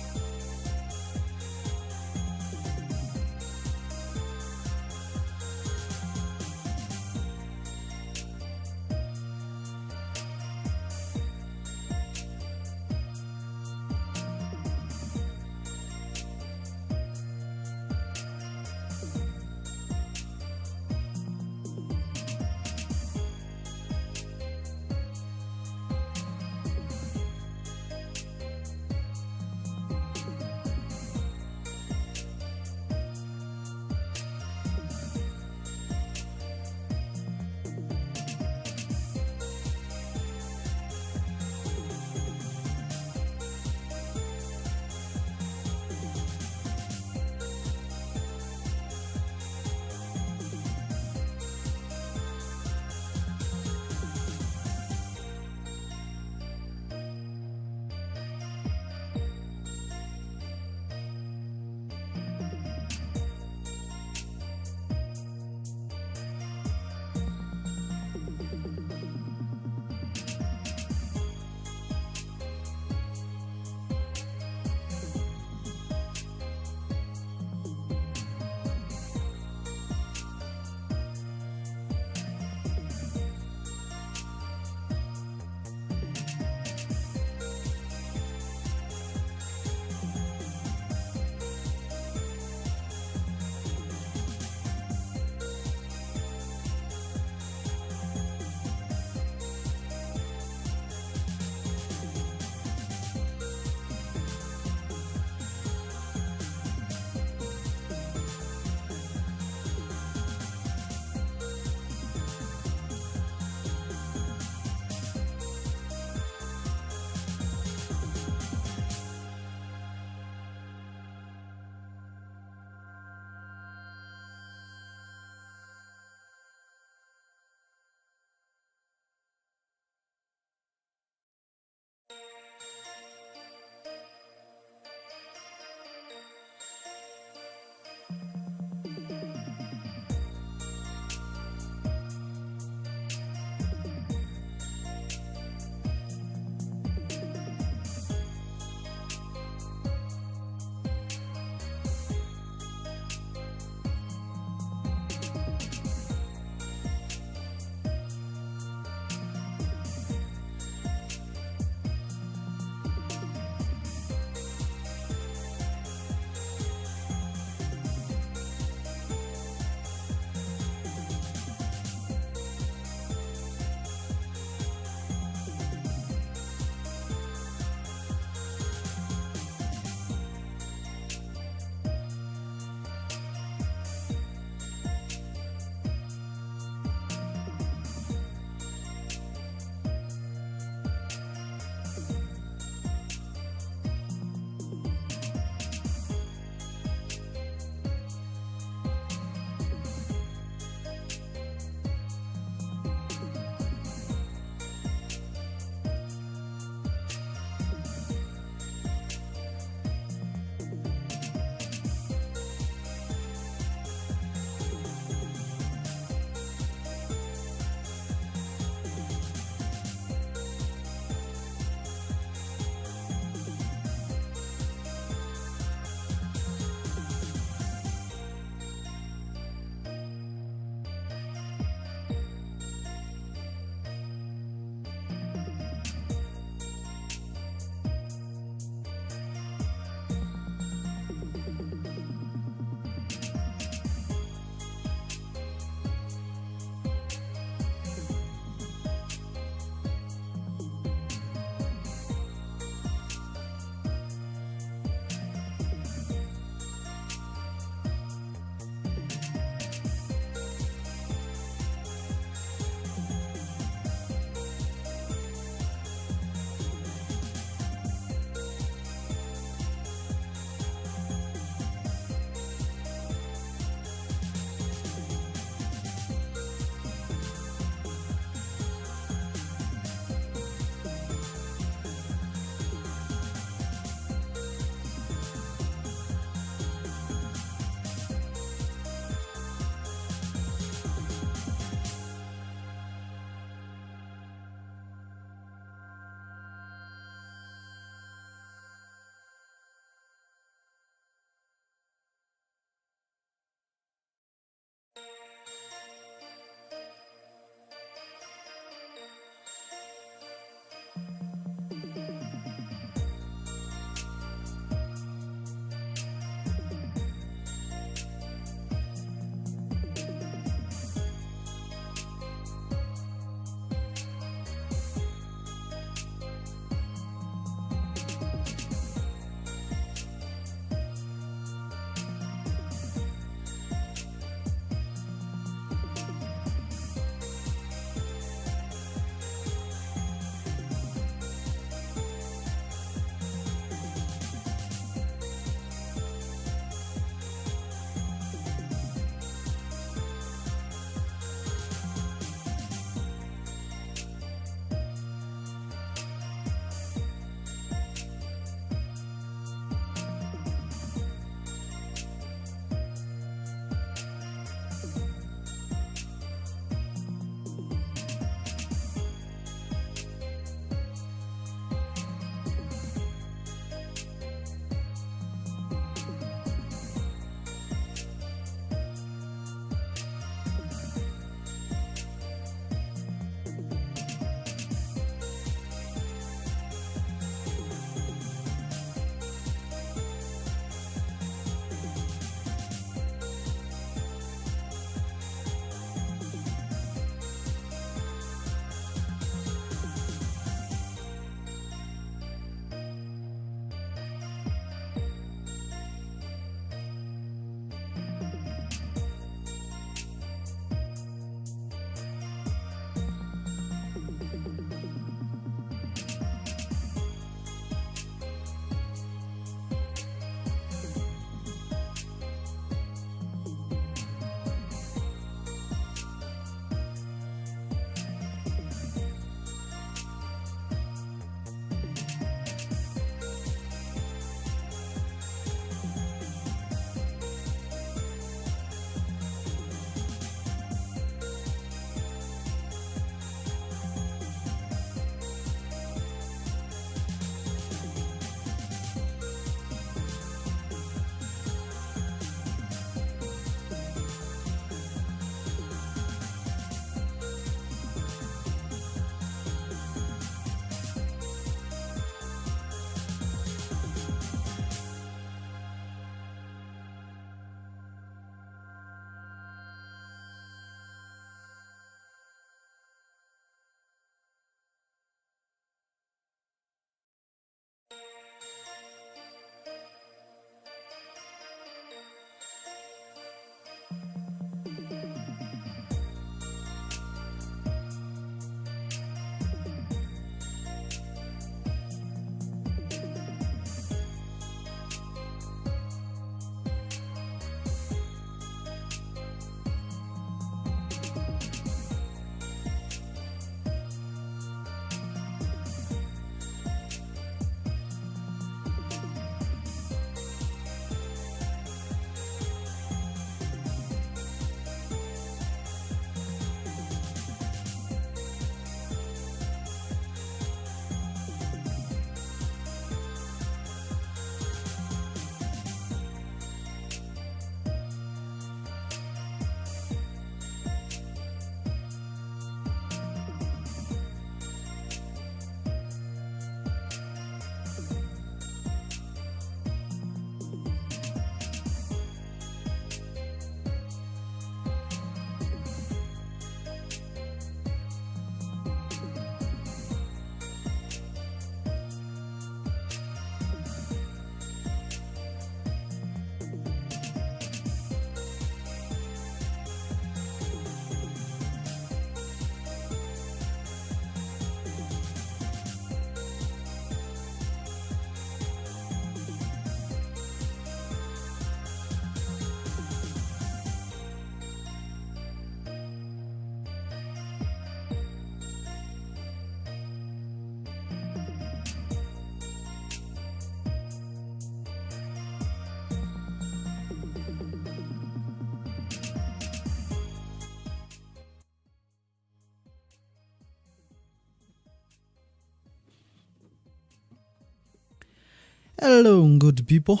Hello, good people.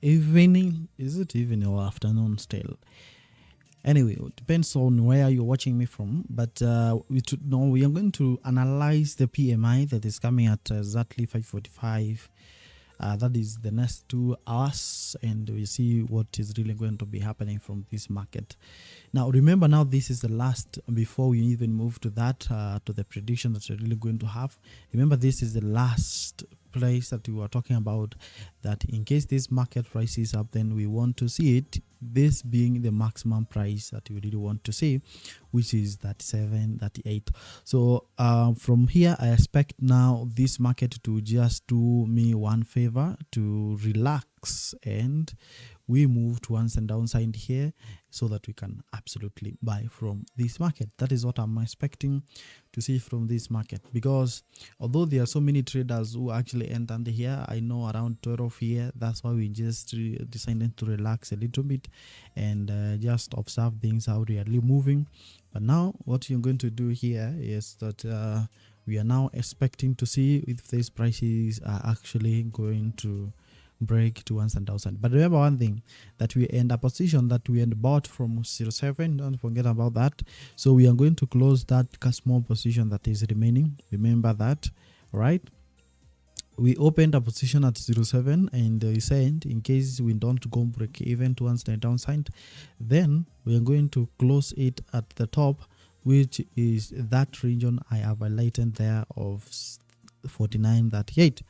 Evening, is it evening or afternoon still? Anyway, it depends on where you're watching me from. But we are going to analyze the PMI that is coming at exactly 5:45. That is the next 2 hours, and we see what is really going to be happening from this market. Now, remember, now this is the last, before we even move to that, to the prediction that we're really going to have. Remember, this is the last place that we were talking about, that in case this market rises up, then we want to see it, this being the maximum price that we really want to see, which is 37, 38. So from here, I expect now this market to just do me one favor, to relax, and we move towards the downside here, so that we can absolutely buy from this market. That is what I'm expecting to see from this market, because although there are so many traders who actually enter here, I know around 12 here, that's why we just decided to relax a little bit and just observe things how they are really moving. But now what you're going to do here is that we are now expecting to see if these prices are actually going to break to 1,000. But remember one thing, that we end a position that we end bought from 07. Don't forget about that. So we are going to close that small position that is remaining. Remember that, right? We opened a position at 07, and we said in case we don't go break even towards the downside, then we are going to close it at the top, which is that region I have highlighted there of 49.38.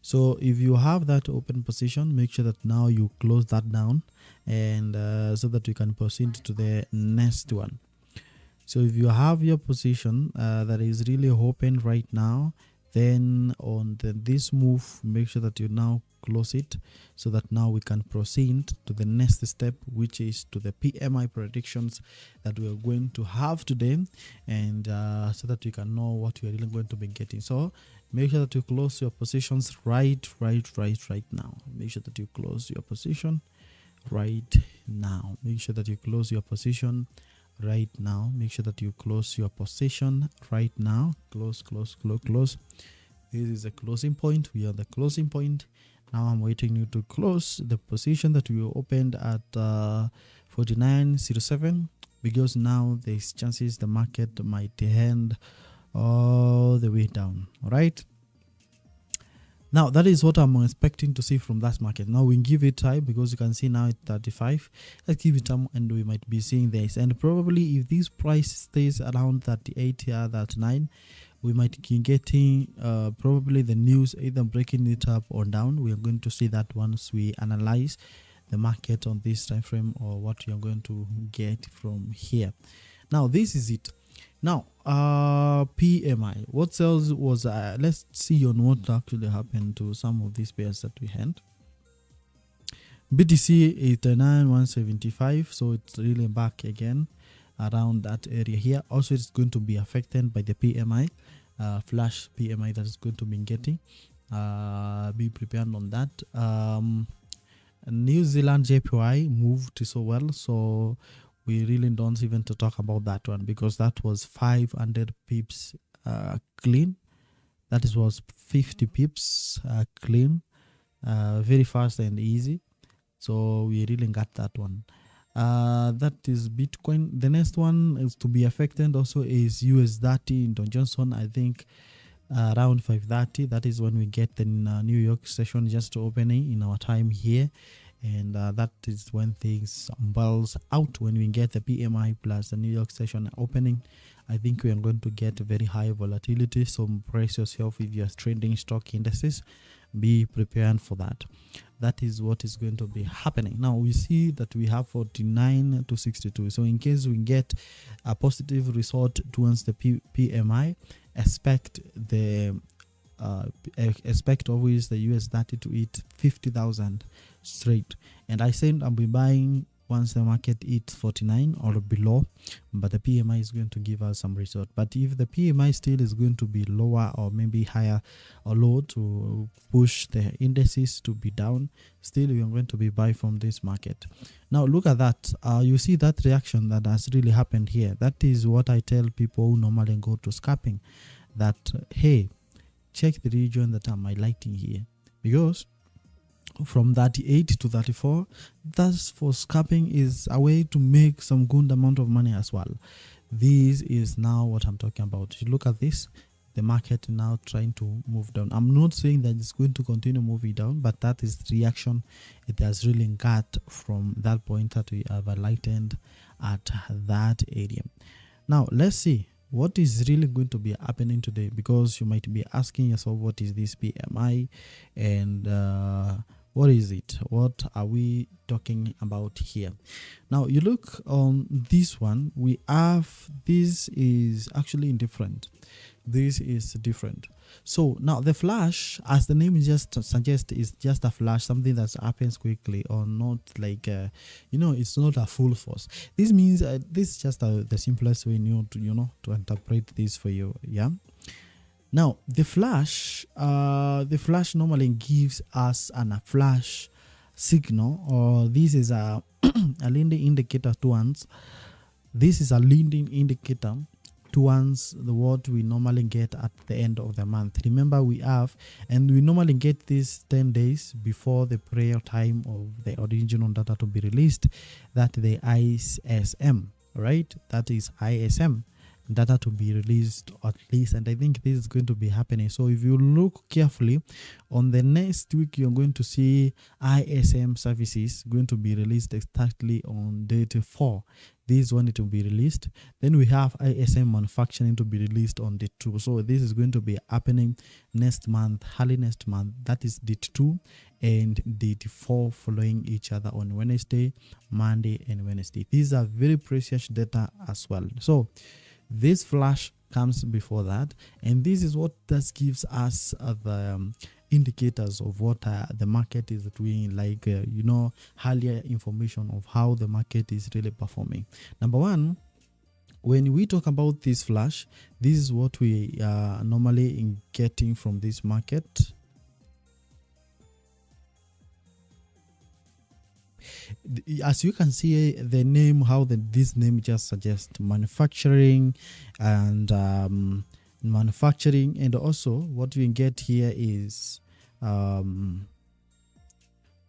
So if you have that open position, make sure that now you close that down, and so that you can proceed to the next one. So if you have your position that is really open right now, then on this move, make sure that you now close it, so that now we can proceed to the next step, which is to the PMI predictions that we are going to have today, and so that you can know what you are really going to be getting. So make sure that you close your positions right now. Make sure that you close your position right now. Make sure that you close your position right now. Make sure that you close your position right now. Close. This is the closing point. We are the closing point. Now I'm waiting you to close the position that we opened at 49.07, because now there's chances the market might end all the way down. All right, now that is what I'm expecting to see from that market. Now we give it time, because you can see now it's 35. Let's give it time, and we might be seeing this, and probably if this price stays around 38 here, 39, we might be getting probably the news either breaking it up or down. We are going to see that once we analyze the market on this time frame, or what you are going to get from here. Now this is it. Now PMI, what else was let's see on what actually happened to some of these pairs that we had. BTC 89,175, so it's really back again around that area here. Also, it's going to be affected by the PMI, flash PMI that is going to be getting. Be prepared on that. New Zealand JPY moved so well, so we really don't even to talk about that one, because that was 500 pips clean. That was 50 pips clean, very fast and easy. So we really got that one. That is Bitcoin. The next one is to be affected also is US30 in Don Johnson. I think around 5:30. That is when we get the New York session just opening in our time here. And that is when things balls out. When we get the PMI plus the New York session opening, I think we are going to get very high volatility. So brace yourself if you are trading stock indices. Be prepared for that. That is what is going to be happening. Now we see that we have 49 to 62. So in case we get a positive result towards the PMI, expect always the US30 to hit 50,000 straight. And I said I'll be buying once the market hits 49 or below, but the PMI is going to give us some result. But if the PMI still is going to be lower or maybe higher or low to push the indices to be down, still we are going to be buy from this market. Now look at that. You see that reaction that has really happened here. That is what I tell people who normally go to scalping, that hey, check the region that I'm highlighting here. because from 38 to 34, that's for scalping is a way to make some good amount of money as well. This is now what I'm talking about. You look at this, the market now trying to move down. I'm not saying that it's going to continue moving down, but that is the reaction it has really got from that point that we have lightened at that area. Now let's see what is really going to be happening today, because you might be asking yourself, what is this PMI and what is it? What are we talking about here? Now you look on this one, we have, this is actually indifferent. This is different. So now the flash, as the name just suggests, is just a flash, something that happens quickly, or not like it's not a full force. This means this is just the simplest way to interpret this for you. Yeah. Now the flash normally gives us a flash signal, or this is a leading indicator towards. This is a leading indicator towards what we normally get at the end of the month. Remember, we normally get this 10 days before the prayer time of the original data to be released. That the ISM, right? That is ISM data to be released at least, and I think this is going to be happening. So if you look carefully on the next week, you're going to see ISM services going to be released exactly on date 4. This is when it will be released. Then we have ISM manufacturing to be released on date 2. So this is going to be happening next month, early next month. That is date 2 and date 4 following each other on Wednesday, Monday, and Wednesday. These are very precious data as well. So this flash comes before that, and this is what that gives us the indicators of what the market is doing, like earlier information of how the market is really performing. Number one, when we talk about this flash, this is what we are normally getting from this market. As you can see, the name, this name just suggests manufacturing, and manufacturing, and also what we get here is 1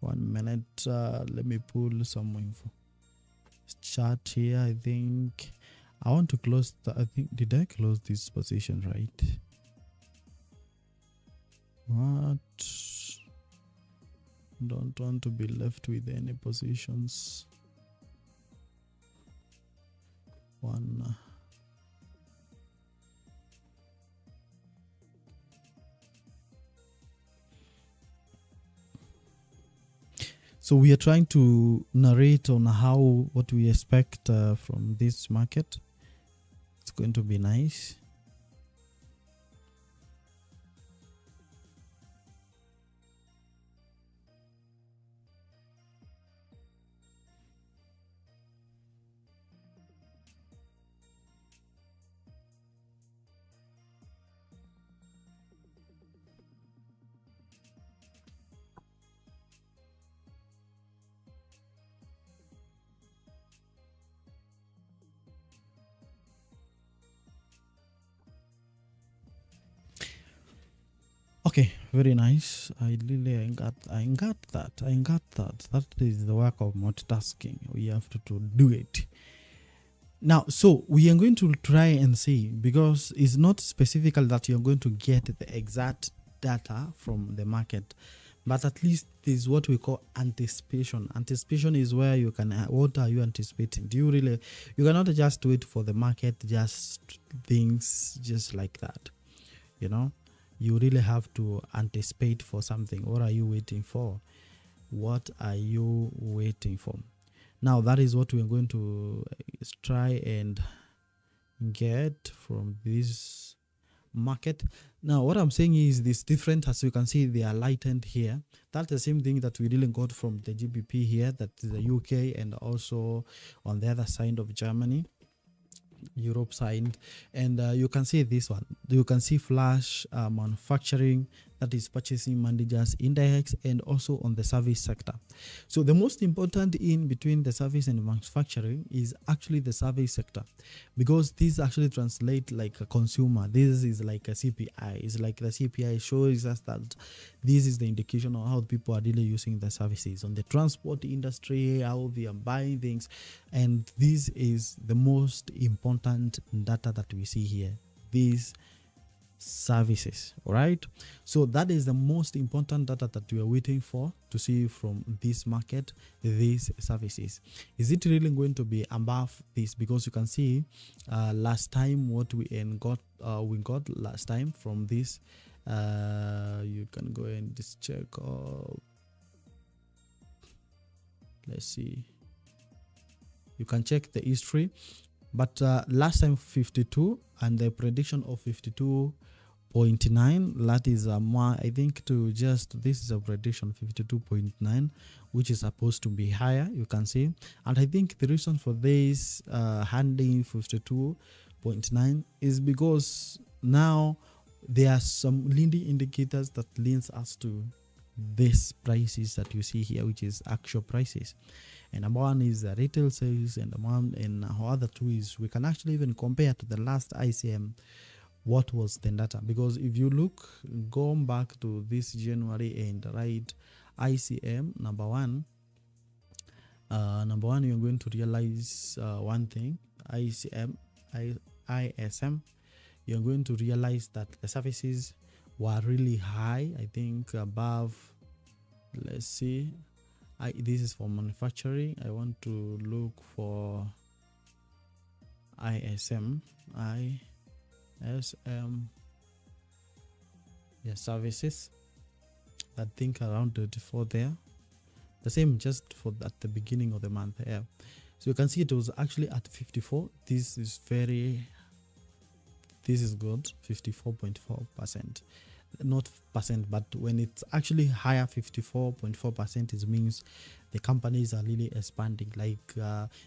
minute. Let me pull some info chart here. I think I want to close did I close this position right? What? Don't want to be left with any positions. One. So we are trying to narrate on what we expect from this market. It's going to be nice. Okay, very nice. I got that. That is the work of multitasking. We have to do it. Now, so we are going to try and see, because it's not specifically that you're going to get the exact data from the market, but at least this is what we call anticipation. Anticipation is where you can, what are you anticipating? You cannot just wait for the market, just things just like that, You really have to anticipate for something. What are you waiting for? What are you waiting for? Now, that is what we're going to try and get from this market. Now, what I'm saying is this different. As you can see, they are lightened here. That's the same thing that we really got from the GBP here, that is the UK, and also on the other side of Germany, Europe side. And you can see this one. You can see flash manufacturing. that is purchasing managers index, and also on the service sector. So the most important in between the service and manufacturing is actually the service sector, because this actually translate like a consumer. This is like a CPI. It's like the CPI shows us that this is the indication of how people are really using the services on the transport industry, how they are buying things, and this is the most important data that we see here. These services, all right? So that is the most important data that we are waiting for to see from this market, these services. Is it really going to be above this? Because you can see last time what we got last time from this, you can go and just check. Let's see, you can check the history, but last time 52 and the prediction of 52.9, that is I think to just, this is a prediction 52.9, which is supposed to be higher, you can see. And I think the reason for this handing 52.9 is because now there are some leading indicators that leads us to these prices that you see here, which is actual prices. And number one is the retail sales, and other two is we can actually even compare to the last ICM what was the data. Because if you look, going back to this January end, right, ICM number one, you're going to realize one thing. ISM, you're going to realize that the services were really high, I think above, let's see, this is for manufacturing. I want to look for ISM, yeah, services, I think around 34 there, the same just for at the beginning of the month. Yeah, so you can see it was actually at 54. This is good, 54.4%, not percent, but when it's actually higher 54.4%, it means the companies are really expanding. Like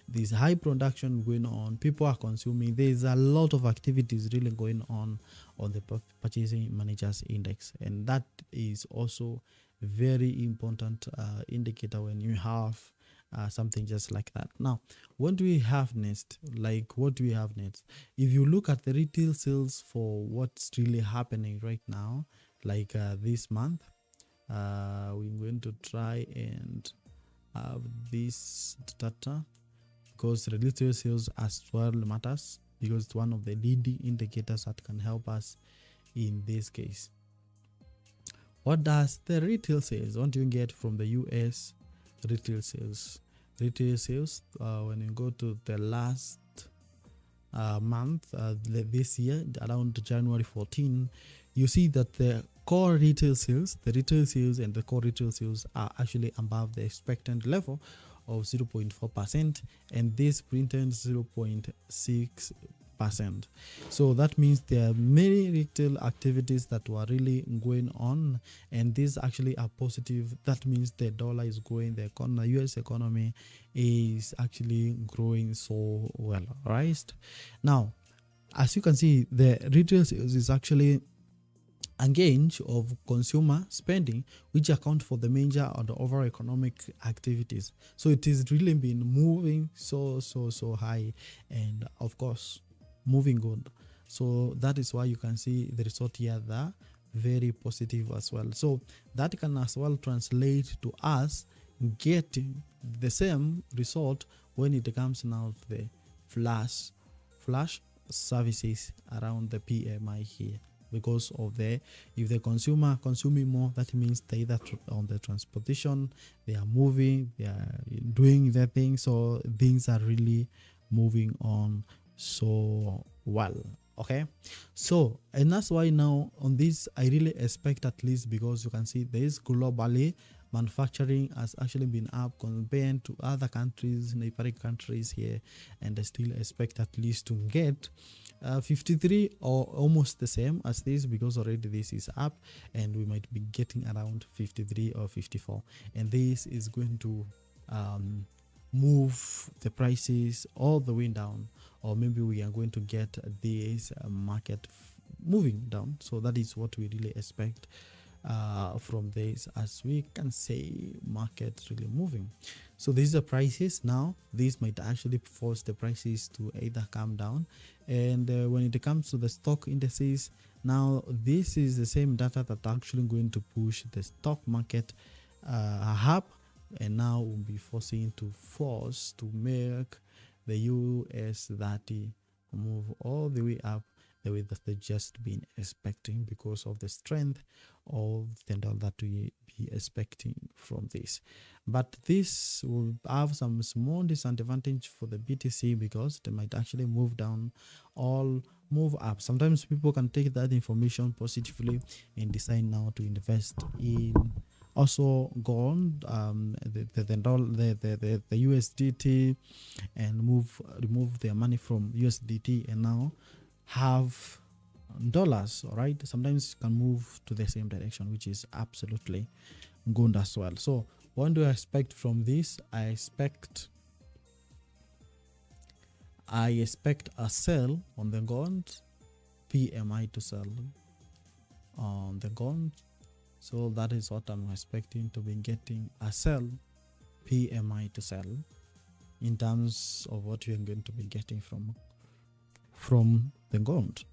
there's high production going on, people are consuming, there's a lot of activities really going on the purchasing managers index, and that is also a very important indicator when you have something just like that. Now, what do we have next? Like, what do we have next? If you look at the retail sales for what's really happening right now, like this month, we're going to try and have this data, because the retail sales as well matters, because it's one of the leading indicators that can help us in this case. What does the retail sales, what do you get from the US retail sales? Retail sales, when you go to the last month this year, around January 14, you see that the core retail sales, the retail sales and the core retail sales are actually above the expected level of 0.4%, and this printed 0.6%. So that means there are many retail activities that were really going on, and these actually are positive. That means the dollar is growing, the US economy is actually growing so well, right? Now, as you can see, the retail sales is actually a gauge of consumer spending, which account for the major or the overall economic activities. So it is really been moving so high, and of course moving good. So that is why you can see the result here, the very positive as well. So that can as well translate to us getting the same result when it comes now to the flash services around the PMI here. Because of if the consumer consuming more, that means they either on the transportation, they are moving, they are doing their thing, so things are really moving on so well. Okay, so and that's why now on this I really expect, at least because you can see there is globally manufacturing has actually been up compared to other countries, neighboring countries here, and I still expect at least to get 53 or almost the same as this, because already this is up and we might be getting around 53 or 54, and this is going to move the prices all the way down, or maybe we are going to get this market moving down. So that is what we really expect from this, as we can say market really moving. So these are prices. Now these might actually force the prices to either come down, and when it comes to the stock indices, now this is the same data that actually going to push the stock market up, and now will be forcing to make the US 30 move all the way up the way that they just been expecting, because of the strength of the dollar that we be expecting from this. But this will have some small disadvantage for the BTC, because they might actually move down or move up. Sometimes people can take that information positively and decide now to invest in also gold, the USDT, and remove their money from USDT and now have dollars. All right, sometimes you can move to the same direction, which is absolutely good as well. So what do I expect from this? I expect a sell on the gold, PMI to sell on the gold. So that is what I'm expecting to be getting, a sell, PMI to sell, in terms of what you're going to be getting from the gold.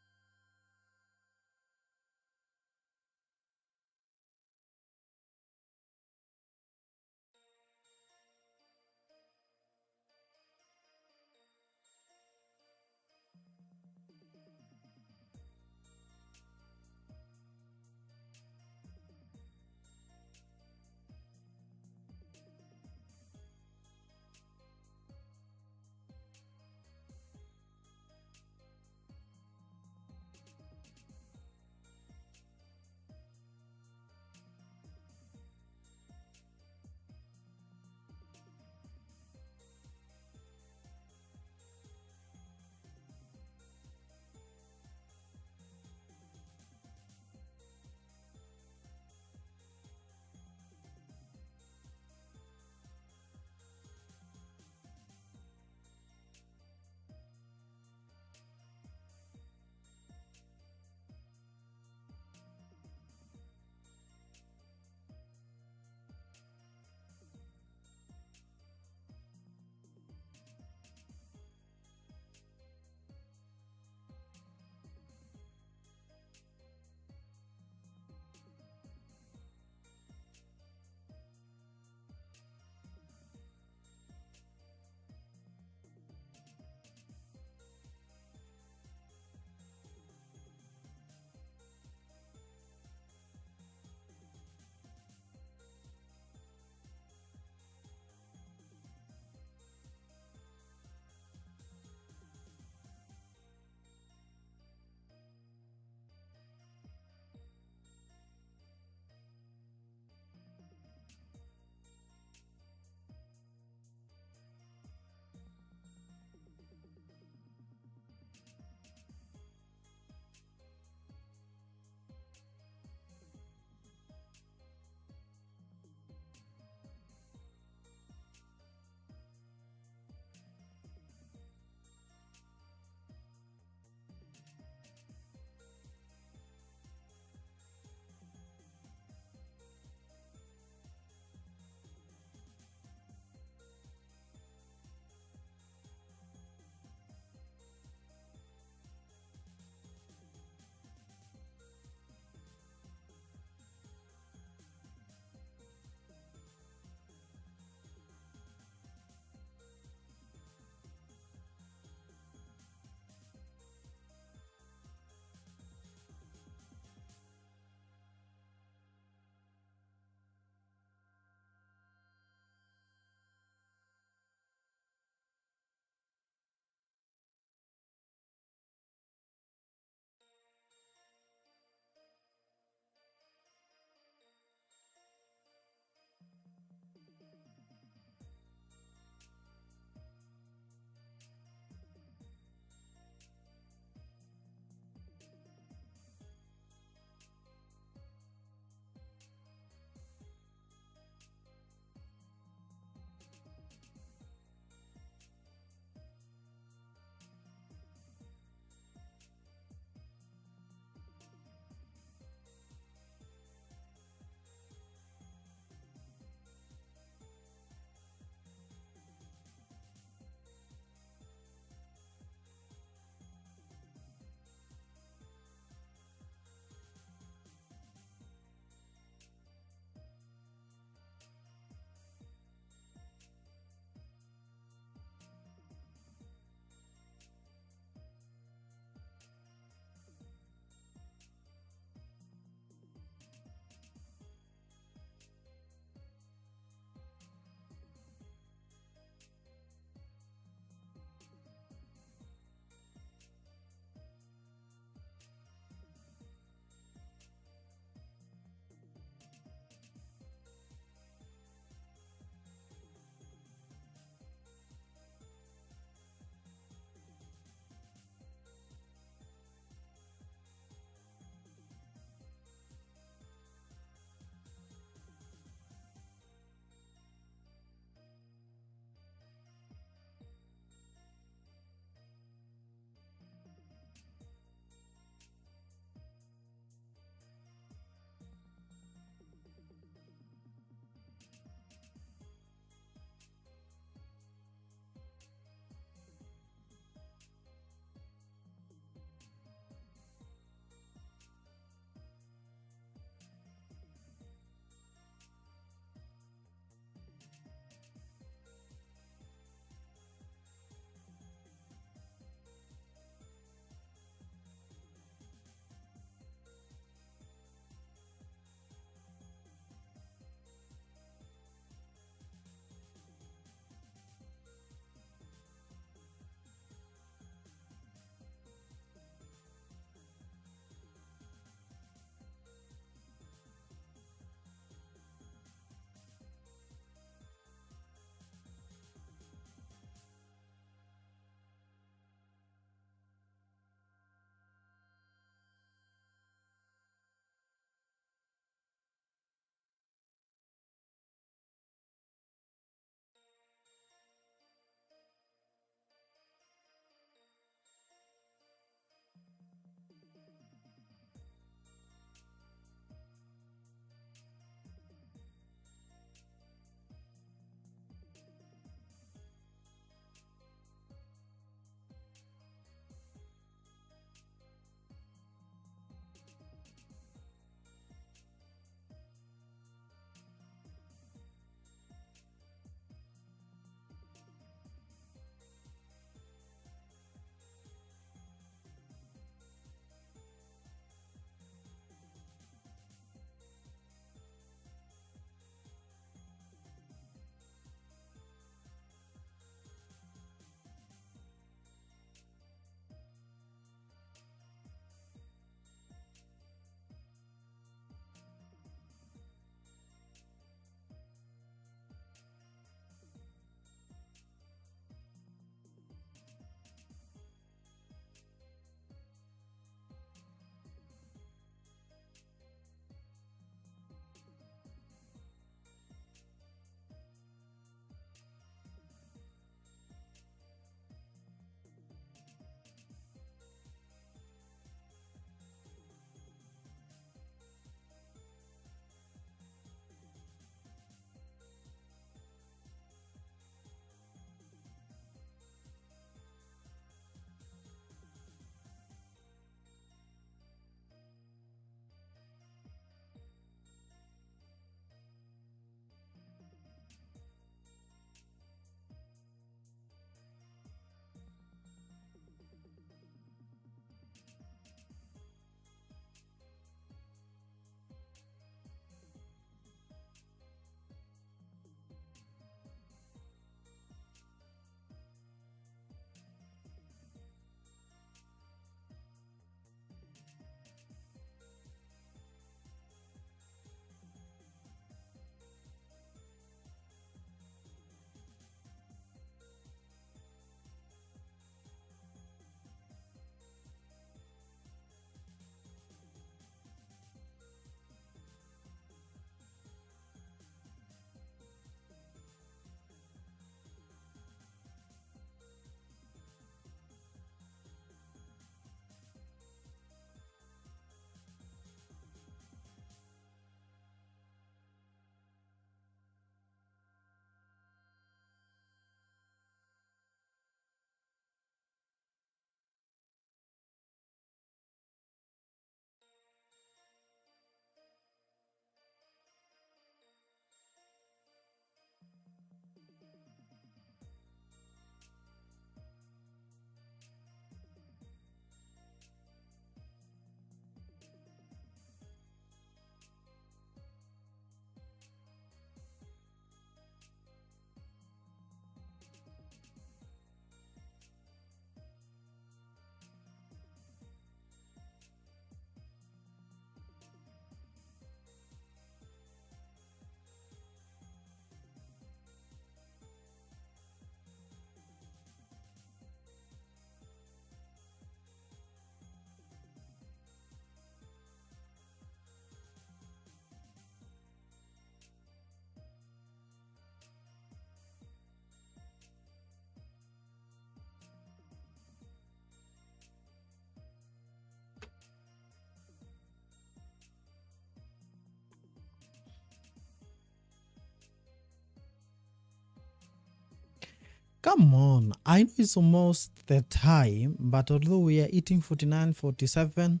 Come on, I know it's almost the time, but although we are eating 49, 47,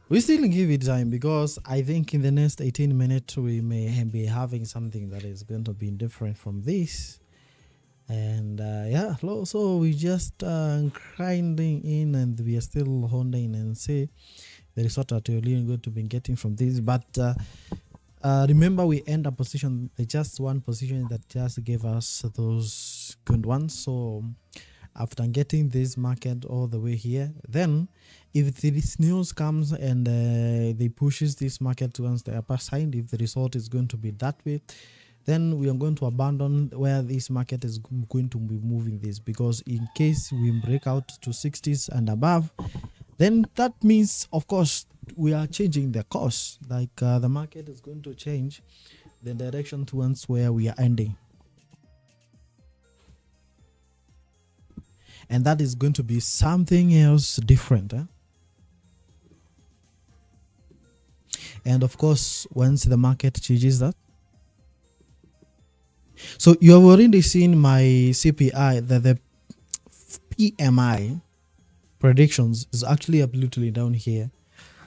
we still give it time, because I think in the next 18 minutes we may be having something that is going to be different from this. And yeah, so we just grinding in, and we are still holding and see the result that you're really going to be getting from this. But remember, we end a position, just one position that just gave us those good ones. So after getting this market all the way here, then if this news comes and they pushes this market towards the upper side, if the result is going to be that way, then we are going to abandon where this market is going to be moving this, because in case we break out to 60s and above, then that means, of course, we are changing the course. Like the market is going to change the direction towards where we are ending. And that is going to be something else different. And of course, once the market changes that, so you have already seen my CPI, that the PMI predictions is actually absolutely down here.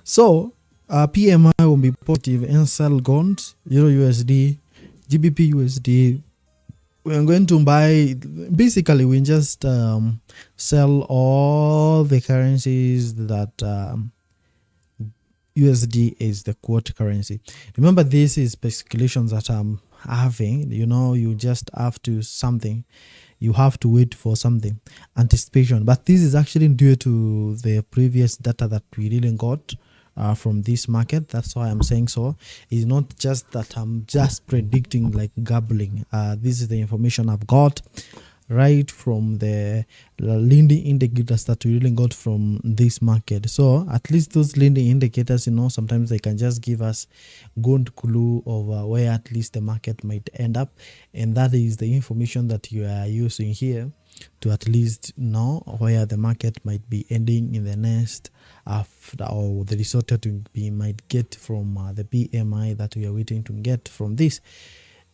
So PMI will be positive in sell gold, Euro USD, GBP USD. We're going to buy, basically we just sell all the currencies that USD is the quote currency. Remember, this is speculations that I'm having. You just have to something. You have to wait for something, anticipation. But this is actually due to the previous data that we didn't got from this market. That's why I'm saying so. It's not just that I'm just predicting like gambling. This is the information I've got right from the leading indicators that we really got from this market. So at least those leading indicators, sometimes they can just give us good clue of where at least the market might end up, and that is the information that you are using here to at least know where the market might be ending in the next or the result that we might get from the PMI that we are waiting to get from this.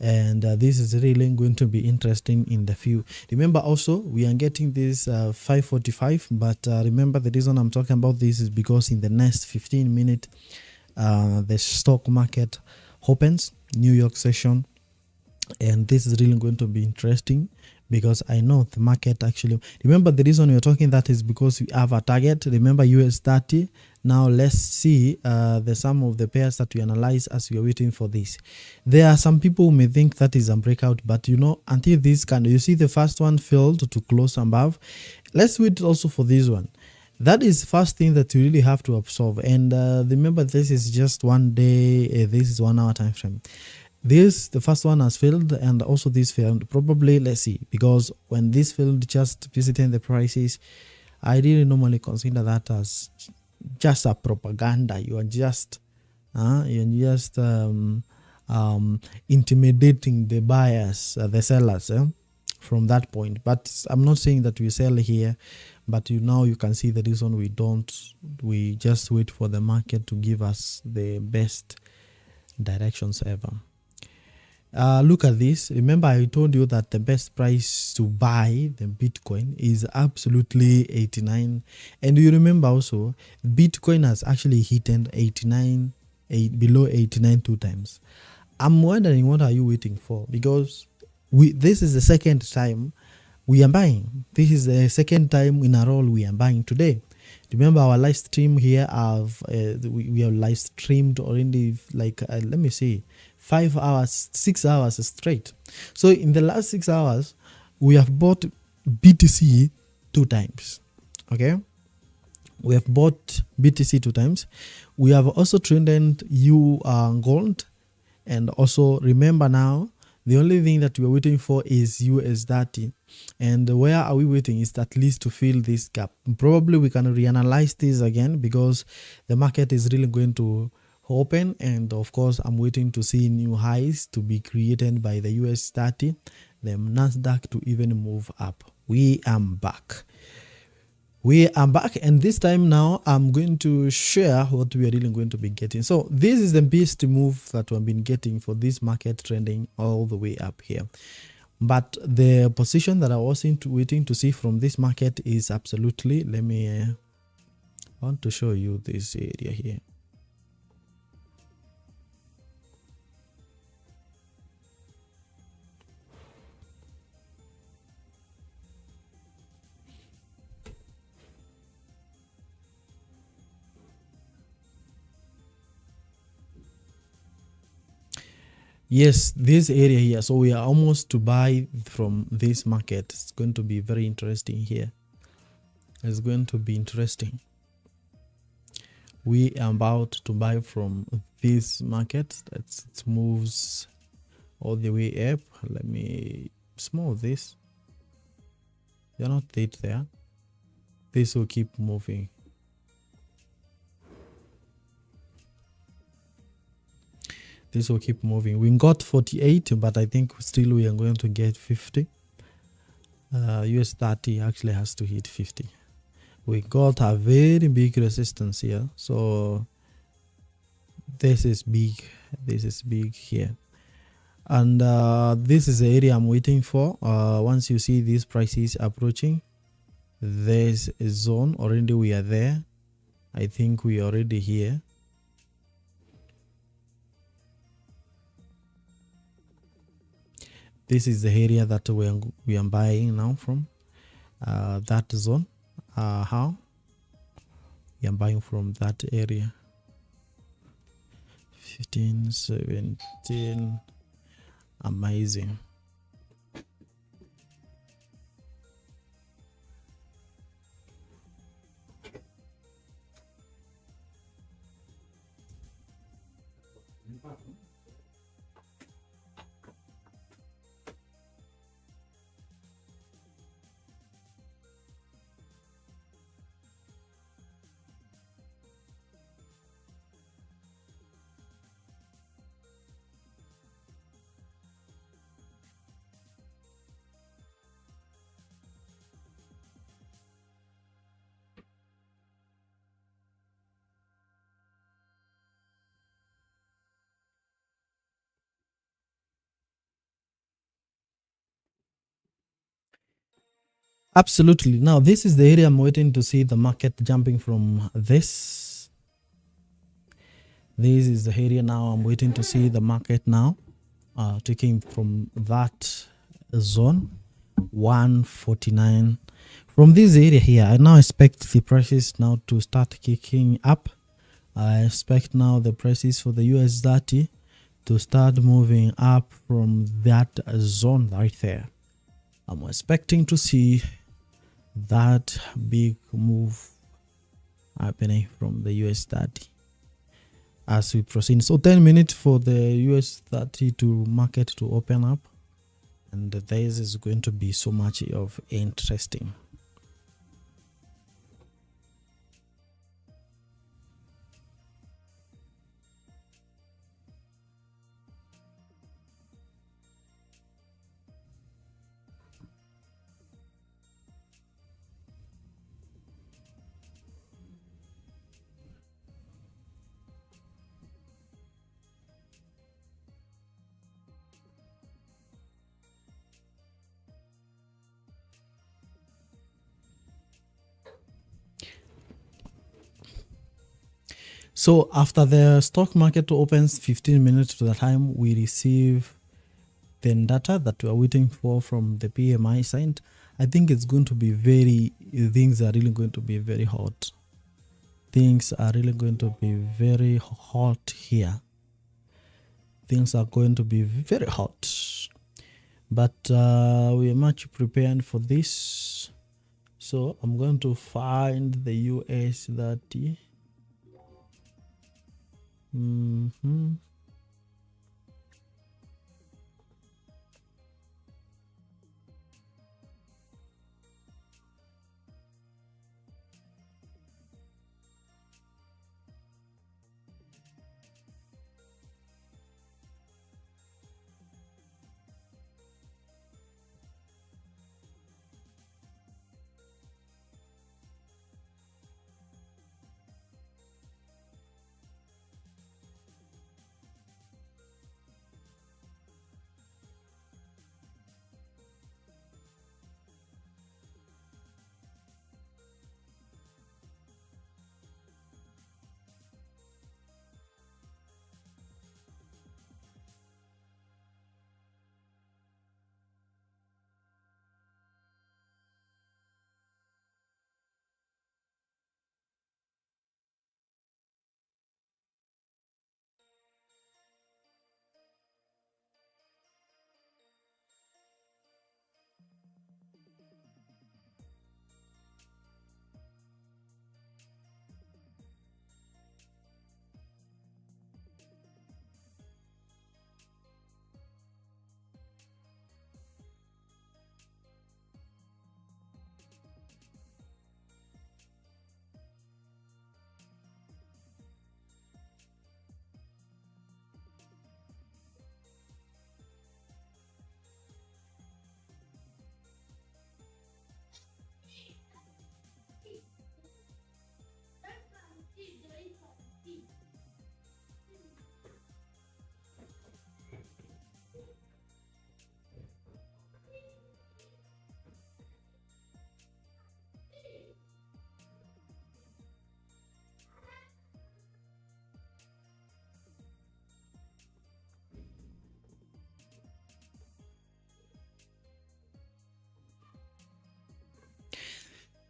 And this is really going to be interesting in the few. Remember also, we are getting this 545, but remember, the reason I'm talking about this is because in the next 15 minutes the stock market opens, New York session, and this is really going to be interesting, because I know the market actually, remember, the reason we're talking that is because we have a target. Remember, US 30. Now let's see the sum of the pairs that we analyze as we are waiting for this. There are some people who may think that is a breakout, but until this you see the first one failed to close above. Let's wait also for this one. That is the first thing that you really have to observe. And remember, this is just one day, this is 1 hour time frame. The first one has failed, and also this failed. Probably, let's see, because when this failed, just visiting the prices, I really normally consider that as just a propaganda. You are just intimidating the buyers, the sellers, from that point. But I'm not saying that we sell here, but you can see the reason we don't. We just wait for the market to give us the best directions ever. Look at this. Remember, I told you that the best price to buy the Bitcoin is absolutely 89. And you remember also, Bitcoin has actually hit 89, below 89 2 times. I'm wondering, what are you waiting for? Because this is the second time we are buying. This is the second time in a row we are buying today. Remember, our live stream here, we have live streamed already, like, let me see, 5 hours, 6 hours straight. So in the last 6 hours, we have bought BTC 2 times. Okay, we have bought BTC 2 times. We have also traded gold, and also remember now, the only thing that we are waiting for is US 30. And where are we waiting is at least to fill this gap. Probably we can reanalyze this again, because the market is really going to open, and of course I'm waiting to see new highs to be created by the US 30, the Nasdaq to even move up. We are back. And this time now I'm going to share what we are really going to be getting. So this is the best move that we've been getting for this market trending all the way up here. But the position that I was waiting to see from this market is absolutely, I want to show you this area here. Yes, this area here. So we are almost to buy from this market. It's going to be very interesting here. It's going to be interesting. We are about to buy from this market. It moves all the way up. Let me small this. You're not it there. This will keep moving. This will keep moving. We got 48, but I think still we are going to get 50. US 30 actually has to hit 50. We got a very big resistance here. So this is big. This is big here. And this is the area I'm waiting for. Once you see these prices approaching, there's a zone. Already we are there. I think we are already here. This is the area that we are buying now from, that zone. How? We are buying from that area. 15, 17. Amazing. Absolutely. Now, this is the area I'm waiting to see the market jumping from this. This is the area now I'm waiting to see the market now taking from that zone 149. From this area here, I now expect the prices now to start kicking up. I expect now the prices for the US 30 to start moving up from that zone right there. I'm expecting to see that big move happening from the US 30 as we proceed. So 10 minutes for the US 30 to market to open up, and this is going to be so much of interesting. So after the stock market opens 15 minutes to the time, we receive the data that we are waiting for from the PMI side. I think it's going to be things are really going to be very hot. Things are really going to be very hot here. Things are going to be very hot. But we are much prepared for this. So I'm going to find the US 30.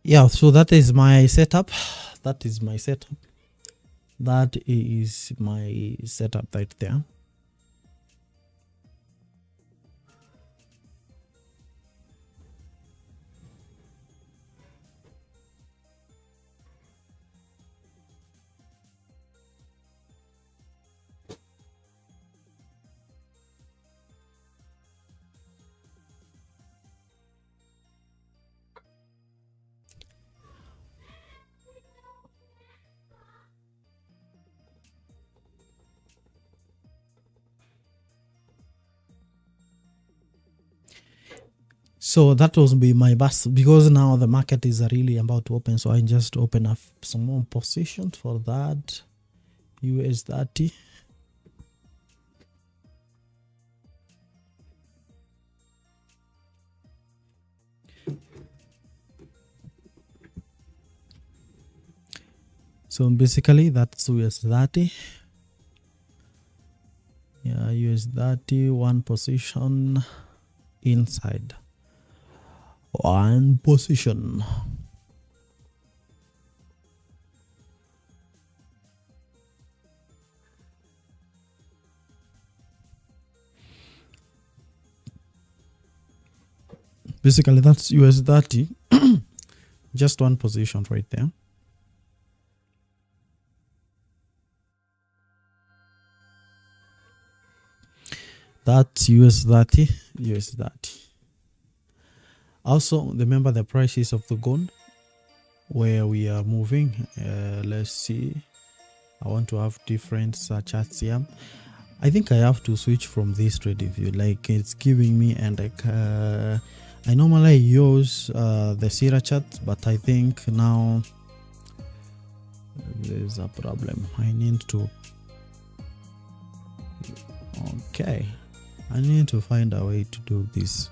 Yeah, so that is my setup. That is my setup. That is my setup right there. So that will be my best, because now the market is really about to open. So I just open up some more positions for that US30. So basically that's US30. Yeah, US30, one position inside. One position. Basically that's US30. Just one position right there. That's US30, US30. Also, remember the prices of the gold where we are moving. Let's see. I want to have different charts here. I think I have to switch from this trading view. Like it's giving me, and like I normally use the Sierra chart, but I think now there's a problem. I need to. Okay, I need to find a way to do this.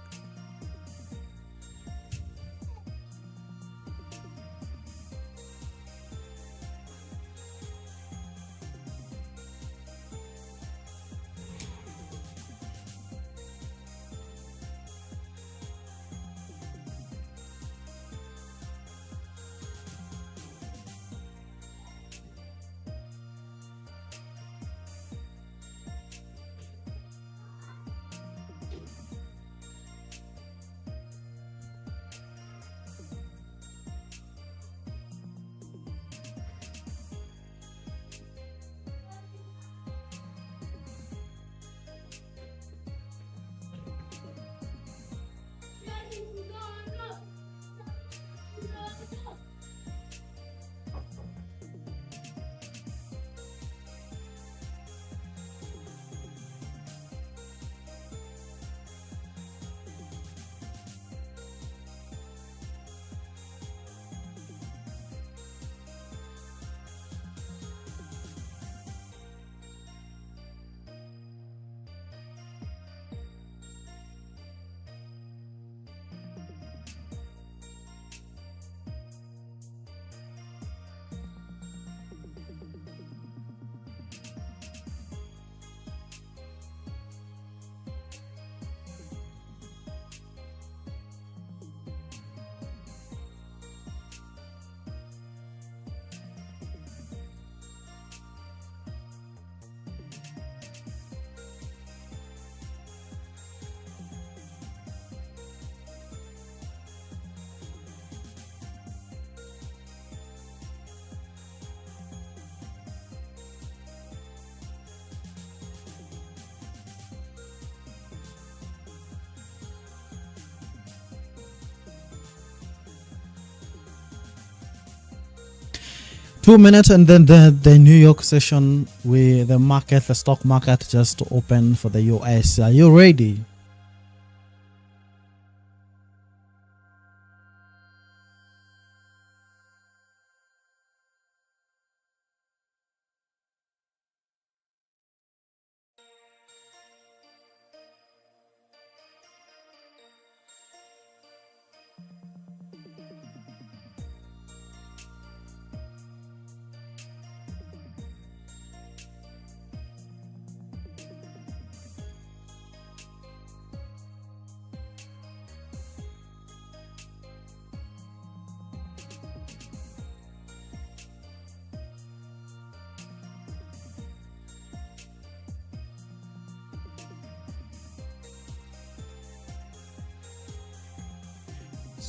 .2 minutes, and then the New York session with the stock market just opened for the US. Are you ready?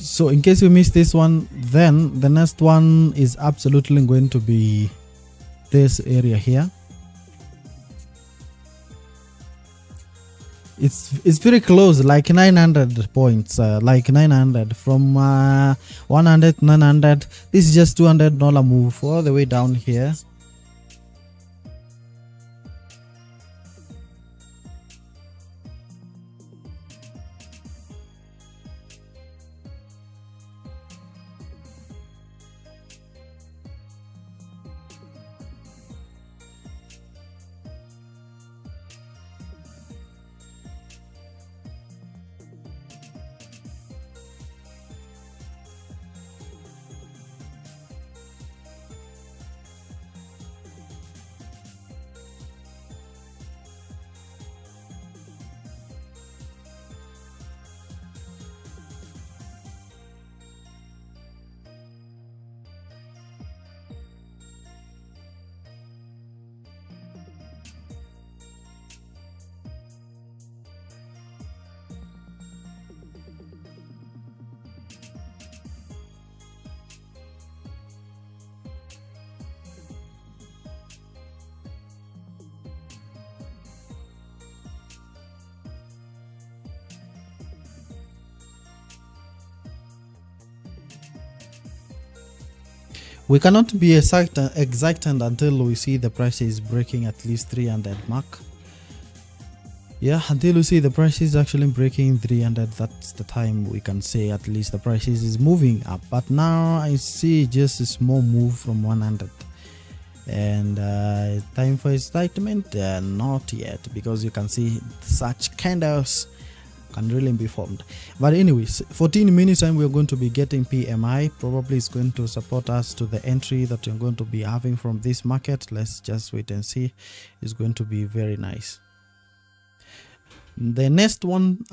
So in case you missed this one, then the next one is absolutely going to be this area here. It's very close, like 900 points, like 900 from 100 to 900. This is just $200 move all the way down here. We cannot be exact until we see the prices breaking at least 300 mark. Yeah, until we see the prices actually breaking 300, that's the time we can say at least the prices is moving up. But now I see just a small move from 100. And time for excitement? Not yet, because you can see such candles can really be formed. But anyways, 14 minutes time we're going to be getting PMI. Probably it's going to support us to the entry that we're going to be having from this market. Let's just wait and see. It's going to be very nice. The next one,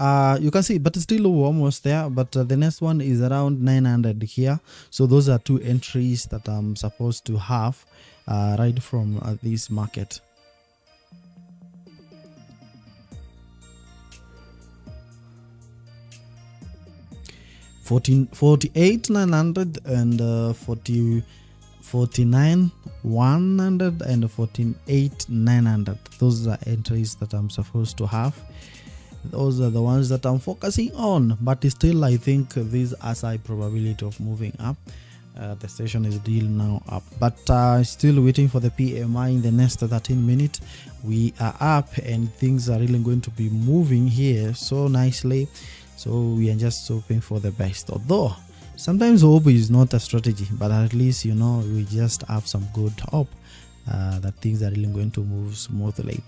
you can see, but it's still almost there. But the next one is around 900 here. So those are two entries that I'm supposed to have right from this market. 48 900 and 49 100 and 48 900. Those are entries that I'm supposed to have. Those are the ones that I'm focusing on, but still I think these has a probability of moving up. The session is still now up, but still waiting for the PMI in the next 13 minutes. We are up and things are really going to be moving here so nicely. So we are just hoping for the best, although sometimes hope is not a strategy, but at least, you know, we just have some good hope that things are really going to move smoothly.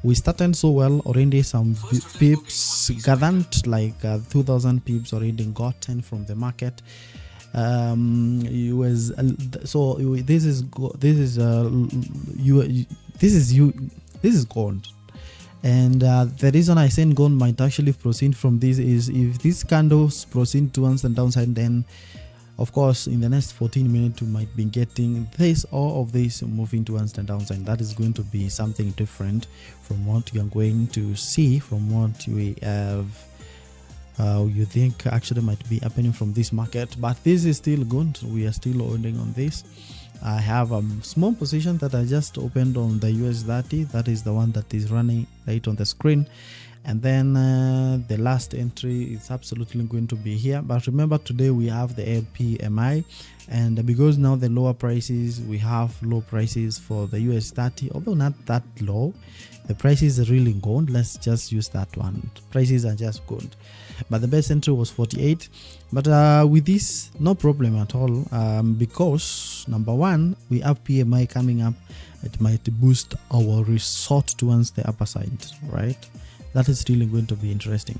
We started so well already, some pips gathered, like 2000 pips already gotten from the market. This is gold. And the reason I said gold might actually proceed from this is if these candles proceed towards the downside, then of course in the next 14 minutes we might be getting this, all of this moving towards the downside. That is going to be something different from what you are going to see, from what we have you think actually might be happening from this market. But this is still good. We are still holding on this. I have a small position that I just opened on the US30. That is the one that is running right on the screen. And then the last entry is absolutely going to be here. But remember, today we have the LPMI, and because now the lower prices, we have low prices for the US30, although not that low. The prices are really good. Let's just use that one. Prices are just good. But the best entry was 48. But with this, no problem at all, because number one, we have PMI coming up. It might boost our resort towards the upper side, right? That is really going to be interesting.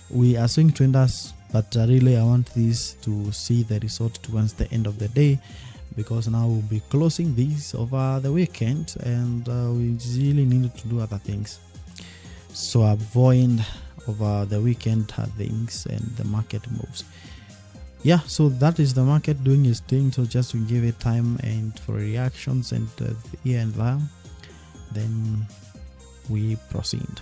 We are swing traders, but really I want this to see the result towards the end of the day, because now we'll be closing these over the weekend, and we really need to do other things. So avoid over the weekend things and the market moves. Yeah, so that is the market doing its thing. So just to give it time and for reactions and here and there, then we proceed.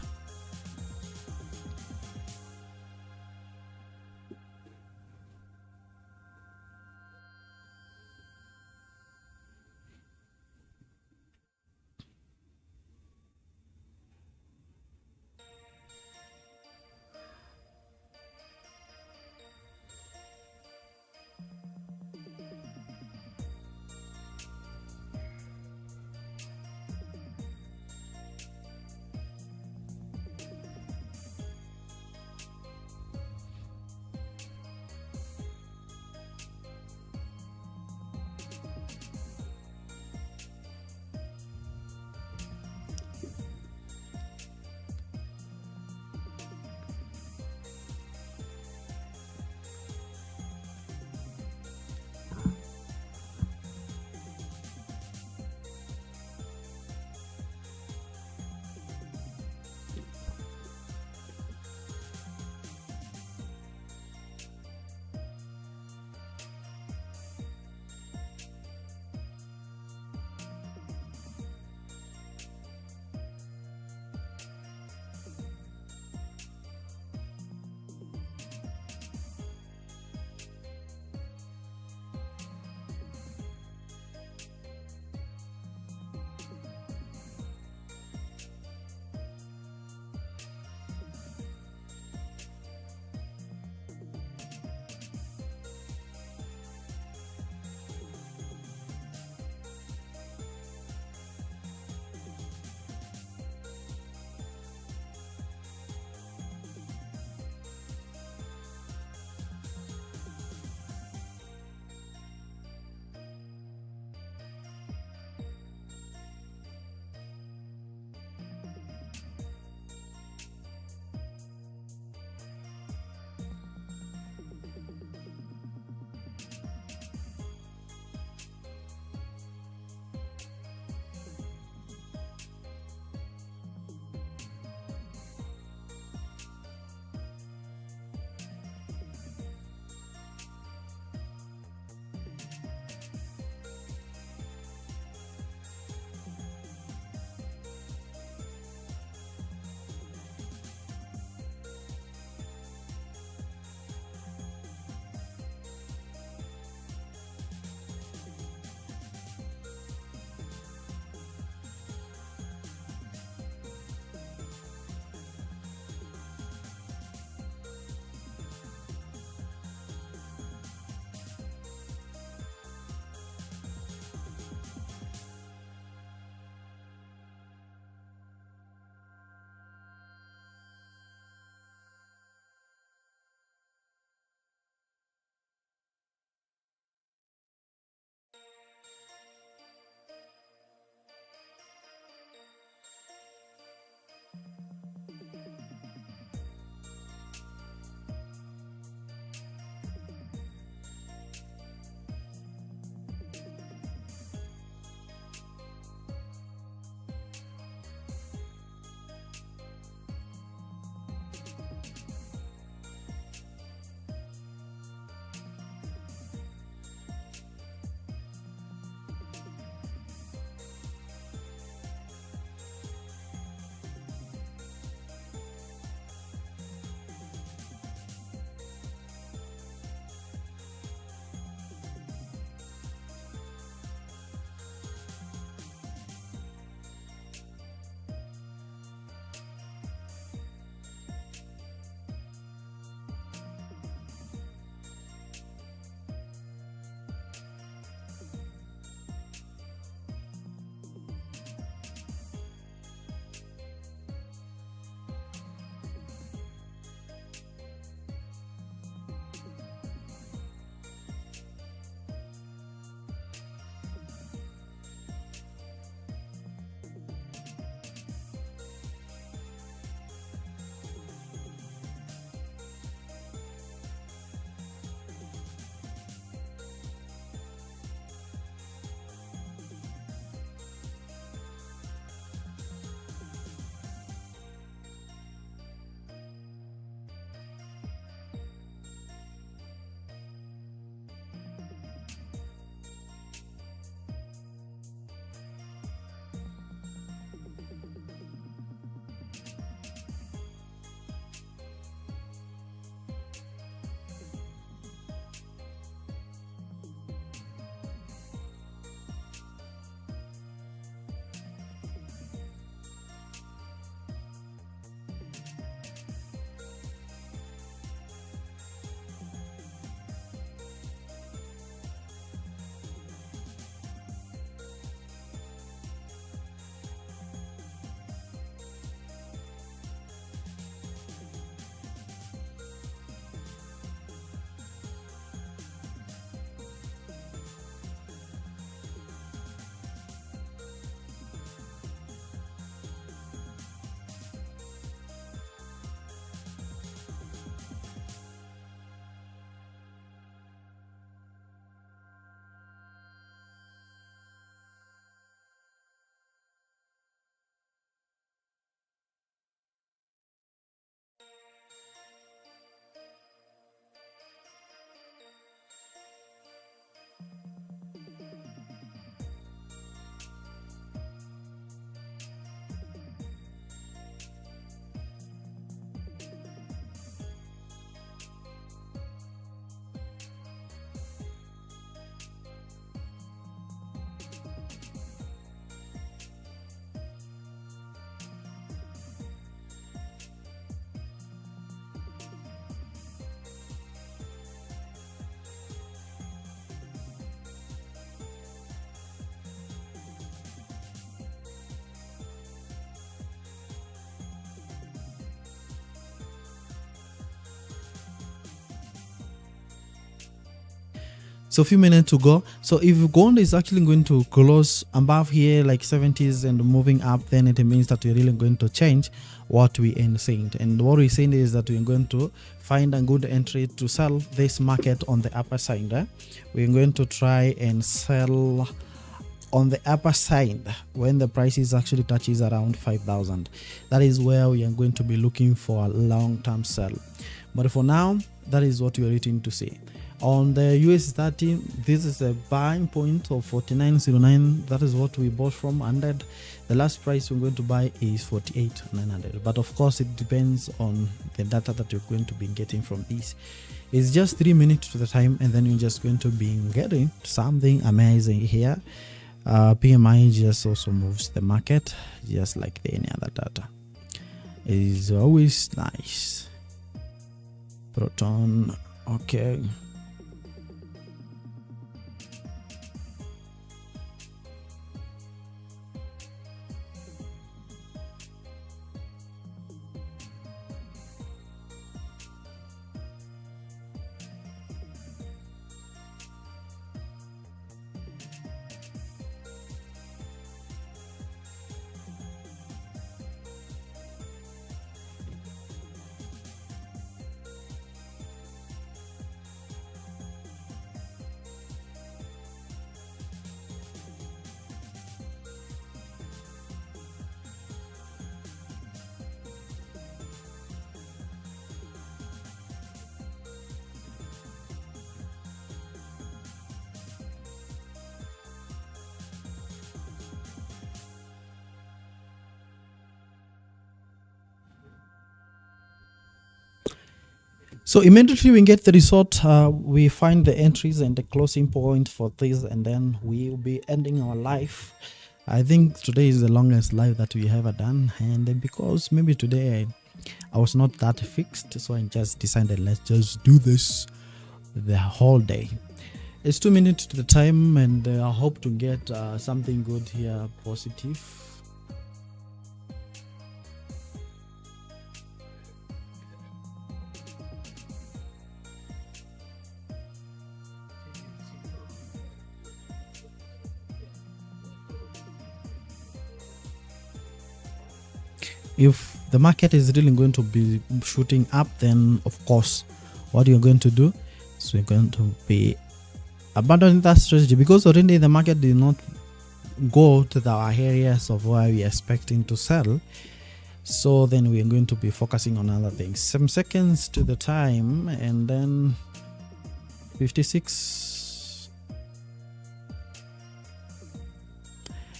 So a few minutes to go. So if gold is actually going to close above here like 70s and moving up, then it means that we're really going to change what we are saying. And what we're saying is that we're going to find a good entry to sell this market on the upper side. We're going to try and sell on the upper side when the price is actually touches around 5,000. That is where we are going to be looking for a long-term sell. But for now, that is what we are waiting to see. On the US30, this is a buying point of 49.09. That is what we bought from, and the last price we're going to buy is 48.900. But of course, it depends on the data that you're going to be getting from this. It's just 3 minutes to the time, and then you're just going to be getting something amazing here. PMI just also moves the market just like any other data. It is always nice. Proton, okay. So immediately we get the result, we find the entries and the closing point for this, and then we'll be ending our life. I think today is the longest live that we ever done, and because maybe today I was not that fixed, so I just decided let's just do this the whole day. It's 2 minutes to the time, and I hope to get something good here, positive. If the market is really going to be shooting up, then of course what you're going to do is we're going to be abandoning that strategy, because already the market did not go to the areas of where we are expecting to sell. So then we're going to be focusing on other things. 7 seconds to the time, and then 56.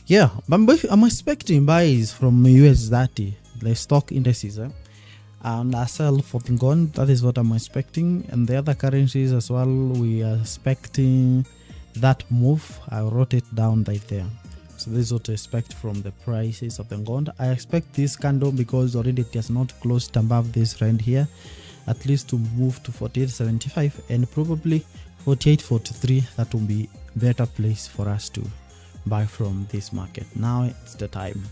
Yeah, I'm expecting buys from US30, the stock indices, and I sell for the gold. That is what I'm expecting, and the other currencies as well. We are expecting that move. I wrote it down right there. So this is what to expect from the prices of the gold. I expect this candle, because already it has not closed above this trend here, at least to move to 48.75 and probably 48.43. That will be better place for us to buy from this market. Now it's the time.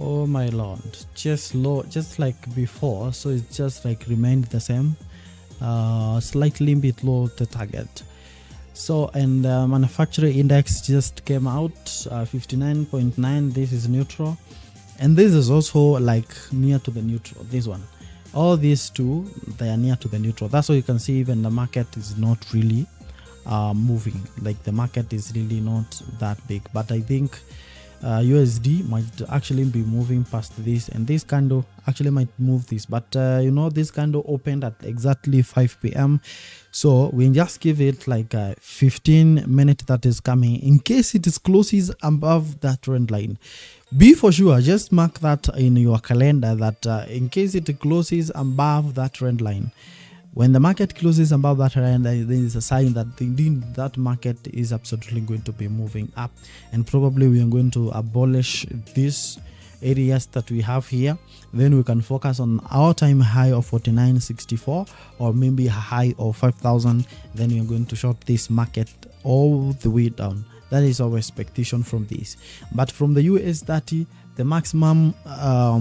Oh my lord, just low, just like before. So it's just like remained the same, slightly bit low the target. So, and manufacturing index just came out, 59.9. This is neutral, and this is also like near to the neutral. This one, all these two, they are near to the neutral. That's why you can see even the market is not really moving. Like the market is really not that big, but I think USD might actually be moving past this, and this candle actually might move this, but you know, this candle opened at exactly 5 p.m. so we just give it like 15 minutes that is coming in case it is closes above that trend line. Be for sure, just mark that in your calendar that in case it closes above that trend line, when the market closes above that trend line, there is a sign that that market is absolutely going to be moving up, and probably we are going to abolish these areas that we have here. Then we can focus on our time high of 49.64 or maybe a high of 5,000. Then we are going to short this market all the way down. That is our expectation from this. But from the US30, the maximum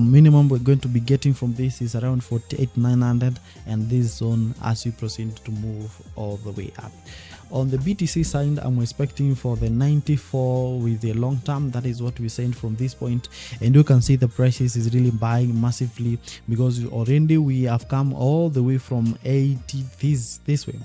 minimum we're going to be getting from this is around 48,900, and this zone as we proceed to move all the way up. On the BTC side, I'm expecting for the 94 with the long term. That is what we're saying from this point, and you can see the prices is really buying massively, because already we have come all the way from 80 this way.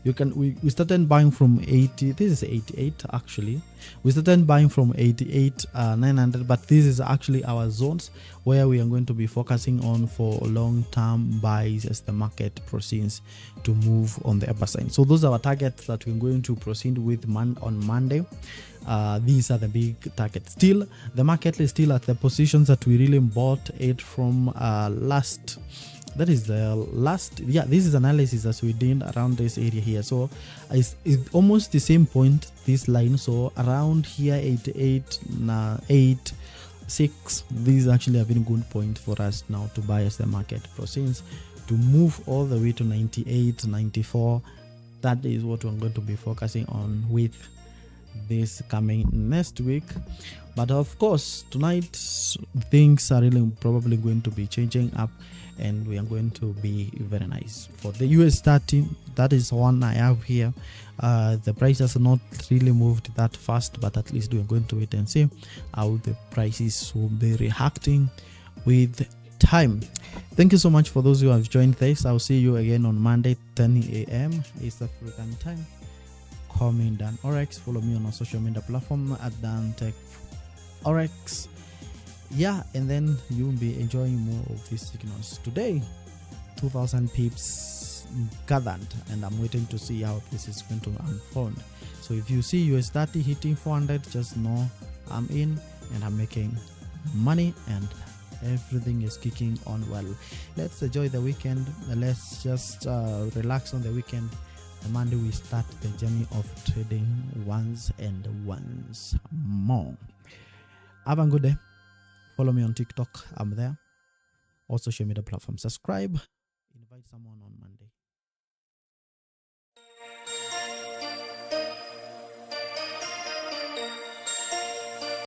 We started buying from 80. This is 88 actually. We started buying from 88 900, but this is actually our zones where we are going to be focusing on for long-term buys as the market proceeds to move on the upper side. So those are our targets that we're going to proceed with on Monday. These are the big targets. Still, the market is still at the positions that we really bought it from last. That is the last. Yeah, this is analysis as we did around this area here. So it's almost the same point, this line. So around here 88 8 6, this is actually a very good point for us now to buy as the market proceeds to move all the way to 98 94. That is what we're going to be focusing on with this coming next week. But of course, tonight things are really probably going to be changing up, and we are going to be very nice. For the US30, that is one I have here. The price has not really moved that fast, but at least we're going to wait and see how the prices will be reacting with time. Thank you so much for those who have joined this. I'll see you again on Monday 10 a.m. East African time. Call me Dan Forex. Follow me on our social media platform at Dan Tech Forex. Yeah, and then you'll be enjoying more of these signals. Today 2,000 pips gathered, and I'm waiting to see how this is going to unfold. So if you see US30 hitting 400, just know I'm in and I'm making money and everything is kicking on well. Let's enjoy the weekend. Let's just relax on the weekend. On Monday we start the journey of trading once and once more. Have a good day. Follow me on TikTok. I'm there. Or social media platform. Subscribe. Invite someone on Monday.